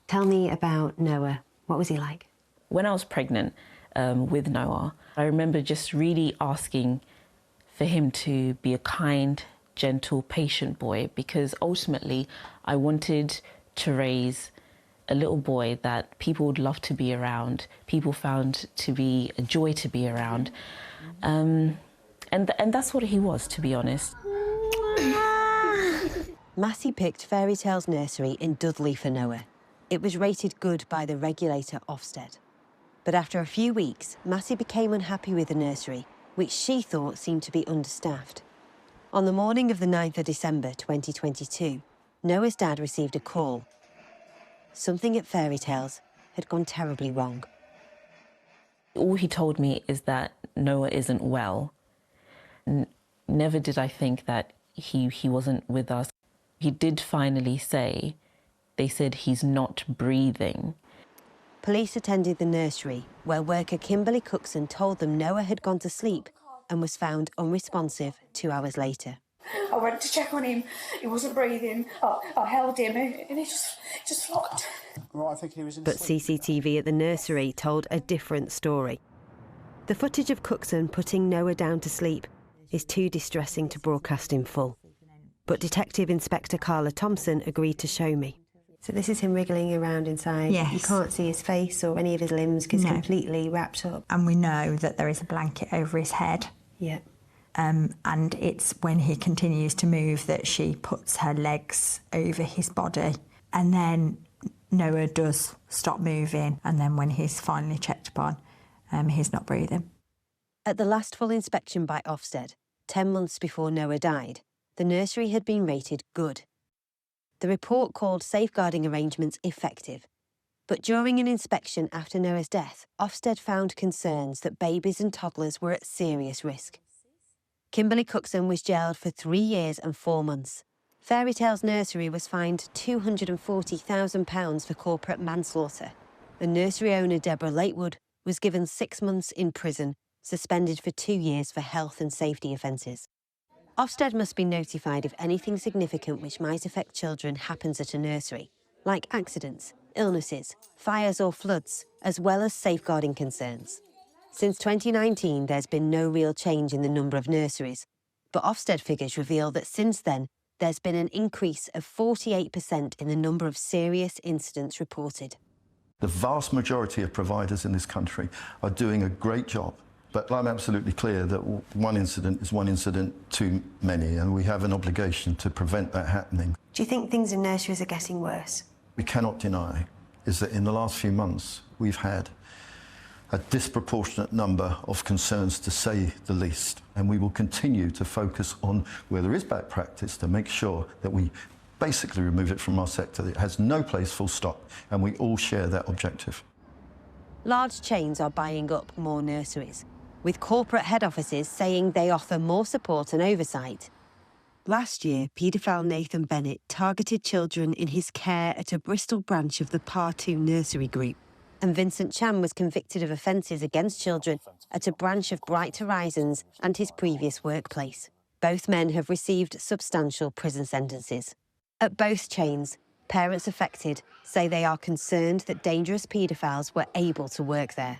Tell me about Noah. What was he like? When I was pregnant with Noah, I remember just really asking for him to be a kind, gentle, patient boy, because ultimately I wanted to raise a little boy that people would love to be around, people found to be a joy to be around. And that's what he was, to be honest. Massey picked Fairy Tales Nursery in Dudley for Noah. It was rated good by the regulator Ofsted. But after a few weeks, Massey became unhappy with the nursery, which she thought seemed to be understaffed. On the morning of the 9th of December 2022, Noah's dad received a call. Something at Fairy Tales had gone terribly wrong. All he told me is that Noah isn't well. Never did I think that he wasn't with us. He did finally say, they said he's not breathing. Police attended the nursery, where worker Kimberly Cookson told them Noah had gone to sleep and was found unresponsive 2 hours later. I went to check on him. He wasn't breathing. I held him and he just flopped. Well, I think he was in But CCTV at the nursery told a different story. The footage of Cookson putting Noah down to sleep is too distressing to broadcast in full. But Detective Inspector Carla Thompson agreed to show me. So this is him wriggling around inside. Yes. You can't see his face or any of his limbs because he's completely wrapped up. And we know that there is a blanket over his head. Yeah. And it's when he continues to move that she puts her legs over his body. And then Noah does stop moving. And then when he's finally checked upon, he's not breathing. At the last full inspection by Ofsted, 10 months before Noah died, the nursery had been rated good. The report called safeguarding arrangements effective. But during an inspection after Noah's death, Ofsted found concerns that babies and toddlers were at serious risk. Kimberly Cookson was jailed for 3 years and 4 months. Fairy Tales Nursery was fined £240,000 for corporate manslaughter. And nursery owner Deborah Lakewood was given 6 months in prison, suspended for 2 years for health and safety offences. Ofsted must be notified if anything significant which might affect children happens at a nursery, like accidents, illnesses, fires or floods, as well as safeguarding concerns. Since 2019, there's been no real change in the number of nurseries, but Ofsted figures reveal that since then, there's been an increase of 48% in the number of serious incidents reported. The vast majority of providers in this country are doing a great job, but I'm absolutely clear that one incident is one incident too many, and we have an obligation to prevent that happening. Do you think things in nurseries are getting worse? We cannot deny is that in the last few months, we've had a disproportionate number of concerns, to say the least. And we will continue to focus on where there is bad practice to make sure that we basically remove it from our sector. It has no place, full stop, and we all share that objective. Large chains are buying up more nurseries, with corporate head offices saying they offer more support and oversight. Last year, paedophile Nathan Bennett targeted children in his care at a Bristol branch of the Par2 nursery group. And Vincent Chan was convicted of offences against children at a branch of Bright Horizons and his previous workplace. Both men have received substantial prison sentences. At both chains, parents affected say they are concerned that dangerous paedophiles were able to work there.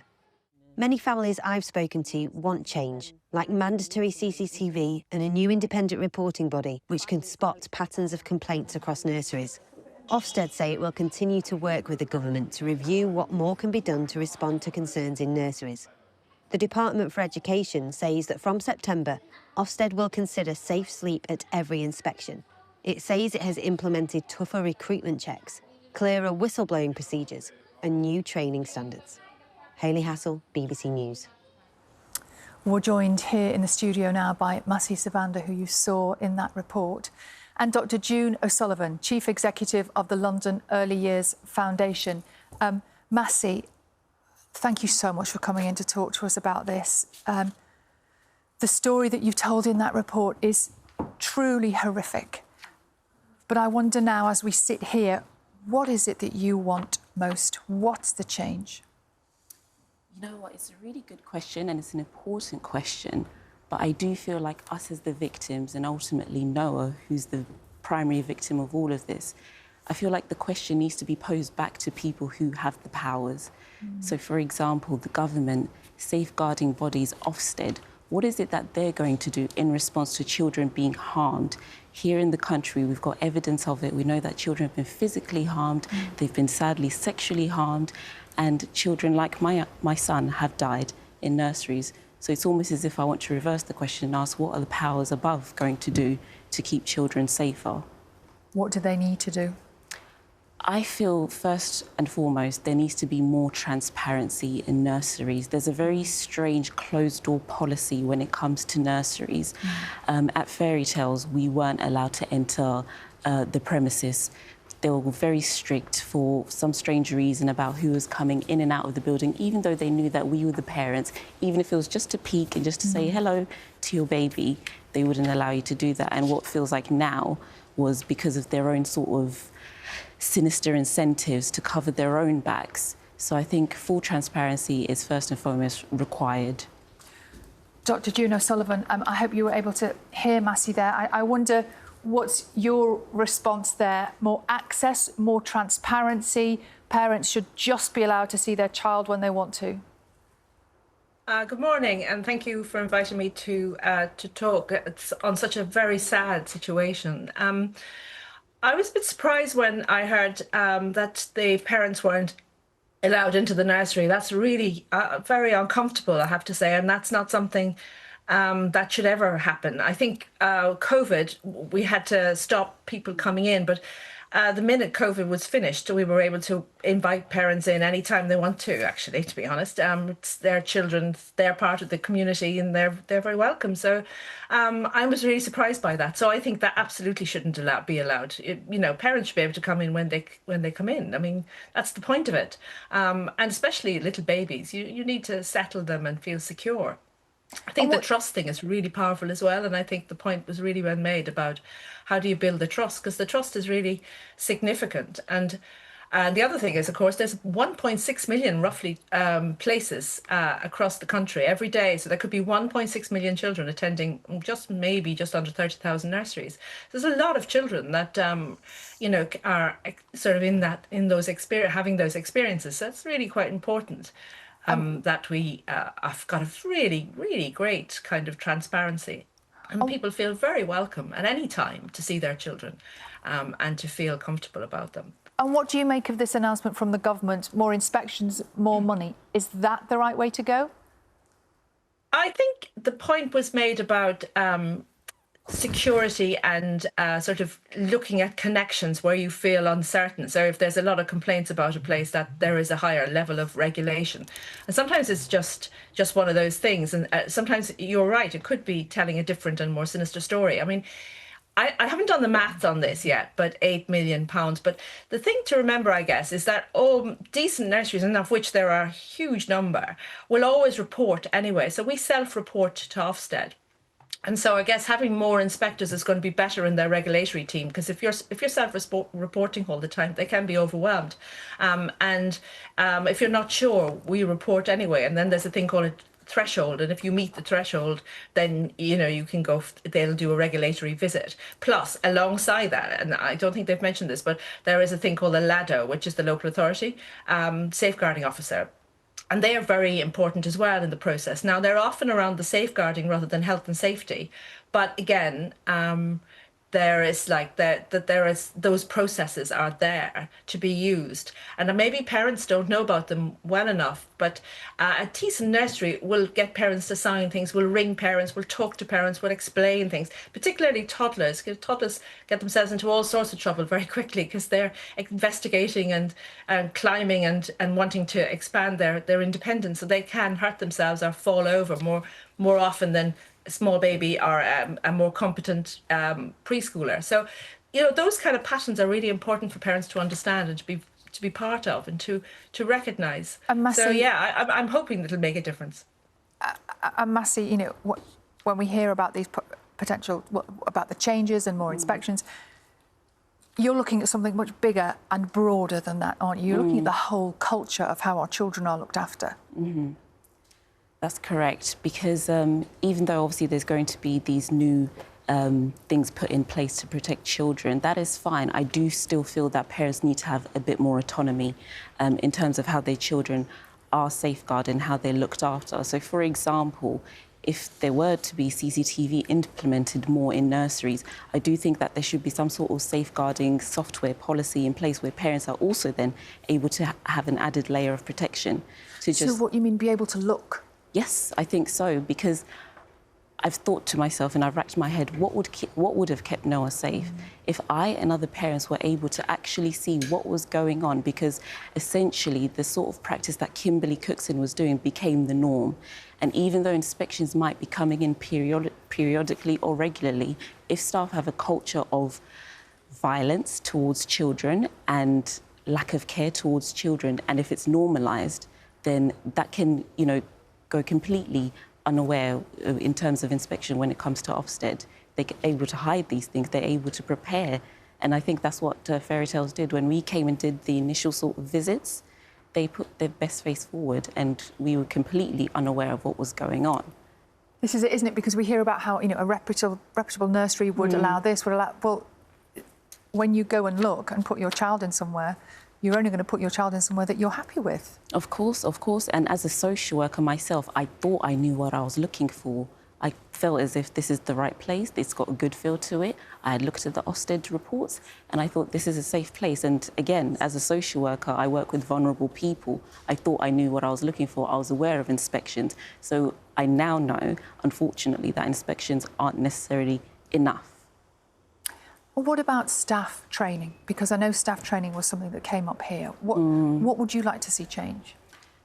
Many families I've spoken to want change, like mandatory CCTV and a new independent reporting body which can spot patterns of complaints across nurseries. Ofsted say it will continue to work with the government to review what more can be done to respond to concerns in nurseries. The Department for Education says that from September, Ofsted will consider safe sleep at every inspection. It says it has implemented tougher recruitment checks, clearer whistleblowing procedures and new training standards. Hayley Hassel, BBC News. We're joined here in the studio now by Massey Savanda, who you saw in that report, and Dr June O'Sullivan, Chief Executive of the London Early Years Foundation. Massey, thank you so much for coming in to talk to us about this. The story that you've told in that report is truly horrific. But I wonder now, as we sit here, what is it that you want most? What's the change? You know what, it's a really good question and it's an important question. But I do feel like us as the victims, and ultimately Noah, who's the primary victim of all of this, I feel like the question needs to be posed back to people who have the powers. So, for example, the government, safeguarding bodies, Ofsted, what is it that they're going to do in response to children being harmed? Here in the country, we've got evidence of it. We know that children have been physically harmed, they've been sadly sexually harmed, and children like my son have died in nurseries. So it's almost as if I want to reverse the question and ask, what are the powers above going to do to keep children safer? What do they need to do? I feel, first and foremost, there needs to be more transparency in nurseries. There's a very strange closed-door policy when it comes to nurseries. At Fairy Tales, we weren't allowed to enter the premises. They were very strict for some strange reason about who was coming in and out of the building, even though they knew that we were the parents. Even if it was just to peek and just to say hello to your baby, they wouldn't allow you to do that. And what feels like now was because of their own sort of sinister incentives to cover their own backs. So I think full transparency is first and foremost required. Dr. Juno Sullivan, I hope you were able to hear Massey there. I wonder, what's your response there? More access, more transparency? Parents should just be allowed to see their child when they want to? Good morning, and thank you for inviting me to talk on such a very sad situation. I was a bit surprised when I heard that the parents weren't allowed into the nursery. That's really very uncomfortable, I have to say, and that's not something that should ever happen. I think COVID, we had to stop people coming in, but the minute COVID was finished, we were able to invite parents in anytime they want to, actually, to be honest. It's their children, they're part of the community, and they're very welcome. So I was really surprised by that. So I think that absolutely shouldn't be allowed. Parents should be able to come in when they come in. I mean, that's the point of it. And especially little babies, you need to settle them and feel secure. I think the trust thing is really powerful as well, and I think the point was really well made about how do you build the trust, because the trust is really significant. And the other thing is, of course, there's 1.6 million roughly places across the country every day, so there could be 1.6 million children attending just under 30,000 nurseries. There's a lot of children that are sort of having those experiences. So it's really quite important. That we have got a really, really great kind of transparency, and people feel very welcome at any time to see their children and to feel comfortable about them. And what do you make of this announcement from the government? More inspections, more money. Is that the right way to go? I think the point was made about security and sort of looking at connections where you feel uncertain. So if there's a lot of complaints about a place, that there is a higher level of regulation. And sometimes it's just one of those things. And sometimes you're right, it could be telling a different and more sinister story. I mean, I haven't done the maths on this yet, but £8 million. But the thing to remember, I guess, is that decent nurseries, and of which there are a huge number, will always report anyway. So we self-report to Ofsted. And so I guess having more inspectors is going to be better in their regulatory team, because if you're self-reporting all the time, they can be overwhelmed. If you're not sure, we report anyway. And then there's a thing called a threshold, and if you meet the threshold, then you can go. They'll do a regulatory visit. Plus, alongside that, and I don't think they've mentioned this, but there is a thing called the LADO, which is the local authority safeguarding officer. And they are very important as well in the process. Now, they're often around the safeguarding rather than health and safety. But again, there is those processes are there to be used. And maybe parents don't know about them well enough, but a decent nursery will get parents to sign things, will ring parents, will talk to parents, will explain things, particularly toddlers. Toddlers get themselves into all sorts of trouble very quickly because they're investigating and climbing and wanting to expand their independence, so they can hurt themselves or fall over more often than a small baby or a more competent preschooler. So, those kind of patterns are really important for parents to understand and to be part of and to recognise. So, yeah, I'm hoping that'll make a difference. Massey, when we hear about these potential, about the changes and more inspections, you're looking at something much bigger and broader than that, aren't you? You're looking at the whole culture of how our children are looked after. Mm-hmm. That's correct, because even though obviously there's going to be these new things put in place to protect children, that is fine. I do still feel that parents need to have a bit more autonomy in terms of how their children are safeguarded and how they're looked after. So, for example, if there were to be CCTV implemented more in nurseries, I do think that there should be some sort of safeguarding software policy in place where parents are also then able to have an added layer of protection. So what you mean, be able to look? Yes, I think so, because I've thought to myself and I've racked my head, what would have kept Noah safe if I and other parents were able to actually see what was going on? Because essentially the sort of practice that Kimberly Cookson was doing became the norm. And even though inspections might be coming in periodically or regularly, if staff have a culture of violence towards children and lack of care towards children, and if it's normalised, then that can, go completely unaware in terms of inspection when it comes to Ofsted. They're able to hide these things, they're able to prepare. And I think that's what Fairy Tales did. When we came and did the initial sort of visits, they put their best face forward and we were completely unaware of what was going on. This is it, isn't it? Because we hear about how, a reputable nursery would allow this, would allow... Well, when you go and look and put your child in somewhere, you're only going to put your child in somewhere that you're happy with. Of course. And as a social worker myself, I thought I knew what I was looking for. I felt as if this is the right place. It's got a good feel to it. I had looked at the Ofsted reports and I thought this is a safe place. And again, as a social worker, I work with vulnerable people. I thought I knew what I was looking for. I was aware of inspections. So I now know, unfortunately, that inspections aren't necessarily enough. Well, what about staff training? Because I know staff training was something that came up here. What would you like to see change?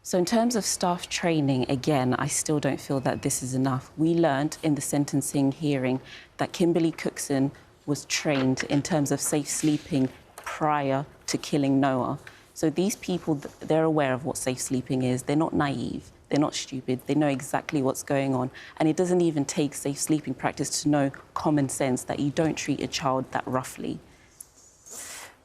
So in terms of staff training, again, I still don't feel that this is enough. We learnt in the sentencing hearing that Kimberly Cookson was trained in terms of safe sleeping prior to killing Noah. So these people, they're aware of what safe sleeping is. They're not naive. They're not stupid. They know exactly what's going on. And it doesn't even take safe sleeping practice to know common sense that you don't treat a child that roughly.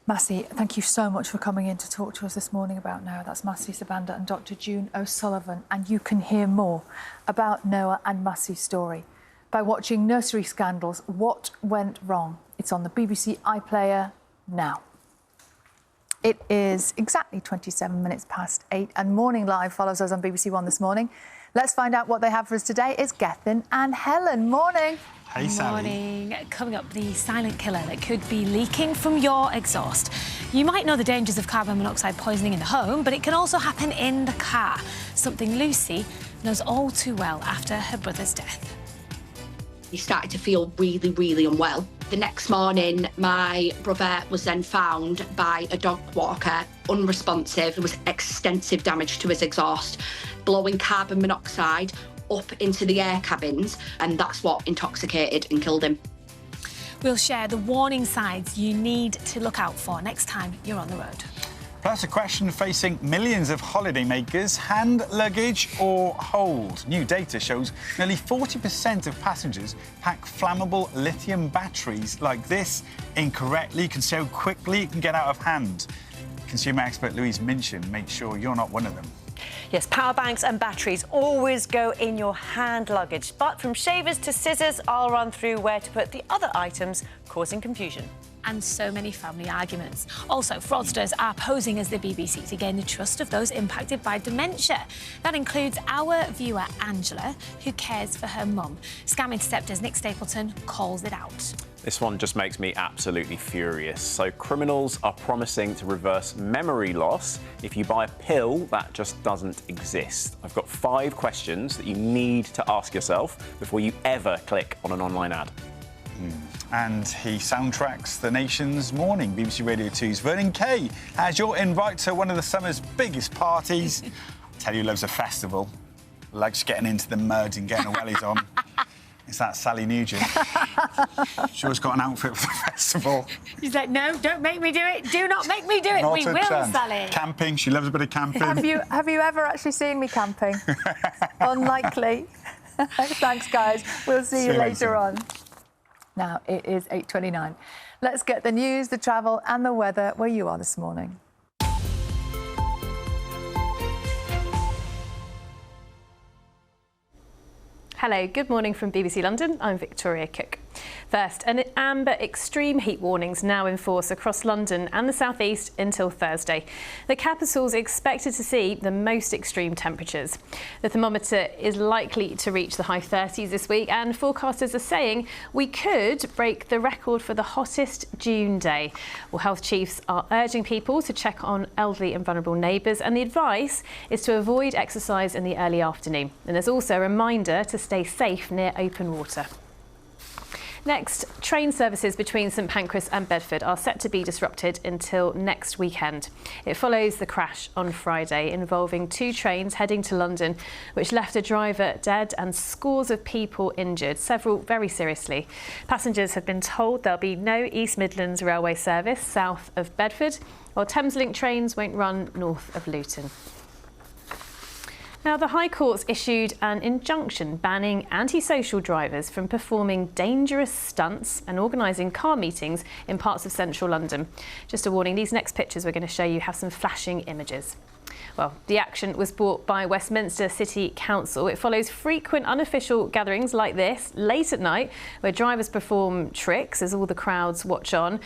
Massie, thank you so much for coming in to talk to us this morning about Noah. That's Massie Sabanda and Dr. June O'Sullivan. And you can hear more about Noah and Massie's story by watching Nursery Scandals, What Went Wrong. It's on the BBC iPlayer now. It is exactly 27 minutes past 8 and Morning Live follows us on BBC One this morning. Let's find out what they have for us today. It's Gethin and Helen. Morning. Hey, Sally. Morning. Coming up, the silent killer that could be leaking from your exhaust. You might know the dangers of carbon monoxide poisoning in the home, but it can also happen in the car, something Lucy knows all too well after her brother's death. He started to feel really, really unwell. The next morning, my brother was then found by a dog walker, unresponsive. There was extensive damage to his exhaust, blowing carbon monoxide up into the air cabins, and that's what intoxicated and killed him. We'll share the warning signs you need to look out for next time you're on the road. Plus a question facing millions of holidaymakers: hand luggage or hold? New data shows nearly 40% of passengers pack flammable lithium batteries like this incorrectly. You can see how quickly it can get out of hand. Consumer expert Louise Minchin makes sure you're not one of them. Yes, power banks and batteries always go in your hand luggage. But from shavers to scissors, I'll run through where to put the other items causing confusion. And so many family arguments. Also, fraudsters are posing as the BBC to gain the trust of those impacted by dementia. That includes our viewer, Angela, who cares for her mum. Scam Interceptor's Nick Stapleton calls it out. This one just makes me absolutely furious. So criminals are promising to reverse memory loss if you buy a pill that just doesn't exist. I've got 5 questions that you need to ask yourself before you ever click on an online ad. And he soundtracks the nation's morning. BBC Radio 2's Vernon Kay has your invite to one of the summer's biggest parties. I tell you, loves a festival. Likes getting into the mud and getting her wellies on. It's that Sally Nugent. She always got an outfit for the festival. She's like, no, don't make me do it. Do not make me do it. Not we will, chance. Sally. Camping. She loves a bit of camping. Have you ever actually seen me camping? Unlikely. Thanks, guys. We'll see you later on. Now, it is 8:29. Let's get the news, the travel and the weather where you are this morning. Hello, good morning from BBC London. I'm Victoria Cook. First, an amber extreme heat warnings now in force across London and the South East until Thursday. The capital's expected to see the most extreme temperatures. The thermometer is likely to reach the high 30s this week, and forecasters are saying we could break the record for the hottest June day. Well, health chiefs are urging people to check on elderly and vulnerable neighbours, and the advice is to avoid exercise in the early afternoon. And there's also a reminder to stay safe near open water. Next, train services between St Pancras and Bedford are set to be disrupted until next weekend. It follows the crash on Friday involving 2 trains heading to London, which left a driver dead and scores of people injured, several very seriously. Passengers have been told there'll be no East Midlands Railway service south of Bedford, while Thameslink trains won't run north of Luton. Now, the High Court's issued an injunction banning antisocial drivers from performing dangerous stunts and organising car meetings in parts of central London. Just a warning, these next pictures we're going to show you have some flashing images. Well, the action was brought by Westminster City Council. It follows frequent unofficial gatherings like this late at night where drivers perform tricks as all the crowds watch on.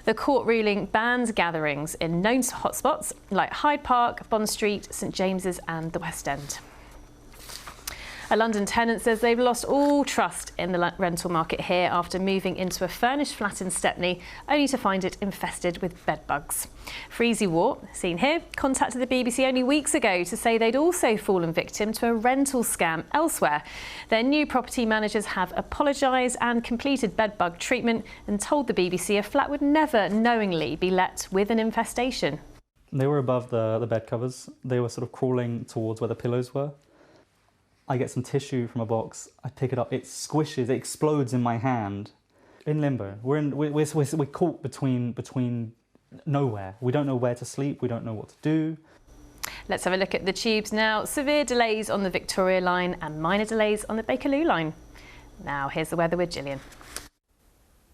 The court ruling bans gatherings in known hotspots like Hyde Park, Bond Street, St James's and the West End. A London tenant says they've lost all trust in the rental market here after moving into a furnished flat in Stepney, only to find it infested with bed bugs. Freezy Wart, seen here, contacted the BBC only weeks ago to say they'd also fallen victim to a rental scam elsewhere. Their new property managers have apologised and completed bed bug treatment and told the BBC a flat would never knowingly be let with an infestation. They were above the bed covers. They were sort of crawling towards where the pillows were. I get some tissue from a box, I pick it up, it squishes, it explodes in my hand. In limbo. We're caught between nowhere. We don't know where to sleep, we don't know what to do. Let's have a look at the tubes now. Severe delays on the Victoria line and minor delays on the Bakerloo line. Now here's the weather with Gillian.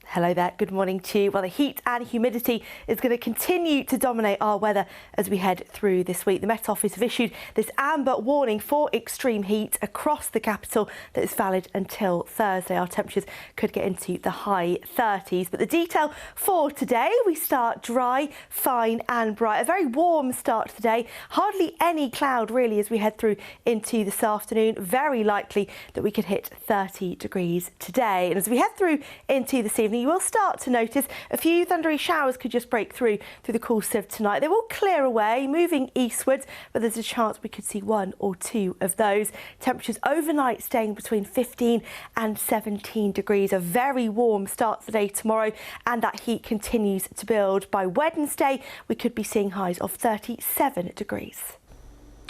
Hello there, good morning to you. Well, the heat and humidity is going to continue to dominate our weather as we head through this week. The Met Office have issued this amber warning for extreme heat across the capital that is valid until Thursday. Our temperatures could get into the high 30s. But the detail for today, we start dry, fine and bright. A very warm start to the day. Hardly any cloud really as we head through into this afternoon. Very likely that we could hit 30 degrees today. And as we head through into this evening, you will start to notice a few thundery showers could just break through the course of tonight. They will clear away, moving eastwards, but there's a chance we could see one or two of those. Temperatures overnight staying between 15 and 17 degrees. A very warm start to the day tomorrow, and that heat continues to build. By Wednesday, we could be seeing highs of 37 degrees.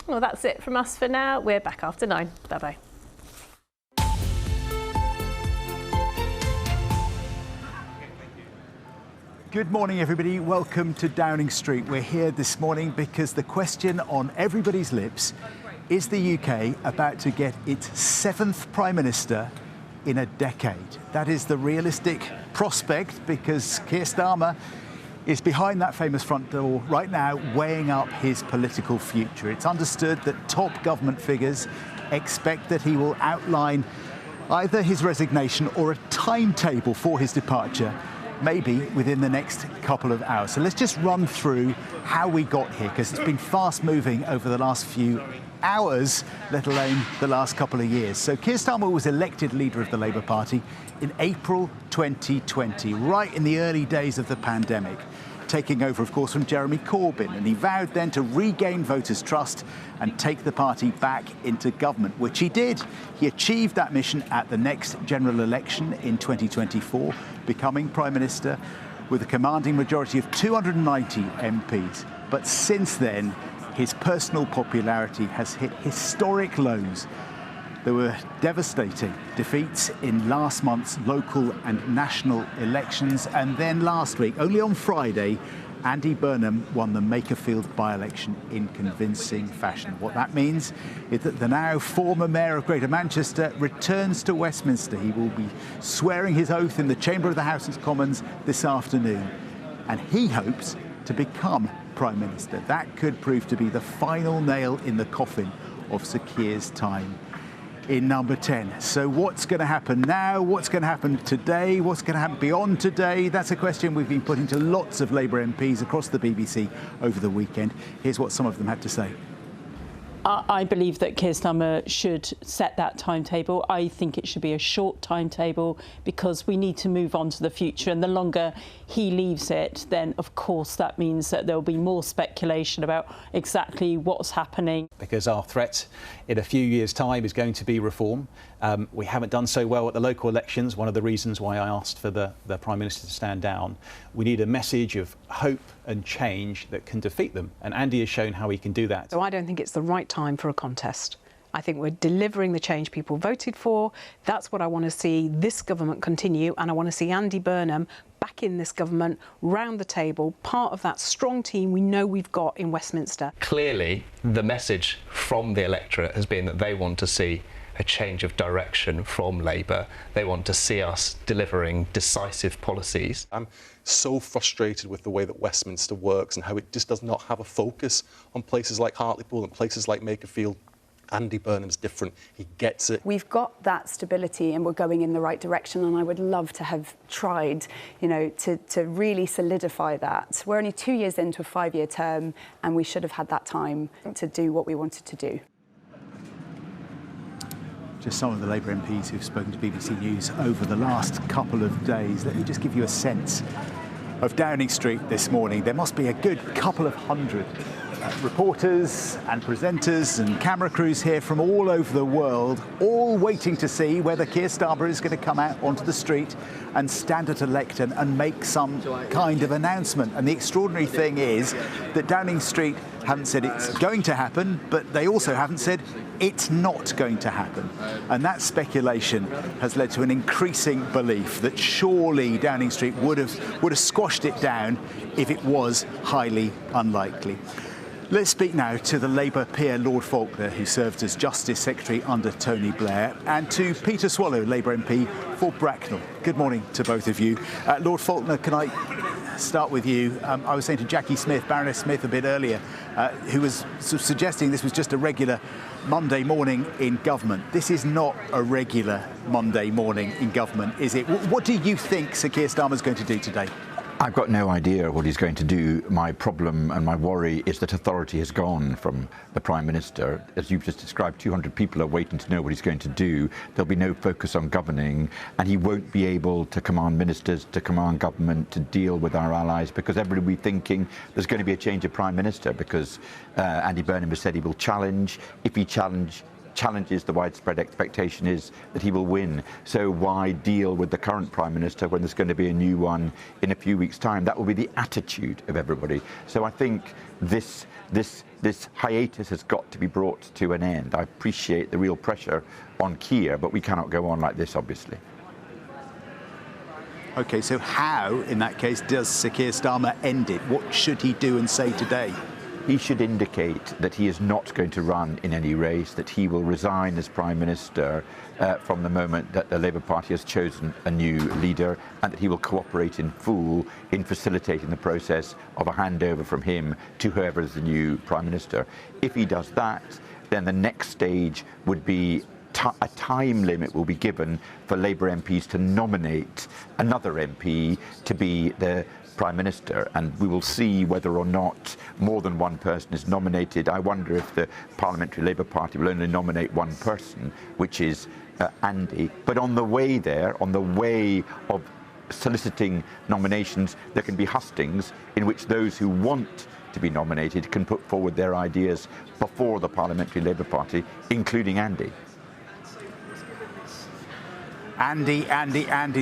Well, that's it from us for now. We're back after 9. Bye-bye. Good morning, everybody. Welcome to Downing Street. We're here this morning because the question on everybody's lips is the UK about to get its 7th Prime Minister in a decade? That is the realistic prospect because Keir Starmer is behind that famous front door right now, weighing up his political future. It's understood that top government figures expect that he will outline either his resignation or a timetable for his departure, maybe within the next couple of hours. So let's just run through how we got here, because it's been fast moving over the last few hours, let alone the last couple of years. So Keir Starmer was elected leader of the Labour Party in April 2020, right in the early days of the pandemic, taking over, of course, from Jeremy Corbyn. And he vowed then to regain voters' trust and take the party back into government, which he did. He achieved that mission at the next general election in 2024, becoming Prime Minister with a commanding majority of 290 MPs. But since then, his personal popularity has hit historic lows. There were devastating defeats in last month's local and national elections. And then last week, only on Friday, Andy Burnham won the Makerfield by-election in convincing fashion. What that means is that the now former Mayor of Greater Manchester returns to Westminster. He will be swearing his oath in the Chamber of the House of Commons this afternoon. And he hopes to become Prime Minister. That could prove to be the final nail in the coffin of Sir Keir's time in number 10. So what's going to happen now? What's going to happen today? What's going to happen beyond today? That's a question we've been putting to lots of Labour MPs across the BBC over the weekend. Here's what some of them had to say. I believe that Keir Starmer should set that timetable. I think it should be a short timetable because we need to move on to the future. And the longer he leaves it, then, of course, that means that there will be more speculation about exactly what's happening. Because our threat in a few years' time is going to be reform. We haven't done so well at the local elections, one of the reasons why I asked for the Prime Minister to stand down. We need a message of hope and change that can defeat them, and Andy has shown how he can do that. So I don't think it's the right time for a contest. I think we're delivering the change people voted for. That's what I want to see this government continue, and I want to see Andy Burnham back in this government, round the table, part of that strong team we know we've got in Westminster. Clearly, the message from the electorate has been that they want to see a change of direction from Labour. They want to see us delivering decisive policies. I'm so frustrated with the way that Westminster works and how it just does not have a focus on places like Hartlepool and places like Makerfield. Andy Burnham's different. He gets it. We've got that stability and we're going in the right direction, and I would love to have tried, to really solidify that. We're only 2 years into a 5-year term and we should have had that time to do what we wanted to do. Just some of the Labour MPs who've spoken to BBC News over the last couple of days. Let me just give you a sense of Downing Street this morning. There must be a good couple of hundred reporters and presenters and camera crews here from all over the world, all waiting to see whether Keir Starmer is going to come out onto the street and stand at a lectern and make some kind of announcement. And the extraordinary thing is that Downing Street haven't said it's going to happen, but they also haven't said it's not going to happen. And that speculation has led to an increasing belief that surely Downing Street would have squashed it down if it was highly unlikely. Let's speak now to the Labour peer Lord Faulkner, who served as Justice Secretary under Tony Blair, and to Peter Swallow, Labour MP for Bracknell. Good morning to both of you. Lord Faulkner, can I start with you? I was saying to Jackie Smith, Baroness Smith, a bit earlier, who was sort of suggesting this was just a regular Monday morning in government. This is not a regular Monday morning in government, is it? What do you think Sir Keir Starmer's going to do today? I've got no idea what he's going to do. My problem and my worry is that authority has gone from the Prime Minister. As you've just described, 200 people are waiting to know what he's going to do. There'll be no focus on governing, and he won't be able to command ministers, to command government, to deal with our allies, because everybody will be thinking there's going to be a change of Prime Minister, because Andy Burnham has said he will challenge. If he challenges, the widespread expectation is that he will win. So why deal with the current Prime Minister when there's going to be a new one in a few weeks' time? That will be the attitude of everybody. So I think this hiatus has got to be brought to an end. I appreciate the real pressure on Keir, but we cannot go on like this, obviously. OK, so how, in that case, does Sir Keir Starmer end it? What should he do and say today? He should indicate that he is not going to run in any race, that he will resign as Prime Minister from the moment that the Labour Party has chosen a new leader, and that he will cooperate in full in facilitating the process of a handover from him to whoever is the new Prime Minister. If he does that, then the next stage would be a time limit will be given for Labour MPs to nominate another MP to be the Prime Minister, and we will see whether or not more than one person is nominated. I wonder if the Parliamentary Labour Party will only nominate one person, which is Andy. But on the way there, on the way of soliciting nominations, there can be hustings in which those who want to be nominated can put forward their ideas before the Parliamentary Labour Party, including Andy. Andy,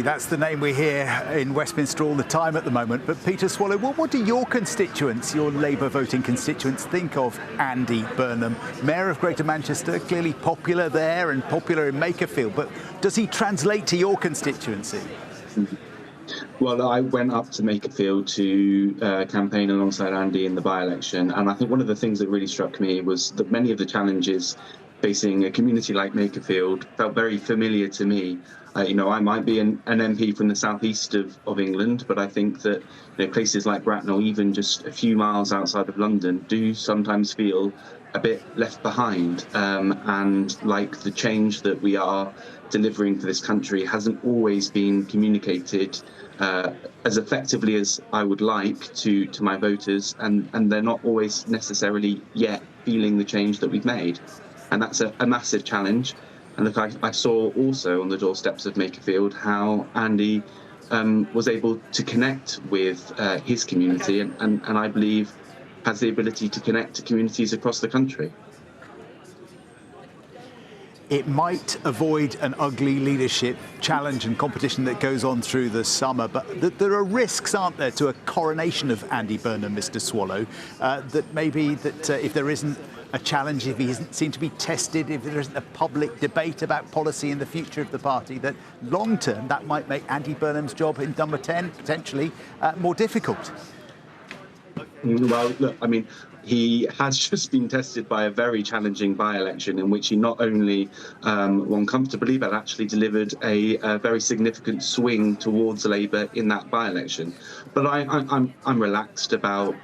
that's the name we hear in Westminster all the time at the moment. But Peter Swallow, what do your constituents, your Labour voting constituents, think of Andy Burnham, Mayor of Greater Manchester, clearly popular there and popular in Makerfield, but does he translate to your constituency? Well, I went up to Makerfield to campaign alongside Andy in the by-election, and I think one of the things that really struck me was that many of the challenges facing a community like Makerfield felt very familiar to me. I might be an MP from the southeast of England, but I think that places like Bracknell, even just a few miles outside of London, do sometimes feel a bit left behind. And like the change that we are delivering for this country hasn't always been communicated as effectively as I would like to my voters, and they're not always necessarily yet feeling the change that we've made. And that's a massive challenge. And look, I saw also on the doorsteps of Makerfield how Andy was able to connect with his community, and I believe has the ability to connect to communities across the country. It might avoid an ugly leadership challenge and competition that goes on through the summer, but there are risks, aren't there, to a coronation of Andy Burnham, Mr. Swallow, that maybe that if there isn't a challenge, if he isn't seen to be tested, if there isn't a public debate about policy and the future of the party, that long term that might make Andy Burnham's job in number 10 potentially more difficult. Well, look, I mean, he has just been tested by a very challenging by-election in which he not only won comfortably, but actually delivered a very significant swing towards Labour in that by-election. But I'm relaxed about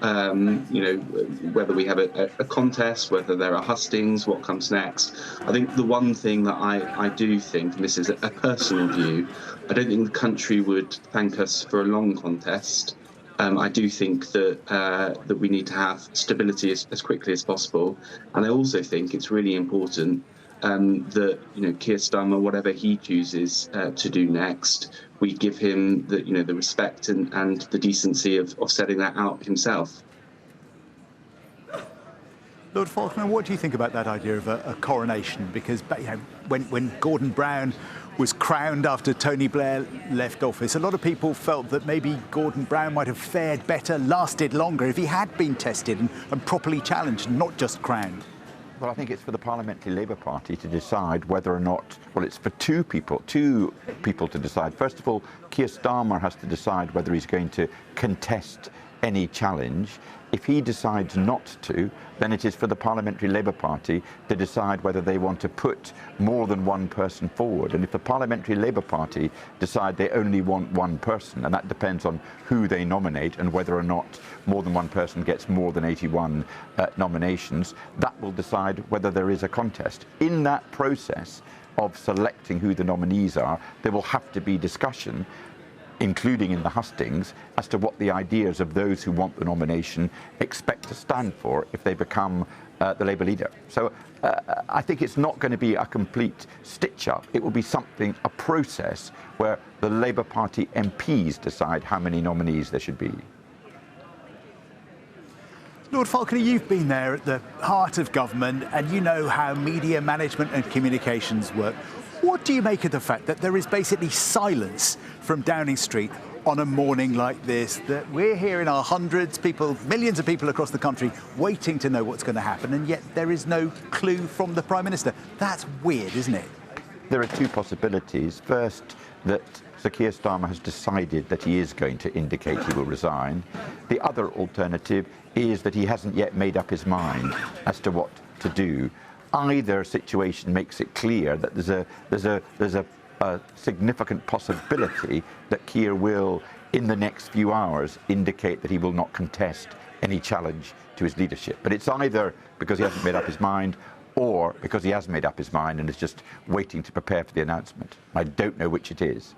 whether we have a contest, whether there are hustings, what comes next. I think the one thing that I do think, and this is a personal view, I don't think the country would thank us for a long contest. I do think that we need to have stability as quickly as possible, and I also think it's really important that Keir Starmer, whatever he chooses to do next, we give him the respect and the decency of setting that out himself. Lord Falconer, what do you think about that idea of a coronation? Because when Gordon Brown was crowned after Tony Blair left office, a lot of people felt that maybe Gordon Brown might have fared better, lasted longer, if he had been tested and properly challenged, not just crowned. Well, I think it's for the Parliamentary Labour Party to decide whether or not, well, it's for two people to decide. First of all, Keir Starmer has to decide whether he's going to contest any challenge. If he decides not to, then it is for the Parliamentary Labour Party to decide whether they want to put more than one person forward. And if the Parliamentary Labour Party decide they only want one person, and that depends on who they nominate and whether or not more than one person gets more than 81 nominations, that will decide whether there is a contest. In that process of selecting who the nominees are, there will have to be discussion, including in the hustings, as to what the ideas of those who want the nomination expect to stand for if they become the Labour leader. So I think it's not going to be a complete stitch-up. It will be a process where the Labour Party MPs decide how many nominees there should be. Lord Falconer, you've been there at the heart of government and you know how media management and communications work. What do you make of the fact that there is basically silence from Downing Street on a morning like this, that we're here in our hundreds, millions of people across the country waiting to know what's going to happen, and yet there is no clue from the Prime Minister? That's weird, isn't it? There are two possibilities. First, that Sir Keir Starmer has decided that he is going to indicate he will resign. The other alternative is that he hasn't yet made up his mind as to what to do. Either situation makes it clear that there's a significant possibility that Keir will, in the next few hours, indicate that he will not contest any challenge to his leadership. But it's either because he hasn't made up his mind or because he has made up his mind and is just waiting to prepare for the announcement. I don't know which it is.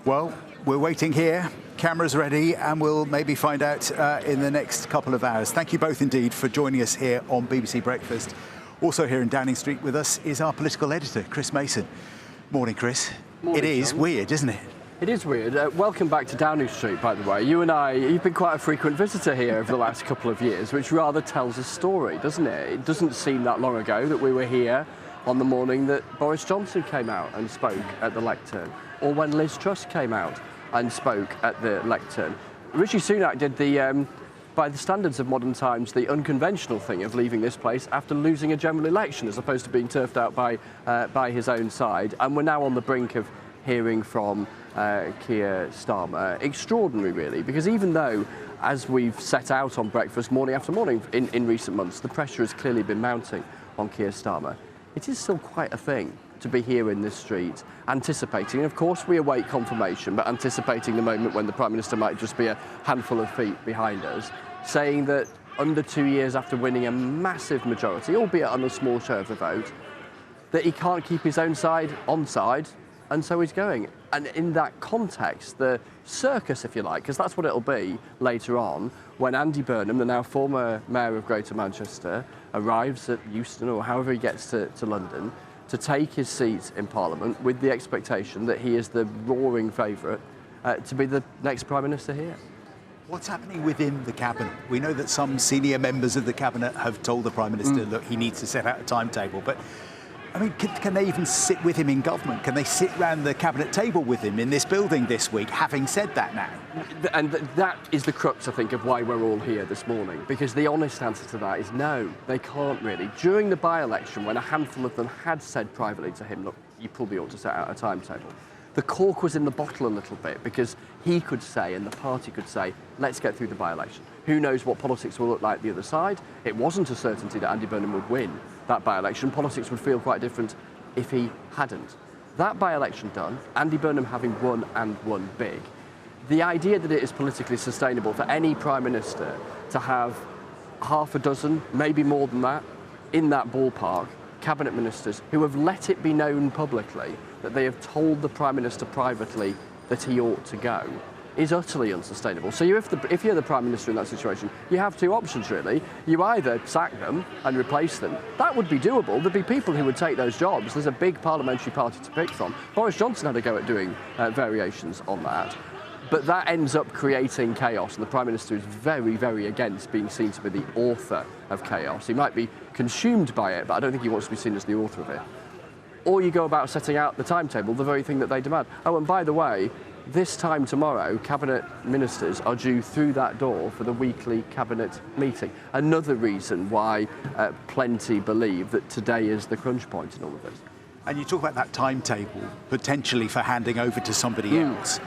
Well, we're waiting here, cameras ready, and we'll maybe find out in the next couple of hours. Thank you both indeed for joining us here on BBC Breakfast. Also here in Downing Street with us is our political editor, Chris Mason. Morning, Chris. Morning, it is John. weird, isn't it? It is weird. Welcome back to Downing Street, by the way. You've been quite a frequent visitor here over the last couple of years, which rather tells a story, doesn't it? It doesn't seem that long ago that we were here on the morning that Boris Johnson came out and spoke at the lectern, or when Liz Truss came out and spoke at the lectern. Rishi Sunak did the, by the standards of modern times, the unconventional thing of leaving this place after losing a general election, as opposed to being turfed out by his own side. And we're now on the brink of hearing from Keir Starmer. Extraordinary, really, because even though, as we've set out on Breakfast morning after morning in recent months, the pressure has clearly been mounting on Keir Starmer, it is still quite a thing to be here in this street, anticipating, and of course we await confirmation, but anticipating the moment when the Prime Minister might just be a handful of feet behind us, saying that under 2 years after winning a massive majority, albeit on a small share of the vote, that he can't keep his own side on side, and so he's going. And in that context, the circus, if you like, because that's what it'll be later on, when Andy Burnham, the now former Mayor of Greater Manchester, arrives at Euston, or however he gets to London, to take his seat in Parliament with the expectation that he is the roaring favourite to be the next Prime Minister here. What's happening within the Cabinet? We know that some senior members of the Cabinet have told the Prime Minister, look, he needs to set out a timetable, but I mean, can they even sit with him in government? Can they sit round the Cabinet table with him in this building this week, having said that now? And that is the crux, I think, of why we're all here this morning, because the honest answer to that is no, they can't really. During the by-election, when a handful of them had said privately to him, look, you probably ought to set out a timetable, the cork was in the bottle a little bit, because he could say and the party could say, let's get through the by-election. Who knows what politics will look like the other side? It wasn't a certainty that Andy Burnham would win that by-election. Politics would feel quite different if he hadn't. That by-election done, Andy Burnham having won and won big, the idea that it is politically sustainable for any Prime Minister to have half a dozen, maybe more than that, in that ballpark, cabinet ministers who have let it be known publicly that they have told the Prime Minister privately that he ought to go, is utterly unsustainable. So if you're the Prime Minister in that situation, you have two options really. You either sack them and replace them. That would be doable. There'd be people who would take those jobs. There's a big parliamentary party to pick from. Boris Johnson had a go at doing variations on that. But that ends up creating chaos, and the Prime Minister is very, very against being seen to be the author of chaos. He might be consumed by it, but I don't think he wants to be seen as the author of it. Or you go about setting out the timetable, the very thing that they demand. Oh, and by the way, this time tomorrow, Cabinet Ministers are due through that door for the weekly Cabinet meeting. Another reason why plenty believe that today is the crunch point in all of this. And you talk about that timetable, potentially for handing over to somebody else.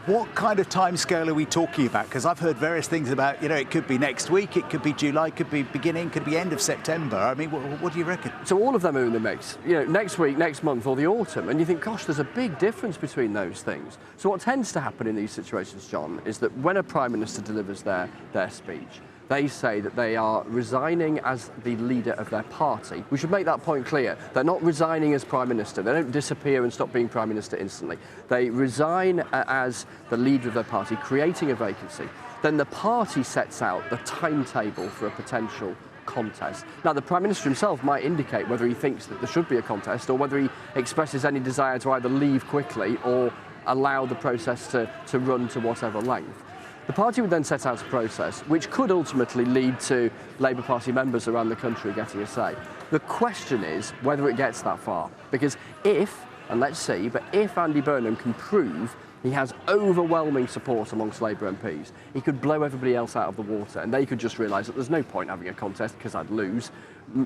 What kind of timescale are we talking about? Because I've heard various things about, you know, it could be next week, it could be July, it could be beginning, could be end of September. I mean, what do you reckon? So all of them are in the mix. You know, next week, next month, or the autumn, and you think, gosh, there's a big difference between those things. So what tends to happen in these situations, John, is that when a Prime Minister delivers their speech, they say that they are resigning as the leader of their party. We should make that point clear. They're not resigning as Prime Minister. They don't disappear and stop being Prime Minister instantly. They resign as the leader of their party, creating a vacancy. Then the party sets out the timetable for a potential contest. Now, the Prime Minister himself might indicate whether he thinks that there should be a contest or whether he expresses any desire to either leave quickly or allow the process to run to whatever length. The party would then set out a process which could ultimately lead to Labour Party members around the country getting a say. The question is whether it gets that far. Because if, and let's see, but if Andy Burnham can prove he has overwhelming support amongst Labour MPs, he could blow everybody else out of the water and they could just realise that there's no point having a contest because I'd lose.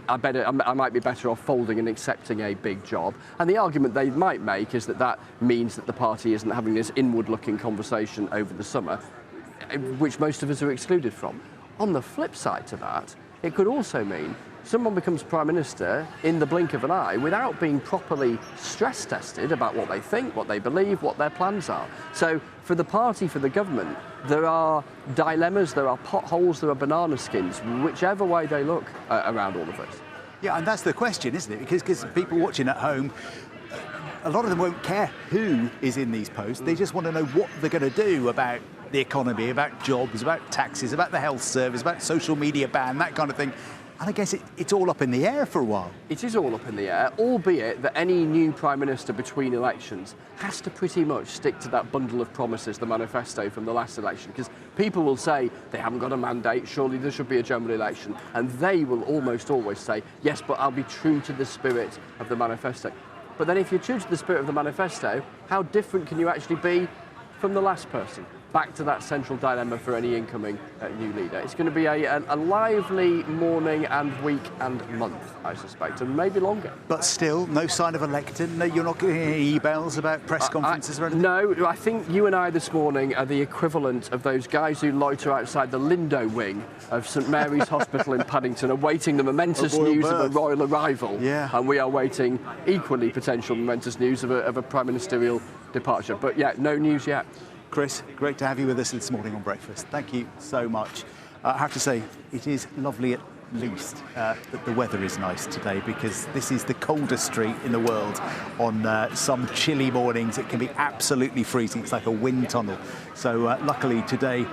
I might be better off folding and accepting a big job. And the argument they might make is that that means that the party isn't having this inward-looking conversation over the summer, which most of us are excluded from. On the flip side to that, it could also mean someone becomes Prime Minister in the blink of an eye without being properly stress tested about what they think, what they believe, what their plans are. So for the party, for the government, there are dilemmas, there are potholes, there are banana skins, whichever way they look around all of this. Yeah, and that's the question, isn't it? Because people watching at home, a lot of them won't care who is in these posts. They just want to know what they're going to do about the economy, about jobs, about taxes, about the health service, about social media ban, that kind of thing. And I guess it's all up in the air for a while. It is all up in the air, albeit that any new Prime Minister between elections has to pretty much stick to that bundle of promises, the manifesto from the last election, because people will say they haven't got a mandate, surely there should be a general election, and they will almost always say, yes, but I'll be true to the spirit of the manifesto. But then if you're true to the spirit of the manifesto, how different can you actually be from the last person? Back to that central dilemma for any incoming new leader. It's going to be a lively morning and week and month, I suspect, and maybe longer. But still, no sign of a lectern? No, you're not getting any emails about press conferences or anything? No, I think you and I this morning are the equivalent of those guys who loiter outside the Lindo wing of St Mary's Hospital in Paddington, awaiting the momentous news of a royal arrival. Yeah. And we are waiting equally potential momentous news of a prime ministerial departure. But yeah, no news yet. Chris, great to have you with us this morning on Breakfast. Thank you so much. I have to say, it is lovely at least that the weather is nice today, because this is the coldest street in the world. On some chilly mornings, it can be absolutely freezing. It's like a wind tunnel. So luckily today,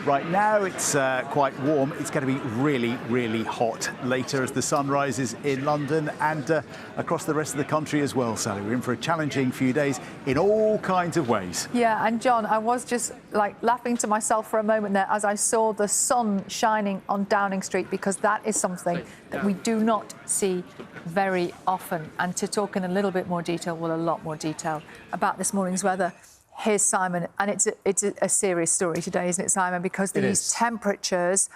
right now, it's quite warm. It's going to be really, really hot later as the sun rises in London and across the rest of the country as well, Sally. We're in for a challenging few days in all kinds of ways. Yeah, and John, I was just like laughing to myself for a moment there as I saw the sun shining on Downing Street, because that is something that we do not see very often. And to talk in a little bit more detail, well, a lot more detail about this morning's weather, here's Simon. And it's a serious story today, isn't it, Simon? Because these temperatures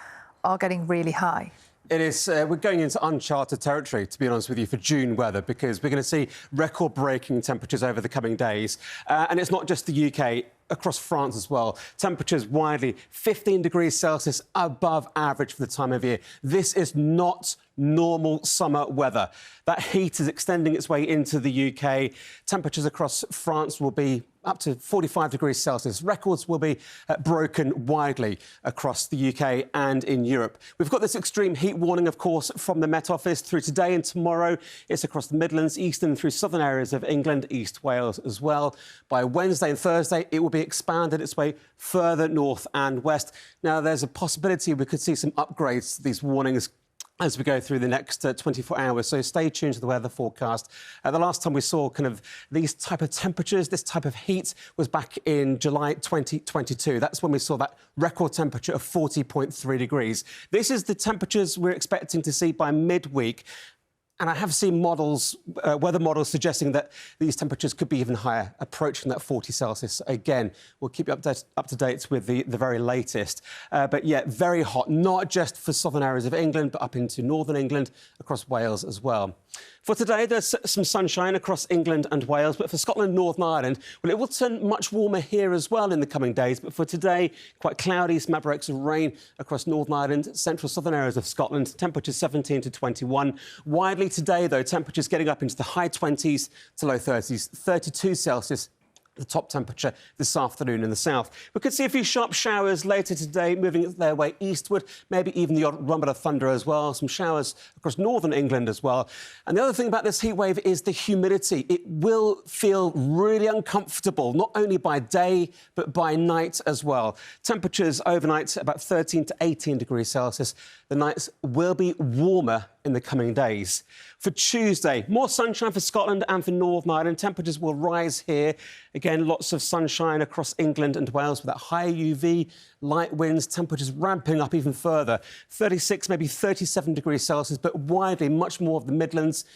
are getting really high. It is. We're going into uncharted territory, to be honest with you, for June weather, because we're going to see record-breaking temperatures over the coming days. And it's not just the UK. across France as well. Temperatures widely 15 degrees Celsius above average for the time of year. This is not normal summer weather. That heat is extending its way into the UK. Temperatures across France will be up to 45 degrees Celsius. Records will be broken widely across the UK and in Europe. We've got this extreme heat warning, of course, from the Met Office through today and tomorrow. It's across the Midlands, eastern and through southern areas of England, East Wales as well. By Wednesday and Thursday, it will be expanded its way further north and west. Now, there's a possibility we could see some upgrades to these warnings as we go through the next 24 hours. So stay tuned to the weather forecast. The last time we saw kind of these type of temperatures, this type of heat, was back in July 2022. That's when we saw that record temperature of 40.3 degrees. This is the temperatures we're expecting to see by midweek. And I have seen models, weather models, suggesting that these temperatures could be even higher, approaching that 40 Celsius. Again, we'll keep you up to date with the very latest. But yeah, very hot, not just for southern areas of England, but up into northern England, across Wales as well. For today, there's some sunshine across England and Wales, but for Scotland and Northern Ireland, well, it will turn much warmer here as well in the coming days. But for today, quite cloudy, some outbreaks of rain across Northern Ireland, central southern areas of Scotland, temperatures 17 to 21. Widely today, though, temperatures getting up into the high 20s to low 30s, 32 Celsius. The top temperature this afternoon in the south. We could see a few sharp showers later today, moving their way eastward, maybe even the odd rumble of thunder as well. Some showers across northern England as well. And the other thing about this heat wave is the humidity. It will feel really uncomfortable, not only by day, but by night as well. Temperatures overnight about 13 to 18 degrees Celsius. The nights will be warmer in the coming days. For Tuesday, more sunshine for Scotland and for Northern Ireland. Temperatures will rise here. Again, lots of sunshine across England and Wales with that high UV, light winds, temperatures ramping up even further. 36, maybe 37 degrees Celsius, but widely much more of the Midlands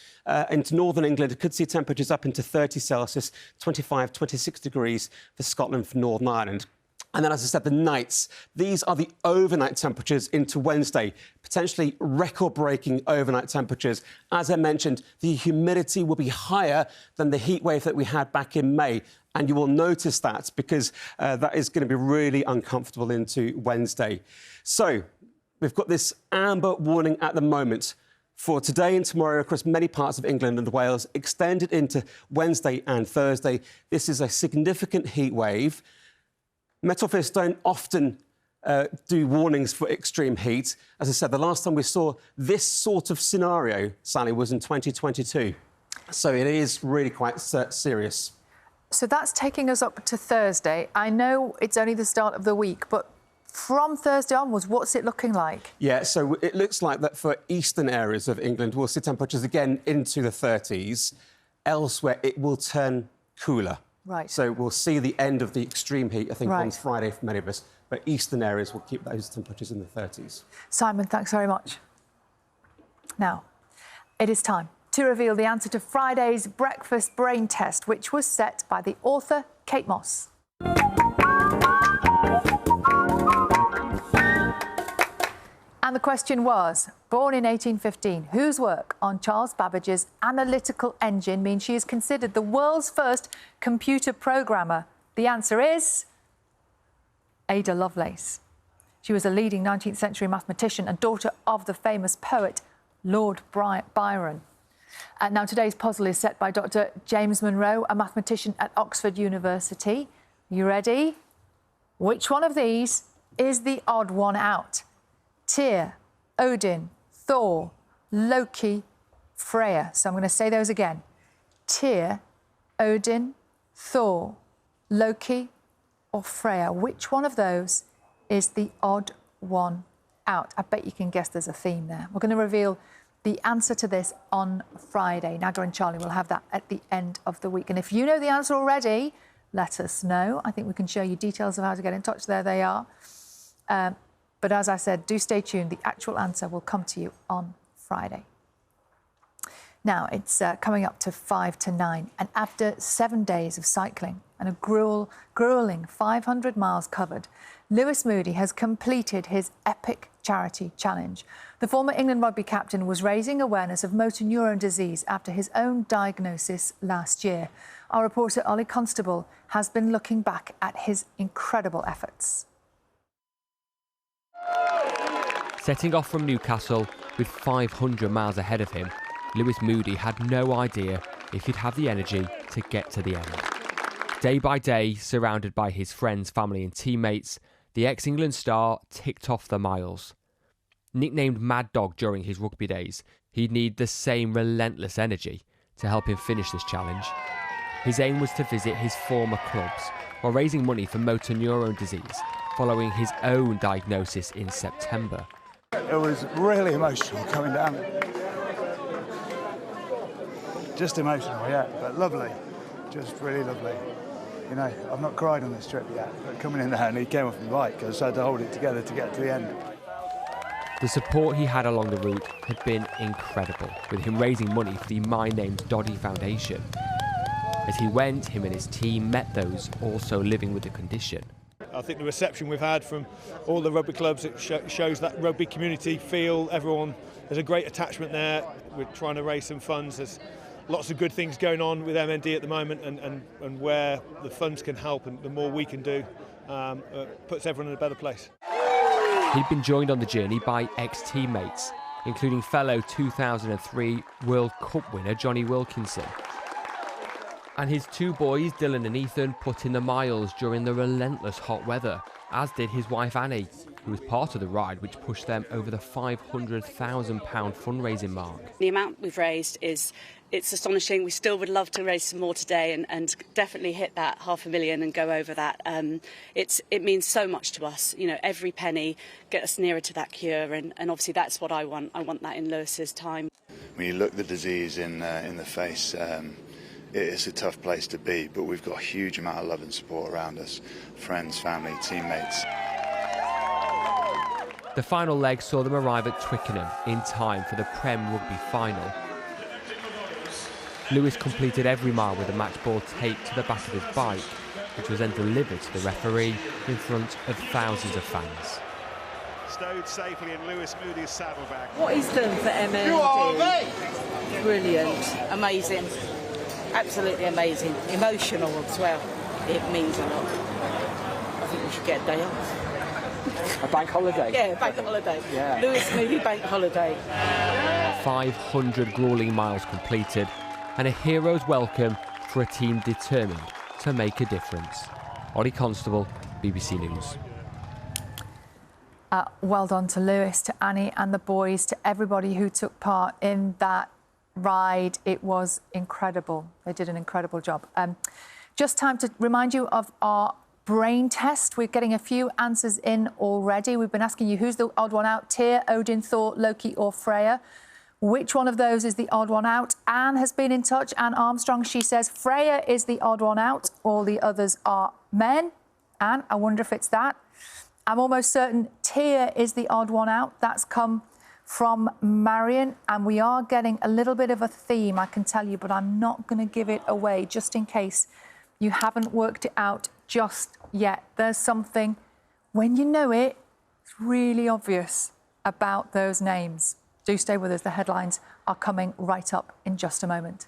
into northern England could see temperatures up into 30 Celsius, 25, 26 degrees for Scotland, for Northern Ireland. And then, as I said, the nights. These are the overnight temperatures into Wednesday, potentially record-breaking overnight temperatures. As I mentioned, the humidity will be higher than the heat wave that we had back in May. And you will notice that because that is going to be really uncomfortable into Wednesday. So we've got this amber warning at the moment for today and tomorrow across many parts of England and Wales, extended into Wednesday and Thursday. This is a significant heat wave. Met Office don't often do warnings for extreme heat. As I said, the last time we saw this sort of scenario, Sally, was in 2022. So it is really quite serious. So that's taking us up to Thursday. I know it's only the start of the week, but from Thursday onwards, what's it looking like? Yeah, so it looks like that for eastern areas of England, we'll see temperatures again into the 30s. Elsewhere, it will turn cooler. Right. So we'll see the end of the extreme heat, I think, on Friday for many of us. But eastern areas will keep those temperatures in the 30s. Simon, thanks very much. Now, it is time to reveal the answer to Friday's breakfast brain test, which was set by the author, Kate Moss. And the question was, born in 1815, whose work on Charles Babbage's analytical engine means she is considered the world's first computer programmer? The answer is Ada Lovelace. She was a leading 19th century mathematician and daughter of the famous poet Lord Byron. Now, today's puzzle is set by Dr. James Monroe, a mathematician at Oxford University. You ready? Which one of these is the odd one out? Tyr, Odin, Thor, Loki, Freya. So I'm going to say those again. Tyr, Odin, Thor, Loki or Freya. Which one of those is the odd one out? I bet you can guess there's a theme there. We're going to reveal the answer to this on Friday. Nadia and Charlie will have that at the end of the week. And if you know the answer already, let us know. I think we can show you details of how to get in touch. There they are. But as I said, do stay tuned. The actual answer will come to you on Friday. Now, it's coming up to 5 to 9. And after 7 days of cycling and a grueling 500 miles covered, Lewis Moody has completed his epic charity challenge. The former England rugby captain was raising awareness of motor neurone disease after his own diagnosis last year. Our reporter Ollie Constable has been looking back at his incredible efforts. Setting off from Newcastle with 500 miles ahead of him, Lewis Moody had no idea if he'd have the energy to get to the end. Day by day, surrounded by his friends, family and teammates, the ex-England star ticked off the miles. Nicknamed Mad Dog during his rugby days, he'd need the same relentless energy to help him finish this challenge. His aim was to visit his former clubs while raising money for motor neurone disease following his own diagnosis in September. It was really emotional coming down. Just emotional, yeah, but lovely. Just really lovely. You know, I've not cried on this trip yet, but coming in there and he came off my bike, I just had to hold it together to get to the end. The support he had along the route had been incredible, with him raising money for the My Name's Doddy Foundation. As he went, him and his team met those also living with the condition. I think the reception we've had from all the rugby clubs, it shows that rugby community feel. Everyone, there's a great attachment there. We're trying to raise some funds. There's lots of good things going on with MND at the moment, and where the funds can help and the more we can do puts everyone in a better place. He'd been joined on the journey by ex-teammates, including fellow 2003 World Cup winner Johnny Wilkinson. And his two boys, Dylan and Ethan, put in the miles during the relentless hot weather, as did his wife Annie, who was part of the ride which pushed them over the £500,000 fundraising mark. The amount we've raised it's astonishing. We still would love to raise some more today and definitely hit that $500,000 and go over that. It means so much to us. You know, every penny get us nearer to that cure, and obviously that's what I want. I want that in Lewis's time. When you look the disease in the face, it is a tough place to be, but we've got a huge amount of love and support around us. Friends, family, teammates. The final leg saw them arrive at Twickenham in time for the Prem Rugby final. Lewis completed every mile with a match ball taped to the back of his bike, which was then delivered to the referee in front of thousands of fans. Stowed safely in Lewis Moody's saddlebag. What he's done for MND, you are me. Brilliant, amazing, absolutely amazing, emotional as well. It means a lot. I think we should get a day off. A bank holiday? Yeah, bank holiday. Yeah. Lewis Moody bank holiday. 500 gruelling miles completed, and a hero's welcome for a team determined to make a difference. Ollie Constable, BBC News. Well done to Lewis, to Annie and the boys, to everybody who took part in that ride. It was incredible. They did an incredible job. Just time to remind you of our brain test. We're getting a few answers in already. We've been asking you who's the odd one out, Tyr, Odin, Thor, Loki or Freya. Which one of those is the odd one out? Anne has been in touch. Anne Armstrong, she says Freya is the odd one out. All the others are men. Anne, I wonder if it's that. I'm almost certain Tyr is the odd one out. That's come from Marion, and we are getting a little bit of a theme, I can tell you, but I'm not going to give it away just in case you haven't worked it out just yet. There's something, when you know it, it's really obvious about those names. Do stay with us. The headlines are coming right up in just a moment.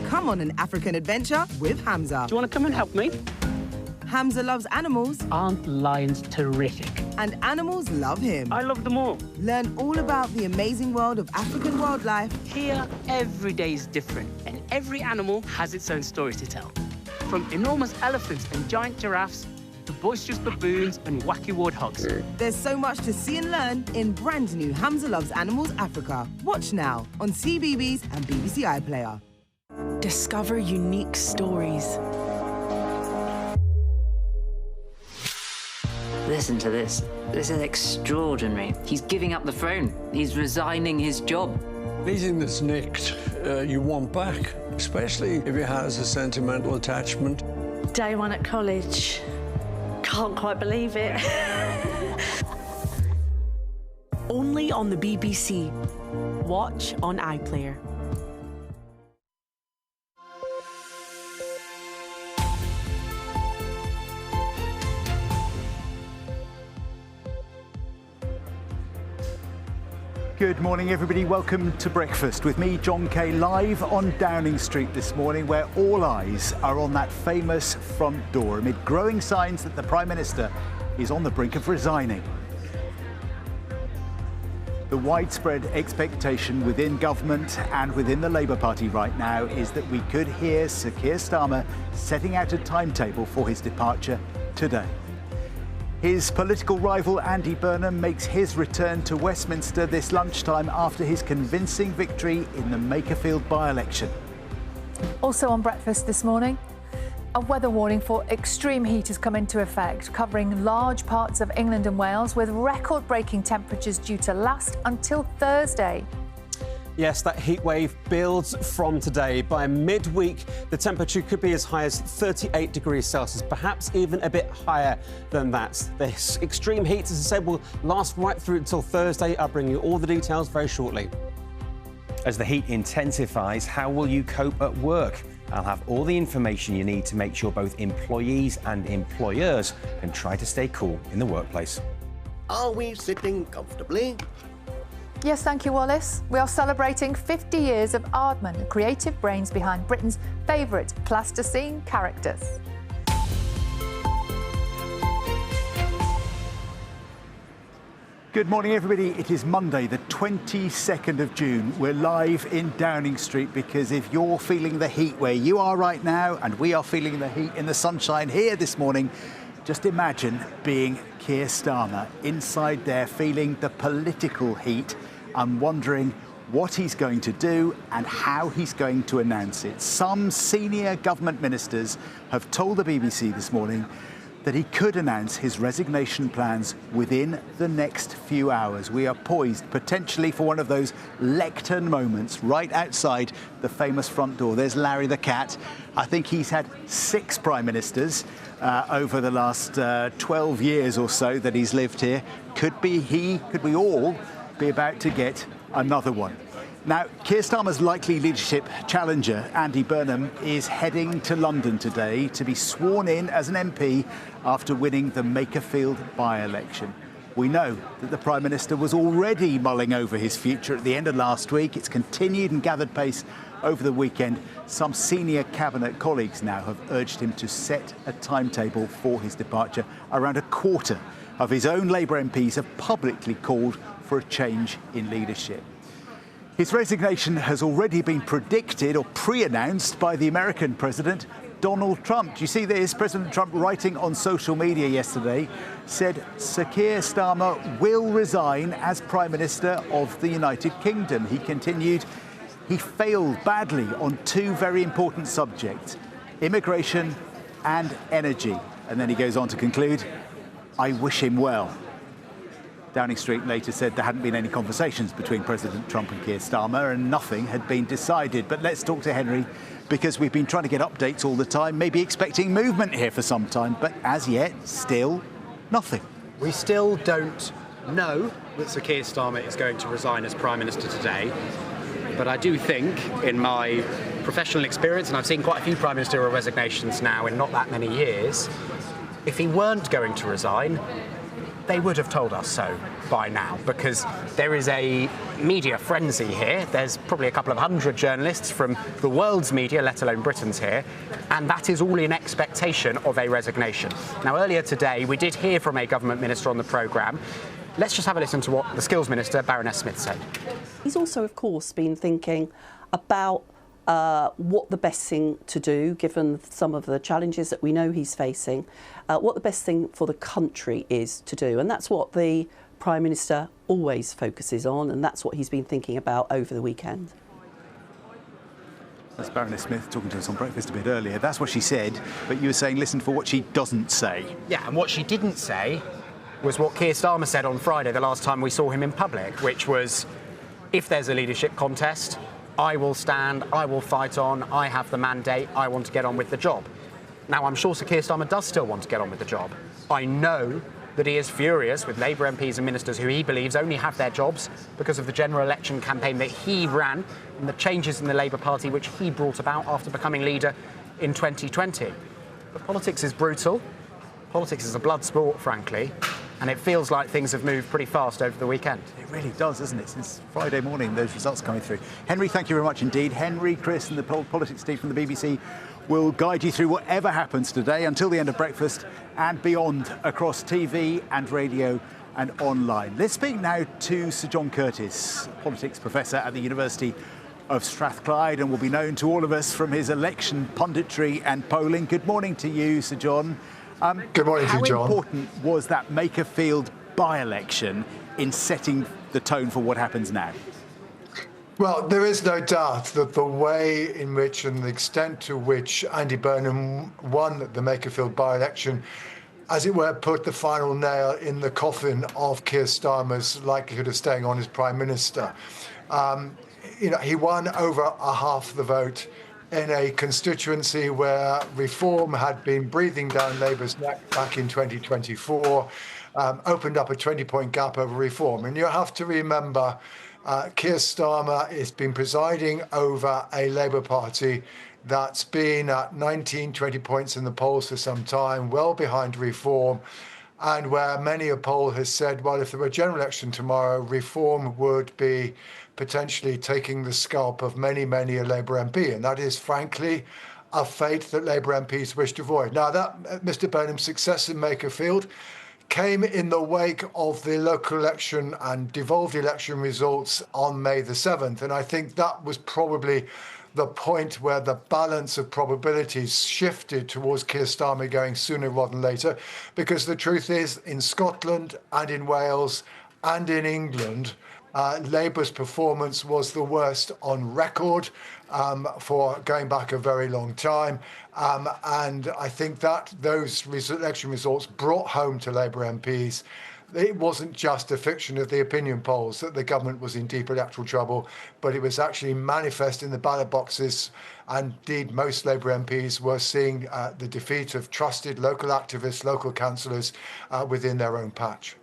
Come on an African adventure with Hamza. Do you want to come and help me? Hamza loves animals. Aren't lions terrific? And animals love him. I love them all. Learn all about the amazing world of African wildlife. Here, every day is different, and every animal has its own story to tell. From enormous elephants and giant giraffes to boisterous baboons and wacky warthogs. There's so much to see and learn in brand new Hamza Loves Animals Africa. Watch now on CBeebies and BBC iPlayer. Discover unique stories. Listen to this. This is extraordinary. He's giving up the throne. He's resigning his job. Anything that's nicked, you want back, especially if it has a sentimental attachment. Day one at college. Can't quite believe it. Only on the BBC. Watch on iPlayer. Good morning, everybody. Welcome to Breakfast with me, John Kay, live on Downing Street this morning, where all eyes are on that famous front door amid growing signs that the Prime Minister is on the brink of resigning. The widespread expectation within government and within the Labour Party right now is that we could hear Sir Keir Starmer setting out a timetable for his departure today. His political rival Andy Burnham makes his return to Westminster this lunchtime after his convincing victory in the Makerfield by-election. Also on Breakfast this morning, a weather warning for extreme heat has come into effect, covering large parts of England and Wales, with record-breaking temperatures due to last until Thursday. Yes, that heat wave builds from today. By midweek, the temperature could be as high as 38 degrees Celsius, perhaps even a bit higher than that. This extreme heat, as I said, will last right through until Thursday. I'll bring you all the details very shortly. As the heat intensifies, how will you cope at work? I'll have all the information you need to make sure both employees and employers can try to stay cool in the workplace. Are we sitting comfortably? Yes, thank you, Wallace. We are celebrating 50 years of Aardman, the creative brains behind Britain's favourite plasticine characters. Good morning, everybody. It is Monday, the 22nd of June. We're live in Downing Street because if you're feeling the heat where you are right now, and we are feeling the heat in the sunshine here this morning, just imagine being Keir Starmer inside there, feeling the political heat and wondering what he's going to do and how he's going to announce it. Some senior government ministers have told the BBC this morning that he could announce his resignation plans within the next few hours. We are poised potentially for one of those lectern moments right outside the famous front door. There's Larry the cat. I think he's had 6 prime ministers over the last 12 years or so that he's lived here. Could we all be about to get another one? Now, Keir Starmer's likely leadership challenger, Andy Burnham, is heading to London today to be sworn in as an MP after winning the Makerfield by-election. We know that the Prime Minister was already mulling over his future at the end of last week. It's continued and gathered pace over the weekend. Some senior cabinet colleagues now have urged him to set a timetable for his departure. Around a quarter of his own Labour MPs have publicly called for a change in leadership. His resignation has already been predicted or pre-announced by the American President, Donald Trump. Do you see this? President Trump, writing on social media yesterday, said Sir Keir Starmer will resign as Prime Minister of the United Kingdom. He continued, he failed badly on 2 very important subjects, immigration and energy. And then he goes on to conclude, I wish him well. Downing Street later said there hadn't been any conversations between President Trump and Keir Starmer and nothing had been decided. But let's talk to Henry, because we've been trying to get updates all the time, maybe expecting movement here for some time, but as yet, still nothing. We still don't know that Sir Keir Starmer is going to resign as Prime Minister today. But I do think, in my professional experience, and I've seen quite a few Prime Ministerial resignations now in not that many years, if he weren't going to resign, they would have told us so by now, because there is a media frenzy here. There's probably a couple of hundred journalists from the world's media, let alone Britain's here, and that is all in expectation of a resignation. Now, earlier today, we did hear from a government minister on the programme. Let's just have a listen to what the Skills Minister, Baroness Smith, said. He's also, of course, been thinking about what the best thing to do, given some of the challenges that we know he's facing, what the best thing for the country is to do. And that's what the Prime Minister always focuses on, and that's what he's been thinking about over the weekend. That's Baroness Smith talking to us on Breakfast a bit earlier. That's what she said, but you were saying listen for what she doesn't say. Yeah, and what she didn't say was what Keir Starmer said on Friday, the last time we saw him in public, which was, if there's a leadership contest, I will stand, I will fight on, I have the mandate, I want to get on with the job. Now, I'm sure Sir Keir Starmer does still want to get on with the job. I know that he is furious with Labour MPs and ministers who he believes only have their jobs because of the general election campaign that he ran and the changes in the Labour Party which he brought about after becoming leader in 2020. But politics is brutal. Politics is a blood sport, frankly. and it feels like things have moved pretty fast over the weekend. It really does, doesn't it? Since Friday morning, those results coming through. Henry, thank you very much indeed. Henry, Chris and the politics team from the BBC will guide you through whatever happens today until the end of breakfast and beyond across TV and radio and online. Let's speak now to Sir John Curtis, politics professor at the University of Strathclyde, and will be known to all of us from his election punditry and polling. Good morning to you, Sir John. Good morning to you, John. How important was that Makerfield by-election in setting the tone for what happens now? Well, there is no doubt that the way in which and the extent to which Andy Burnham won the Makerfield by-election, as it were, put the final nail in the coffin of Keir Starmer's likelihood of staying on as Prime Minister. He won over half the vote in a constituency where reform had been breathing down Labour's neck back in 2024, opened up a 20-point gap over reform. And you have to remember, Keir Starmer has been presiding over a Labour Party that's been at 19, 20 points in the polls for some time, well behind reform, and where many a poll has said, well, if there were a general election tomorrow, reform would be potentially taking the scalp of many, many a Labour MP. And that is, frankly, a fate that Labour MPs wish to avoid. Now, that Mr Burnham's success in Makerfield came in the wake of the local election and devolved election results on May the 7th. And I think that was probably the point where the balance of probabilities shifted towards Keir Starmer going sooner rather than later, because the truth is, in Scotland and in Wales and in England, Labour's performance was the worst on record for going back a very long time. And I think that those election results brought home to Labour MPs it wasn't just a fiction of the opinion polls that the government was in deep electoral trouble, but it was actually manifest in the ballot boxes. And indeed, most Labour MPs were seeing the defeat of trusted local activists, local councillors within their own patch.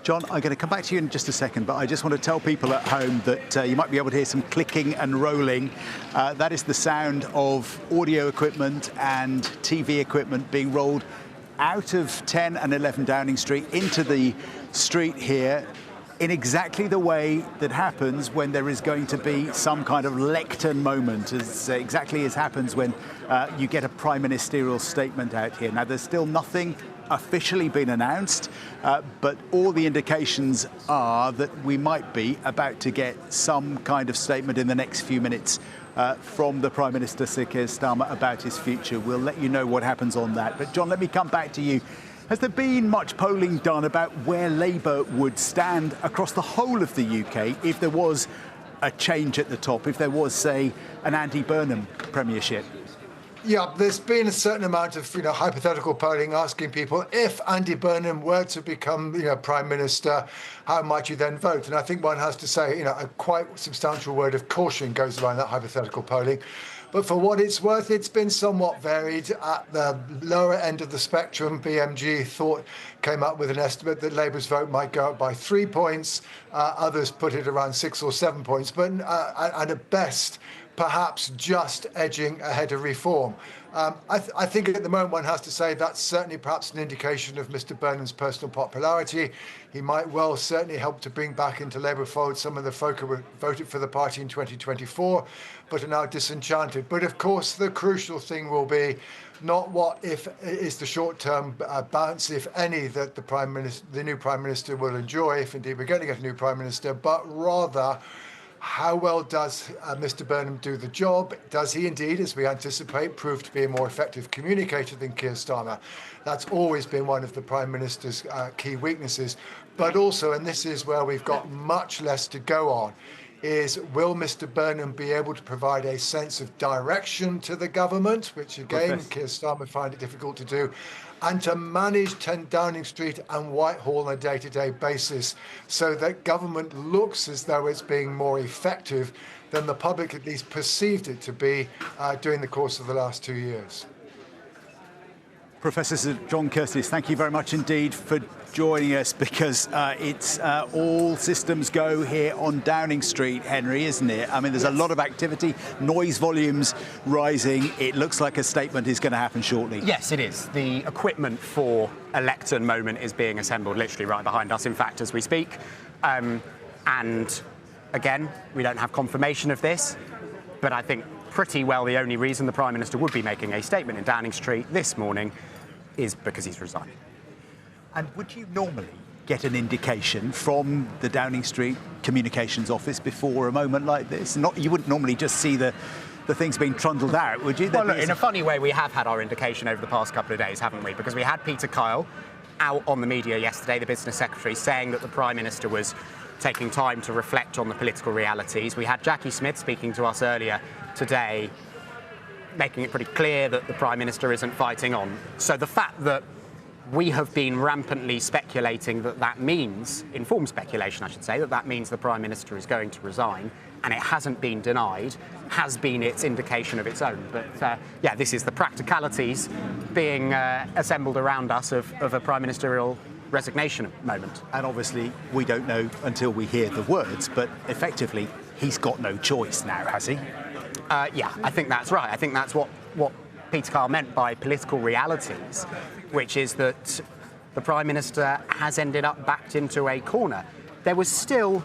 John, I'm going to come back to you in just a second, but I just want to tell people at home that you might be able to hear some clicking and rolling. That is the sound of audio equipment and TV equipment being rolled out of 10 and 11 Downing Street into the street here in exactly the way that happens when there is going to be some kind of lectern moment, exactly as happens when you get a prime ministerial statement out here. Now, there's still nothing officially been announced, but all the indications are that we might be about to get some kind of statement in the next few minutes from the Prime Minister, Sir Keir Starmer, about his future. We'll let you know what happens on that. But John, let me come back to you. Has there been much polling done about where Labour would stand across the whole of the UK if there was a change at the top, if there was, say, an Andy Burnham premiership? Yeah, there's been a certain amount of hypothetical polling asking people, if Andy Burnham were to become Prime Minister, how might you then vote? And I think one has to say a quite substantial word of caution goes around that hypothetical polling. But for what it's worth, it's been somewhat varied. At the lower end of the spectrum, BMG came up with an estimate that Labour's vote might go up by 3 points. Others put it around 6 or 7 points, but and at best, perhaps just edging ahead of reform. I think at the moment one has to say that's certainly perhaps an indication of Mr Burnham's personal popularity. He might well certainly help to bring back into Labour fold some of the folk who voted for the party in 2024, but are now disenchanted. But of course, the crucial thing will be not what if is the short-term bounce, if any, that the new Prime Minister will enjoy, if indeed we're going to get a new Prime Minister, but rather how well does Mr Burnham do the job? Does he indeed, as we anticipate, prove to be a more effective communicator than Keir Starmer? That's always been one of the Prime Minister's key weaknesses. But also, and this is where we've got much less to go on, is will Mr Burnham be able to provide a sense of direction to the government, which again, Keir Starmer find it difficult to do, and to manage 10 Downing Street and Whitehall on a day-to-day basis so that government looks as though it's being more effective than the public at least perceived it to be during the course of the last 2 years. Professor Sir John Curtis, thank you very much indeed for joining us, because it's all systems go here on Downing Street, Henry, isn't it? I mean, there's a lot of activity, noise volumes rising. It looks like a statement is going to happen shortly. Yes, it is. The equipment for a lectern moment is being assembled literally right behind us, in fact, as we speak. And again, we don't have confirmation of this, but I think pretty well the only reason the Prime Minister would be making a statement in Downing Street this morning is because he's resigning. And would you normally get an indication from the Downing Street Communications Office before a moment like this? You wouldn't normally just see the things being trundled out, would you? Well, look, in a funny way, we have had our indication over the past couple of days, haven't we? Because we had Peter Kyle out on the media yesterday, the Business Secretary, saying that the Prime Minister was taking time to reflect on the political realities. We had Jackie Smith speaking to us earlier today, making it pretty clear that the Prime Minister isn't fighting on. So the fact that we have been rampantly speculating that means, informed speculation I should say, that means the Prime Minister is going to resign, and it hasn't been denied, has been its indication of its own. But yeah, this is the practicalities being assembled around us of a Prime Ministerial resignation moment. And obviously we don't know until we hear the words, but effectively he's got no choice now, has he? Yeah, I think that's right. I think that's what Peter Kyle meant by political realities, which is that the Prime Minister has ended up backed into a corner. There was still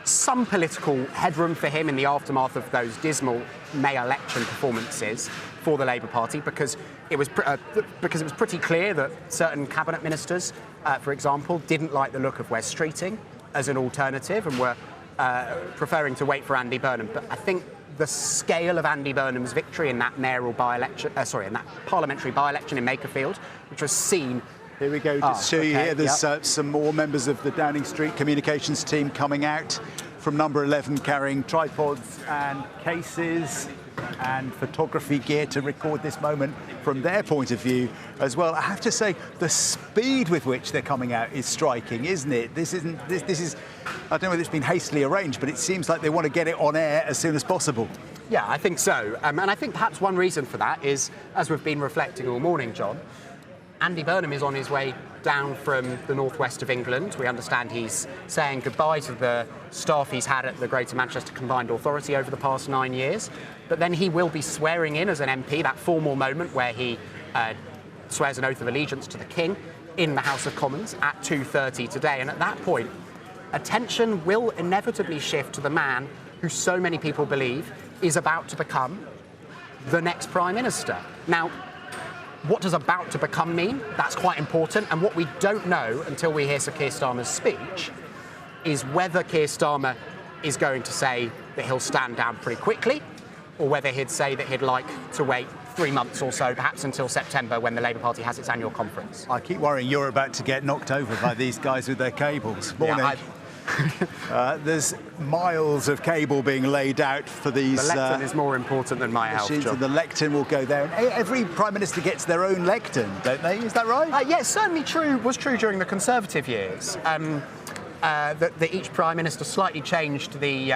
some political headroom for him in the aftermath of those dismal May election performances for the Labour Party, because it was pretty clear that certain cabinet ministers, for example, didn't like the look of Wes Streeting as an alternative and were preferring to wait for Andy Burnham. But I think the scale of Andy Burnham's victory in that mayoral by-election, in that parliamentary by-election in Makerfield, which was seen. Here we go, just show you here. There's some more members of the Downing Street communications team coming out from number 11, carrying tripods and cases and photography gear to record this moment from their point of view as well. I have to say, the speed with which they're coming out is striking, isn't it? This is, I don't know whether it's been hastily arranged, but it seems like they want to get it on air as soon as possible. Yeah, I think so. And I think perhaps one reason for that is, as we've been reflecting all morning, John, Andy Burnham is on his way down from the northwest of England. We understand he's saying goodbye to the staff he's had at the Greater Manchester Combined Authority over the past 9 years. But then he will be swearing in as an MP, that formal moment where he swears an oath of allegiance to the King in the House of Commons at 2:30 today. And at that point, attention will inevitably shift to the man who so many people believe is about to become the next Prime Minister. Now, what does about to become mean? That's quite important. And what we don't know until we hear Sir Keir Starmer's speech is whether Keir Starmer is going to say that he'll stand down pretty quickly, or whether he'd say that he'd like to wait 3 months or so, perhaps until September, when the Labour Party has its annual conference. I keep worrying you're about to get knocked over by these guys with their cables. Morning. Yeah, there's miles of cable being laid out for these. The lectern is more important than my health, John. The lectern will go there. And every Prime Minister gets their own lectern, don't they? Is that right? Yes, certainly was true during the Conservative years. That each Prime Minister slightly changed the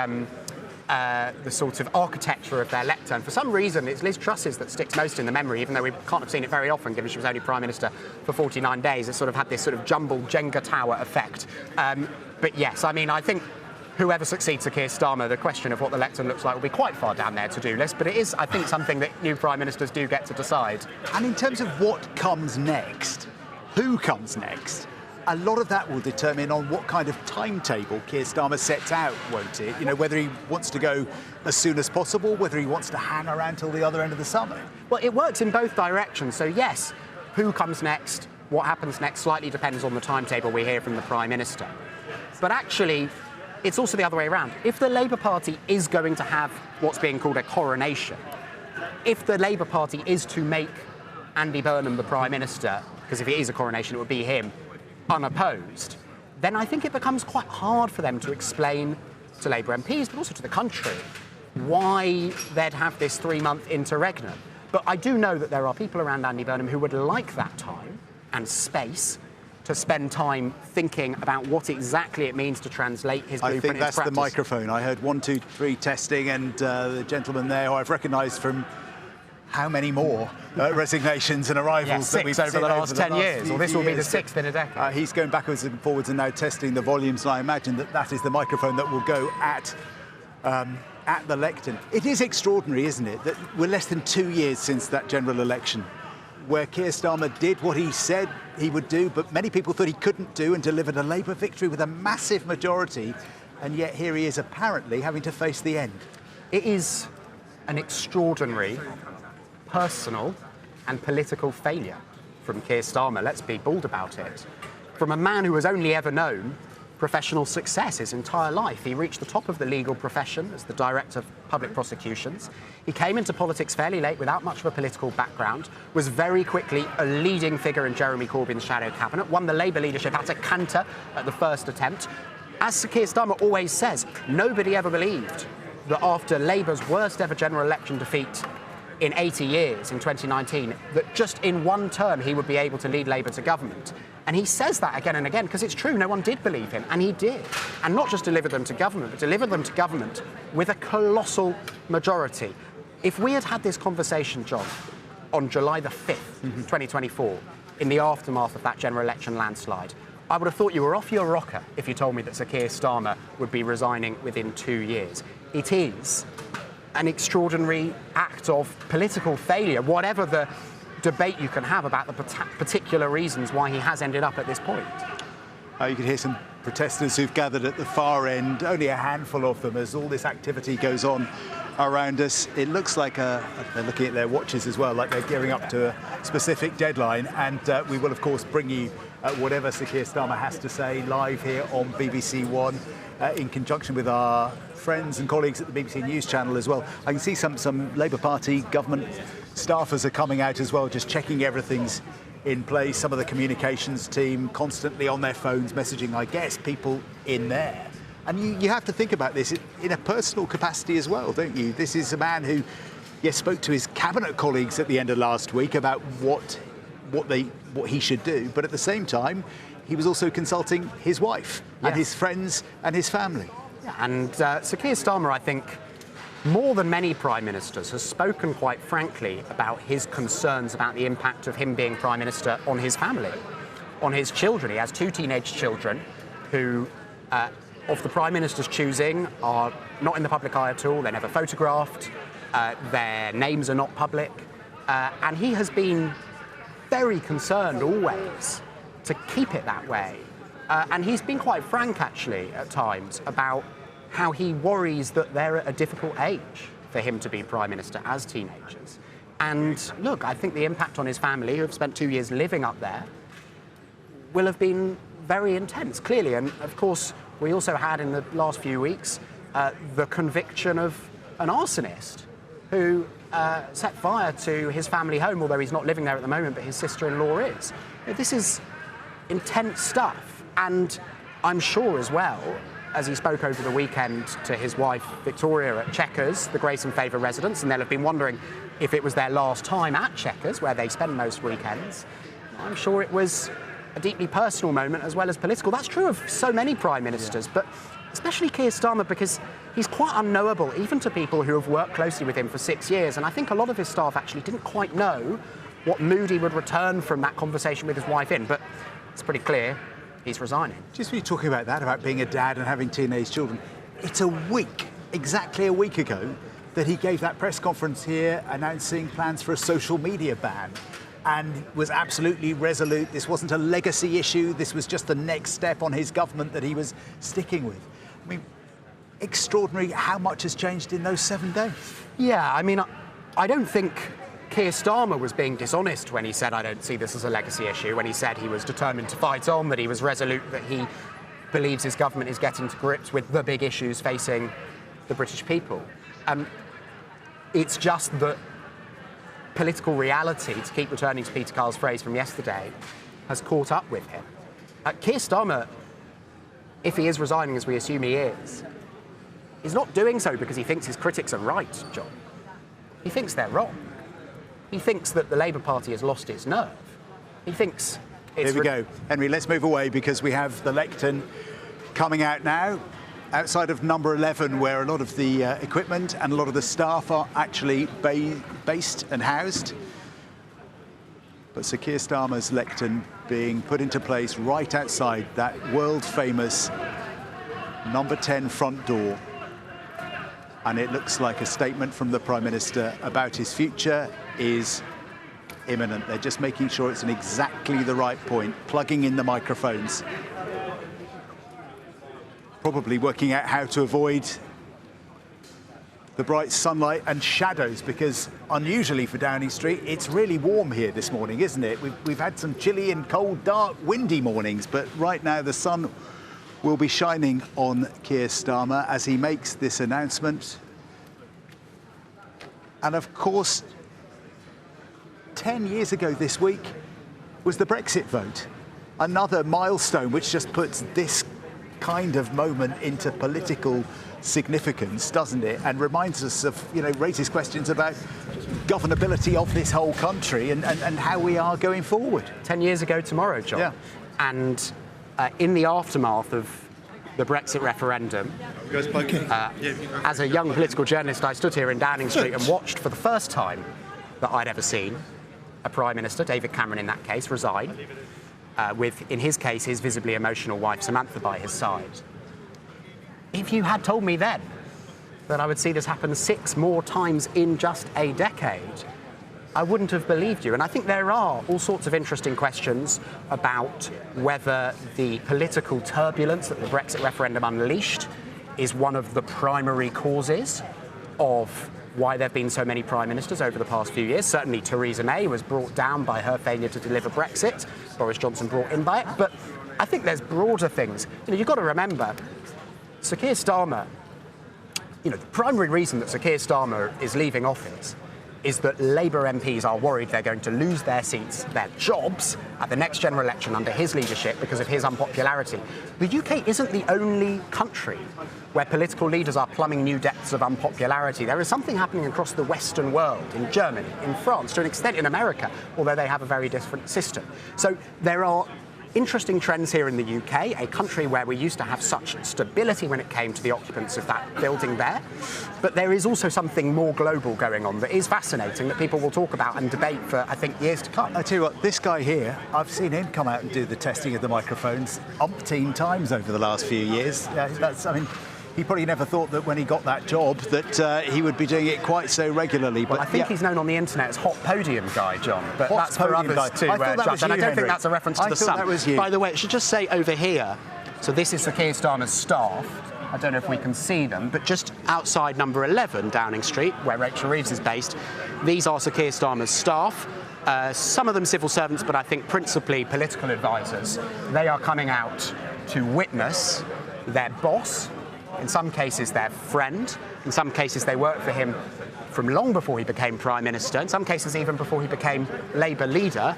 sort of architecture of their lectern. For some reason, it's Liz Truss's that sticks most in the memory, even though we can't have seen it very often, given she was only Prime Minister for 49 days. It sort of had this sort of jumbled Jenga tower effect. But yes, I mean, I think whoever succeeds to Keir Starmer, the question of what the lectern looks like will be quite far down their to-do list. But it is, I think, something that new Prime Ministers do get to decide. And in terms of what comes next, who comes next, a lot of that will determine on what kind of timetable Keir Starmer sets out, won't it? You know, whether he wants to go as soon as possible, whether he wants to hang around till the other end of the summer. Well, it works in both directions. So yes, who comes next, what happens next slightly depends on the timetable we hear from the Prime Minister. But actually, it's also the other way around. If the Labour Party is going to have what's being called a coronation, if the Labour Party is to make Andy Burnham the Prime Minister, because if it is a coronation, it would be him, unopposed, then I think it becomes quite hard for them to explain to Labour MPs, but also to the country, why they'd have this 3-month interregnum. But I do know that there are people around Andy Burnham who would like that time and space to spend time thinking about what exactly it means to translate his blueprint into practice. I think that's the microphone. I heard 1, 2, 3 testing, and the gentleman there, who I've recognised from how many more resignations and arrivals that we've six seen over the last 10 years, or this will be the years. sixth in a decade. He's going backwards and forwards and now testing the volumes, and I imagine that is the microphone that will go at the lectern. It is extraordinary, isn't it, that we're less than 2 years since that general election, where Keir Starmer did what he said he would do, but many people thought he couldn't do, and delivered a Labour victory with a massive majority, and yet here he is apparently having to face the end. It is an extraordinary personal and political failure from Keir Starmer, let's be bald about it. From a man who has only ever known professional success his entire life. He reached the top of the legal profession as the Director of Public Prosecutions. He came into politics fairly late without much of a political background, was very quickly a leading figure in Jeremy Corbyn's shadow cabinet, won the Labour leadership at a canter at the first attempt. As Sir Keir Starmer always says, nobody ever believed that after Labour's worst ever general election defeat in 80 years in 2019, that just in one term he would be able to lead Labour to government. And he says that again and again because it's true, no one did believe him, and he did. And not just deliver them to government, but deliver them to government with a colossal majority. If we had had this conversation, John, on July the 5th, 2024, in the aftermath of that general election landslide, I would have thought you were off your rocker if you told me that Sir Keir Starmer would be resigning within 2 years. It is an extraordinary act of political failure, whatever the debate you can have about the particular reasons why he has ended up at this point. You can hear some protesters who've gathered at the far end, only a handful of them, as all this activity goes on around us. It looks like they're looking at their watches as well, like they're gearing up to a specific deadline, and we will of course bring you whatever Sir Keir Starmer has to say live here on BBC One in conjunction with our friends and colleagues at the BBC News channel as well. I can see some Labour Party government staffers are coming out as well, just checking everything's in place. Some of the communications team constantly on their phones messaging, I guess, people in there. And you have to think about this in a personal capacity as well, don't you? This is a man who, yes, spoke to his cabinet colleagues at the end of last week about what he should do, but at the same time, he was also consulting his wife and his friends and his family. Yeah, and Sir Keir Starmer, I think, more than many prime ministers, has spoken quite frankly about his concerns about the impact of him being prime minister on his family, on his children. He has 2 teenage children who, of the prime minister's choosing, are not in the public eye at all. They're never photographed. Their names are not public. And he has been very concerned always to keep it that way. And he's been quite frank, actually, at times, about how he worries that they're at a difficult age for him to be Prime Minister as teenagers. And look, I think the impact on his family, who have spent 2 years living up there, will have been very intense, clearly. And of course, we also had in the last few weeks the conviction of an arsonist who set fire to his family home, although he's not living there at the moment, but his sister-in-law is. This is intense stuff. And I'm sure as well, as he spoke over the weekend to his wife Victoria at Chequers, the Grace and Favour residence, and they'll have been wondering if it was their last time at Chequers, where they spend most weekends. I'm sure it was a deeply personal moment as well as political. That's true of so many prime ministers, but especially Keir Starmer, because he's quite unknowable, even to people who have worked closely with him for 6 years. And I think a lot of his staff actually didn't quite know what mood he would return from that conversation with his wife in, but it's pretty clear he's resigning. Just when you're talking about that, about being a dad and having teenage children, it's a week, exactly a week ago, that he gave that press conference here announcing plans for a social media ban, and was absolutely resolute. This wasn't a legacy issue. This was just the next step on his government that he was sticking with. I mean, extraordinary how much has changed in those 7 days. Yeah, I mean, I don't think Keir Starmer was being dishonest when he said, I don't see this as a legacy issue, when he said he was determined to fight on, that he was resolute, that he believes his government is getting to grips with the big issues facing the British people. It's just that political reality, to keep returning to Peter Carl's phrase from yesterday, has caught up with him. Keir Starmer, if he is resigning, as we assume he is, he's not doing so because he thinks his critics are right, John. He thinks they're wrong. He thinks that the Labour Party has lost its nerve. He thinks it's... Here we go. Henry, let's move away because we have the lectern coming out now. outside of number 11, where a lot of the equipment and a lot of the staff are actually based and housed. But Sir Keir Starmer's lectern being put into place right outside that world-famous number 10 front door. And it looks like a statement from the Prime Minister about his future is imminent. They're just making sure it's in exactly the right point, plugging in the microphones. Probably working out how to avoid the bright sunlight and shadows, because unusually for Downing Street, it's really warm here this morning, isn't it? We've had some chilly and cold, dark, windy mornings, but right now the sun will be shining on Keir Starmer as he makes this announcement. And of course, 10 years ago this week was the Brexit vote. Another milestone which just puts this kind of moment into political significance, doesn't it? And reminds us of, raises questions about governability of this whole country and how we are going forward. 10 years ago tomorrow, John. Yeah. And in the aftermath of the Brexit referendum, as a young political journalist, I stood here in Downing Street and watched for the first time that I'd ever seen a Prime Minister, David Cameron in that case, resign, with, in his case, his visibly emotional wife Samantha by his side. If you had told me then that I would see this happen 6 more times in just a decade, I wouldn't have believed you. And I think there are all sorts of interesting questions about whether the political turbulence that the Brexit referendum unleashed is one of the primary causes of why there have been so many prime ministers over the past few years. Certainly Theresa May was brought down by her failure to deliver Brexit, Boris Johnson brought in by it. But I think there's broader things. You've got to remember, Sir Keir Starmer, the primary reason that Sir Keir Starmer is leaving office is that Labour MPs are worried they're going to lose their seats, their jobs, at the next general election under his leadership because of his unpopularity. The UK isn't the only country where political leaders are plumbing new depths of unpopularity. There is something happening across the Western world, in Germany, in France, to an extent in America, although they have a very different system. So there are interesting trends here in the UK, a country where we used to have such stability when it came to the occupants of that building there. But there is also something more global going on that is fascinating, that people will talk about and debate for, I think, years to come. I tell you what, this guy here, I've seen him come out and do the testing of the microphones umpteen times over the last few years. He probably never thought that when he got that job that he would be doing it quite so regularly. But I think he's known on the internet as Hot Podium Guy, John. But Hot that's for others guy. to judge. And I don't think that's a reference to the Sun. That was you. By the way, it should just say over here, so this is Sir Keir Starmer's staff. I don't know if we can see them, but just outside number 11, Downing Street, where Rachel Reeves is based, these are Sir Keir Starmer's staff. Some of them civil servants, but I think principally political advisors. They are coming out to witness their boss, in some cases their friend, in some cases they worked for him from long before he became Prime Minister, in some cases even before he became Labour leader,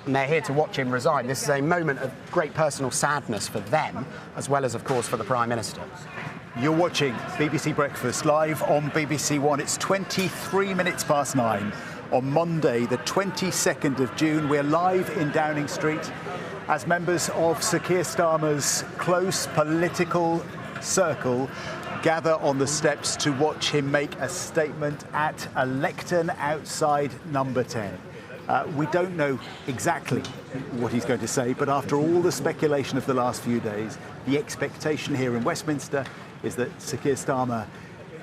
and they're here to watch him resign. This is a moment of great personal sadness for them, as well as, of course, for the Prime Minister. You're watching BBC Breakfast live on BBC One. It's 23 minutes past 9 on Monday, the 22nd of June. We're live in Downing Street as members of Sir Keir Starmer's close political circle gather on the steps to watch him make a statement at a lectern outside number 10. We don't know exactly what he's going to say, but after all the speculation of the last few days, the expectation here in Westminster is that Sir Keir Starmer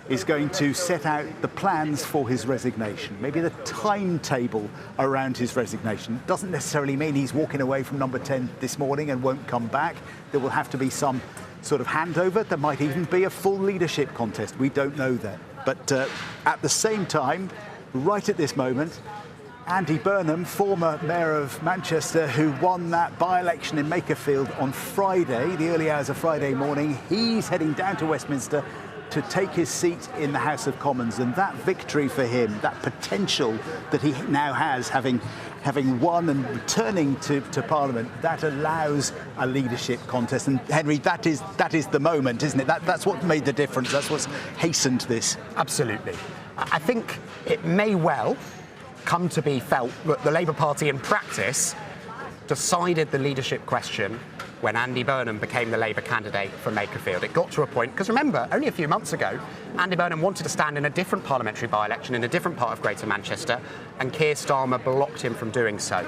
is going to set out the plans for his resignation, maybe the timetable around his resignation. Doesn't necessarily mean he's walking away from number 10 this morning and won't come back. There will have to be some sort of handover. There might even be a full leadership contest. We don't know that. But at the same time, right at this moment, Andy Burnham, former Mayor of Manchester, who won that by-election in Makerfield on Friday, the early hours of Friday morning, he's heading down to Westminster to take his seat in the House of Commons. And that victory for him, that potential that he now has, having won and returning to Parliament, that allows a leadership contest. And Henry, that is the moment, isn't it? That's what made the difference. That's what's hastened this. Absolutely. I think it may well come to be felt that the Labour Party in practice decided the leadership question when Andy Burnham became the Labour candidate for Makerfield. It got to a point, because remember, only a few months ago, Andy Burnham wanted to stand in a different parliamentary by-election in a different part of Greater Manchester, and Keir Starmer blocked him from doing so.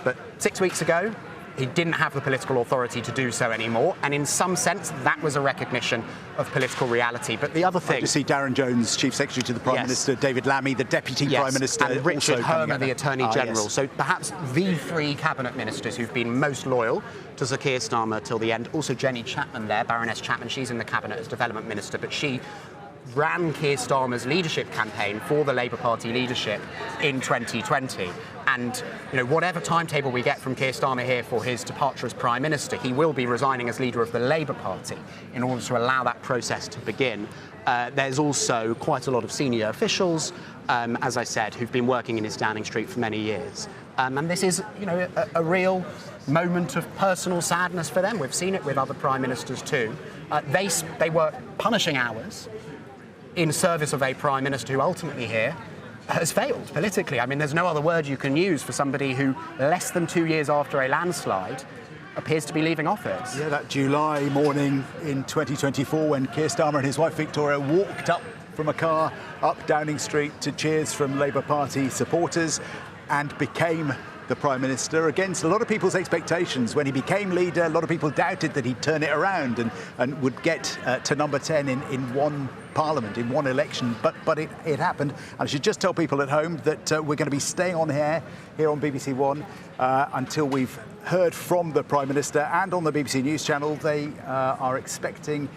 But 6 weeks ago, he didn't have the political authority to do so anymore, and in some sense, that was a recognition of political reality. But the other thing... You see Darren Jones, Chief Secretary to the Prime Minister, David Lammy, the Deputy Prime Minister, and Richard Herman, the Attorney General. Yes. So perhaps the three Cabinet Ministers who've been most loyal to Sir Keir Starmer till the end. Also Jenny Chapman there, Baroness Chapman, she's in the Cabinet as Development Minister, but she ran Keir Starmer's leadership campaign for the Labour Party leadership in 2020. And, you know, whatever timetable we get from Keir Starmer here for his departure as Prime Minister, he will be resigning as leader of the Labour Party in order to allow that process to begin. There's also quite a lot of senior officials, as I said, who've been working in his Downing Street for many years. And this is, you know, a real moment of personal sadness for them. We've seen it with other Prime Ministers too. They work punishing hours in service of a Prime Minister who ultimately here has failed politically. I mean, there's no other word you can use for somebody who, less than 2 years after a landslide, appears to be leaving office. Yeah, that July morning in 2024 when Keir Starmer and his wife Victoria walked up from a car up Downing Street to cheers from Labour Party supporters and became the Prime Minister against a lot of people's expectations. When he became leader, a lot of people doubted that he'd turn it around and would get to number 10 in one Parliament, in one election, but it happened. And I should just tell people at home that we're going to be staying on here on BBC One until we've heard from the Prime Minister, and on the BBC News channel they are expecting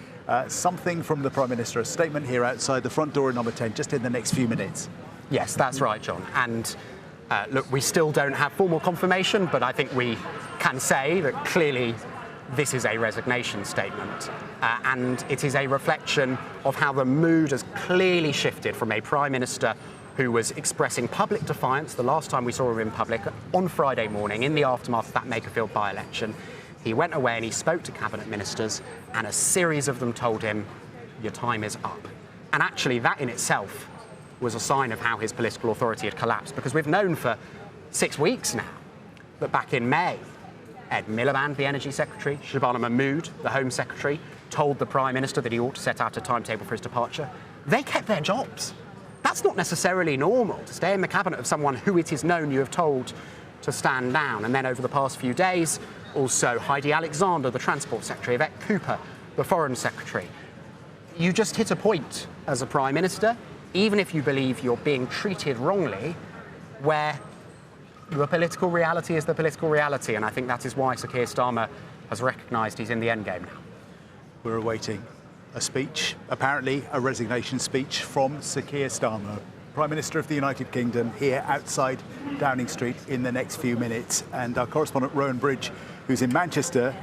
something from the Prime Minister, a statement here outside the front door at number 10, just in the next few minutes. Yes, that's right, John. And look, we still don't have formal confirmation, but I think we can say that clearly this is a resignation statement. And it is a reflection of how the mood has clearly shifted from a Prime Minister who was expressing public defiance the last time we saw him in public on Friday morning in the aftermath of that Makerfield by-election. He went away and he spoke to Cabinet Ministers, and a series of them told him, your time is up. And actually that in itself was a sign of how his political authority had collapsed, because we've known for 6 weeks now that back in May, Ed Miliband, the Energy Secretary, Shabana Mahmood, the Home Secretary, told the Prime Minister that he ought to set out a timetable for his departure. They kept their jobs. That's not necessarily normal, to stay in the cabinet of someone who it is known you have told to stand down. And then over the past few days, also Heidi Alexander, the Transport Secretary, Yvette Cooper, the Foreign Secretary. You just hit a point as a Prime Minister, even if you believe you're being treated wrongly, where the political reality is the political reality. And I think that is why Sir Keir Starmer has recognised he's in the endgame now. We're awaiting a speech, apparently a resignation speech from Sir Keir Starmer, Prime Minister of the United Kingdom, here outside Downing Street in the next few minutes. And our correspondent Rowan Bridge, who's in Manchester,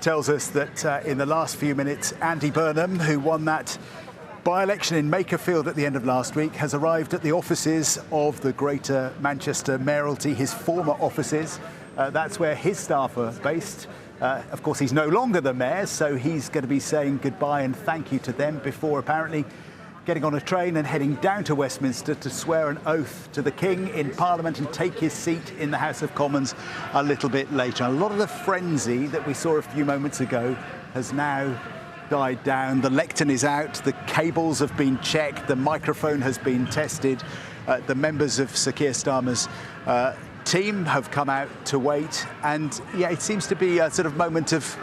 tells us that in the last few minutes, Andy Burnham, who won that by-election in Makerfield at the end of last week, has arrived at the offices of the Greater Manchester Mayoralty, his former offices. That's where his staff are based. Of course, he's no longer the mayor, so he's going to be saying goodbye and thank you to them before apparently getting on a train and heading down to Westminster to swear an oath to the King in Parliament and take his seat in the House of Commons a little bit later. A lot of the frenzy that we saw a few moments ago has now died down. The lectern is out, the cables have been checked, the microphone has been tested. The members of Sir Keir Starmer's team have come out to wait, and yeah, it seems to be a sort of moment of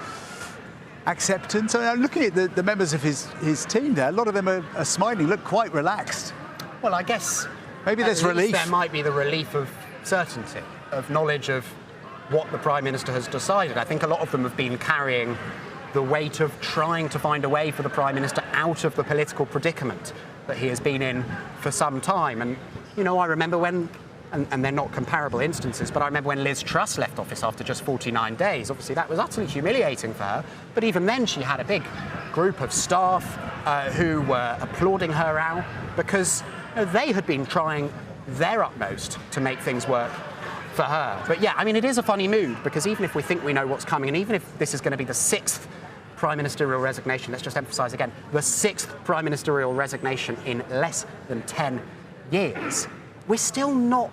acceptance. I mean, I'm looking at the members of his team there. A lot of them are smiling, look quite relaxed. Well, I guess maybe there's relief. There might be the relief of certainty, of knowledge of what the Prime Minister has decided. I think a lot of them have been carrying the weight of trying to find a way for the Prime Minister out of the political predicament that he has been in for some time. And, you know, I remember when, and they're not comparable instances, but I remember when Liz Truss left office after just 49 days. Obviously, that was utterly humiliating for her. But even then, she had a big group of staff who were applauding her out because they had been trying their utmost to make things work for her. But yeah, I mean, it is a funny mood, because even if we think we know what's coming, and even if this is going to be the 6th Prime Ministerial resignation, let's just emphasise again, the 6th Prime Ministerial resignation in less than 10 years, we're still not,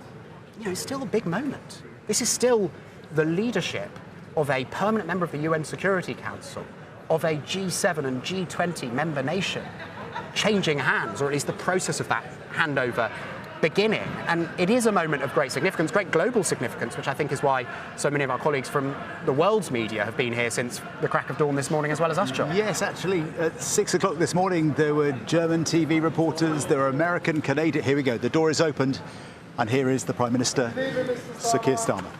it's still a big moment. This is still the leadership of a permanent member of the UN Security Council, of a G7 and G20 member nation changing hands, or at least the process of that handover beginning. And it is a moment of great significance, great global significance, which I think is why so many of our colleagues from the world's media have been here since the crack of dawn this morning, as well as us, John. Yes, actually, at 6 o'clock this morning, there were German TV reporters, there were American, Canadian. Here we go, the door is opened, and here is the Prime Minister, Sir Keir Starmer.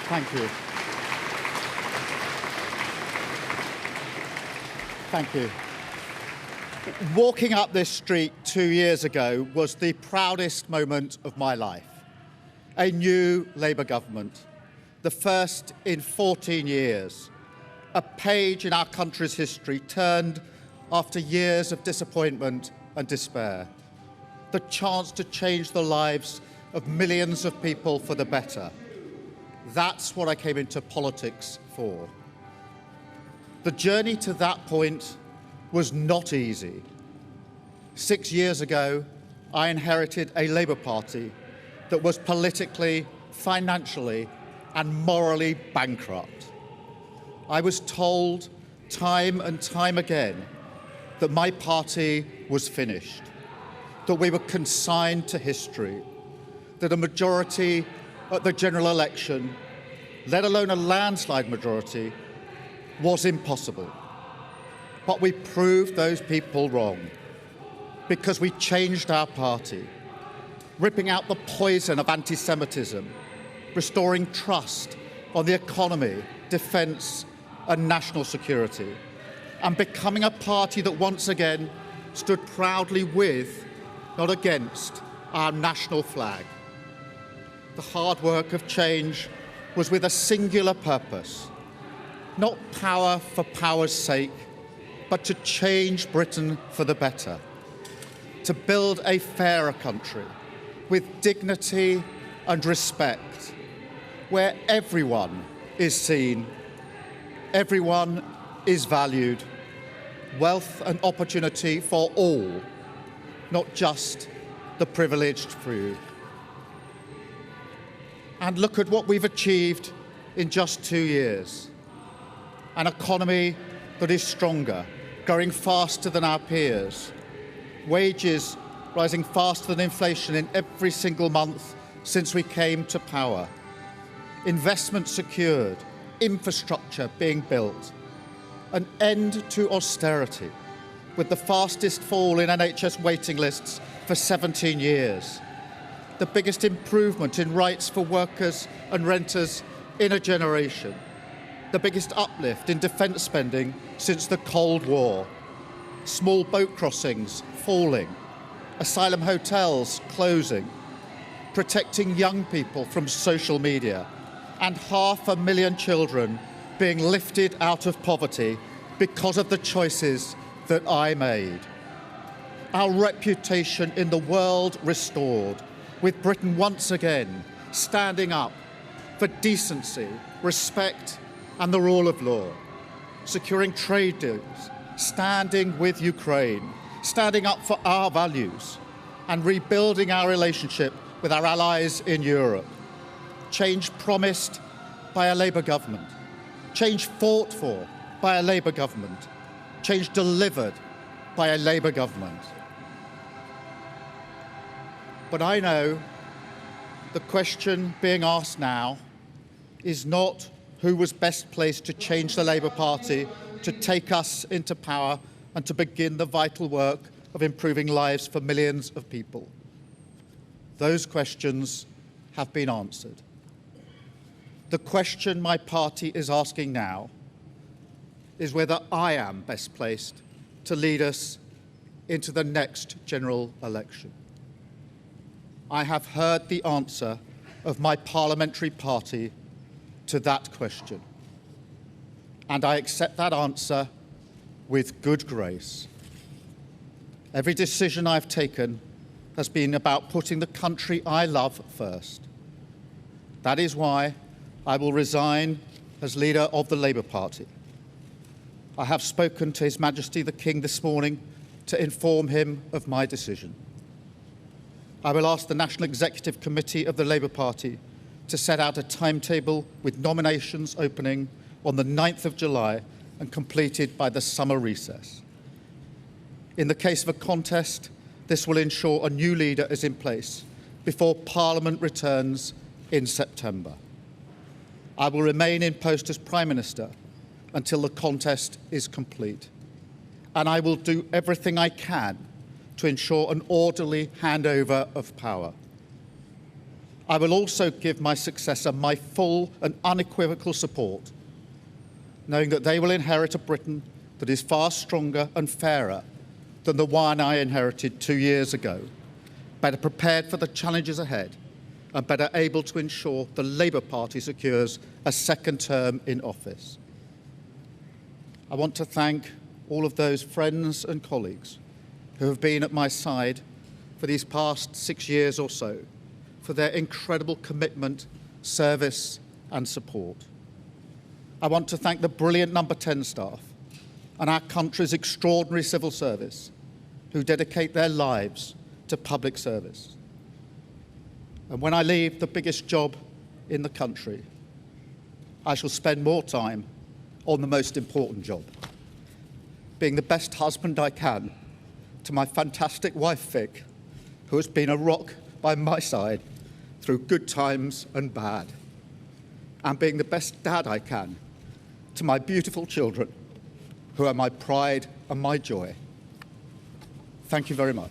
Thank you. Thank you. Walking up this street 2 years ago was the proudest moment of my life. A new Labour government, the first in 14 years. A page in our country's history turned after years of disappointment and despair. The chance to change the lives of millions of people for the better. That's what I came into politics for. The journey to that point was not easy. 6 years ago, I inherited a Labour Party that was politically, financially, and morally bankrupt. I was told time and time again that my party was finished, that we were consigned to history, that a majority at the general election, let alone a landslide majority, was impossible. But we proved those people wrong because we changed our party, ripping out the poison of anti-Semitism, restoring trust on the economy, defence and national security, and becoming a party that once again stood proudly with, not against, our national flag. The hard work of change was with a singular purpose, not power for power's sake, but to change Britain for the better, to build a fairer country with dignity and respect, where everyone is seen, everyone is valued, wealth and opportunity for all, not just the privileged few. And look at what we've achieved in just 2 years. An economy that is stronger, growing faster than our peers. Wages rising faster than inflation in every single month since we came to power. Investment secured, infrastructure being built. An end to austerity, with the fastest fall in NHS waiting lists for 17 years. The biggest improvement in rights for workers and renters in a generation. The biggest uplift in defence spending since the Cold War. Small boat crossings falling. Asylum hotels closing. Protecting young people from social media. And 500,000 children being lifted out of poverty because of the choices that I made. Our reputation in the world restored, with Britain once again standing up for decency, respect and the rule of law, securing trade deals, standing with Ukraine, standing up for our values and rebuilding our relationship with our allies in Europe. Change promised by a Labour government, change fought for by a Labour government, change delivered by a Labour government. But I know the question being asked now is not who was best placed to change the Labour Party, to take us into power and to begin the vital work of improving lives for millions of people. Those questions have been answered. The question my party is asking now is whether I am best placed to lead us into the next general election. I have heard the answer of my parliamentary party to that question, and I accept that answer with good grace. Every decision I've taken has been about putting the country I love first. That is why I will resign as leader of the Labour Party. I have spoken to His Majesty the King this morning to inform him of my decision. I will ask the National Executive Committee of the Labour Party to set out a timetable with nominations opening on the 9th of July and completed by the summer recess. In the case of a contest, this will ensure a new leader is in place before Parliament returns in September. I will remain in post as Prime Minister until the contest is complete, and I will do everything I can to ensure an orderly handover of power. I will also give my successor my full and unequivocal support, knowing that they will inherit a Britain that is far stronger and fairer than the one I inherited 2 years ago, better prepared for the challenges ahead and better able to ensure the Labour Party secures a second term in office. I want to thank all of those friends and colleagues who have been at my side for these past 6 years or so, for their incredible commitment, service and support. I want to thank the brilliant Number 10 staff and our country's extraordinary civil service who dedicate their lives to public service. And when I leave the biggest job in the country, I shall spend more time on the most important job, being the best husband I can to my fantastic wife, Vic, who has been a rock by my side through good times and bad, and being the best dad I can to my beautiful children, who are my pride and my joy. Thank you very much.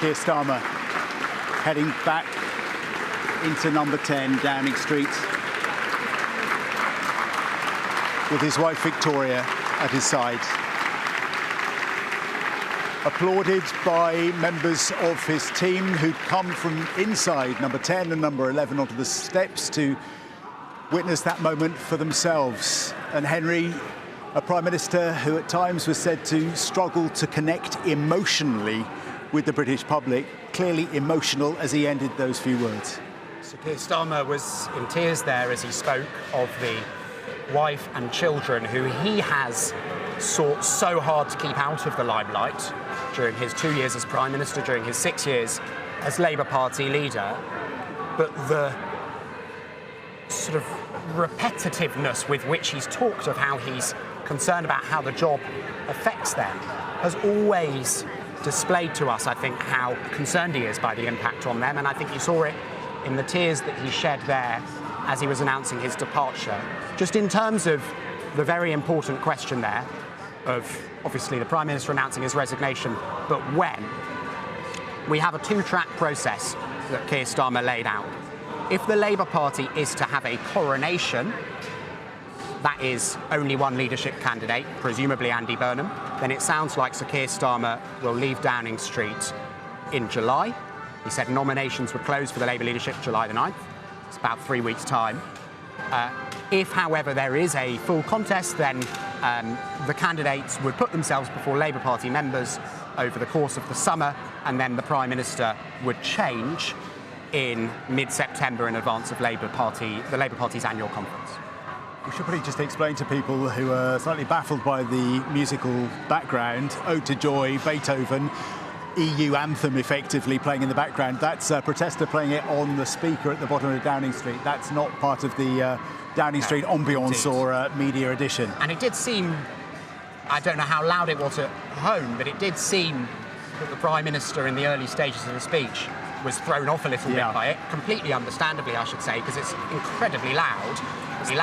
Keir Starmer heading back into Number 10 Downing Street with his wife Victoria at his side. Applauded by members of his team who'd come from inside Number 10 and Number 11 onto the steps to witness that moment for themselves. And Henry, a Prime Minister who at times was said to struggle to connect emotionally with the British public, clearly emotional as he ended those few words. Sir Keir Starmer was in tears there as he spoke of the wife and children who he has sought so hard to keep out of the limelight during his 2 years as Prime Minister, during his 6 years as Labour Party leader. But the sort of repetitiveness with which he's talked of how he's concerned about how the job affects them has always displayed to us, I think, how concerned he is by the impact on them. And I think you saw it in the tears that he shed there as he was announcing his departure. Just in terms of the very important question there of obviously the Prime Minister announcing his resignation, but when, we have a two-track process that Keir Starmer laid out. If the Labour Party is to have a coronation, that is only one leadership candidate, presumably Andy Burnham, then it sounds like Sir Keir Starmer will leave Downing Street in July. He said nominations would close for the Labour leadership July the 9th. It's about 3 weeks' time. If, however, there is a full contest, then the candidates would put themselves before Labour Party members over the course of the summer, and then the Prime Minister would change in mid-September in advance of the Labour Party's annual conference. We should probably just explain to people who are slightly baffled by the musical background, Ode to Joy, Beethoven, EU anthem effectively playing in the background. That's a protester playing it on the speaker at the bottom of Downing Street. That's not part of the Downing Street ambience or media edition. And it did seem, I don't know how loud it was at home, but it did seem that the Prime Minister in the early stages of the speech was thrown off a little bit by it, completely understandably, I should say, because it's incredibly loud.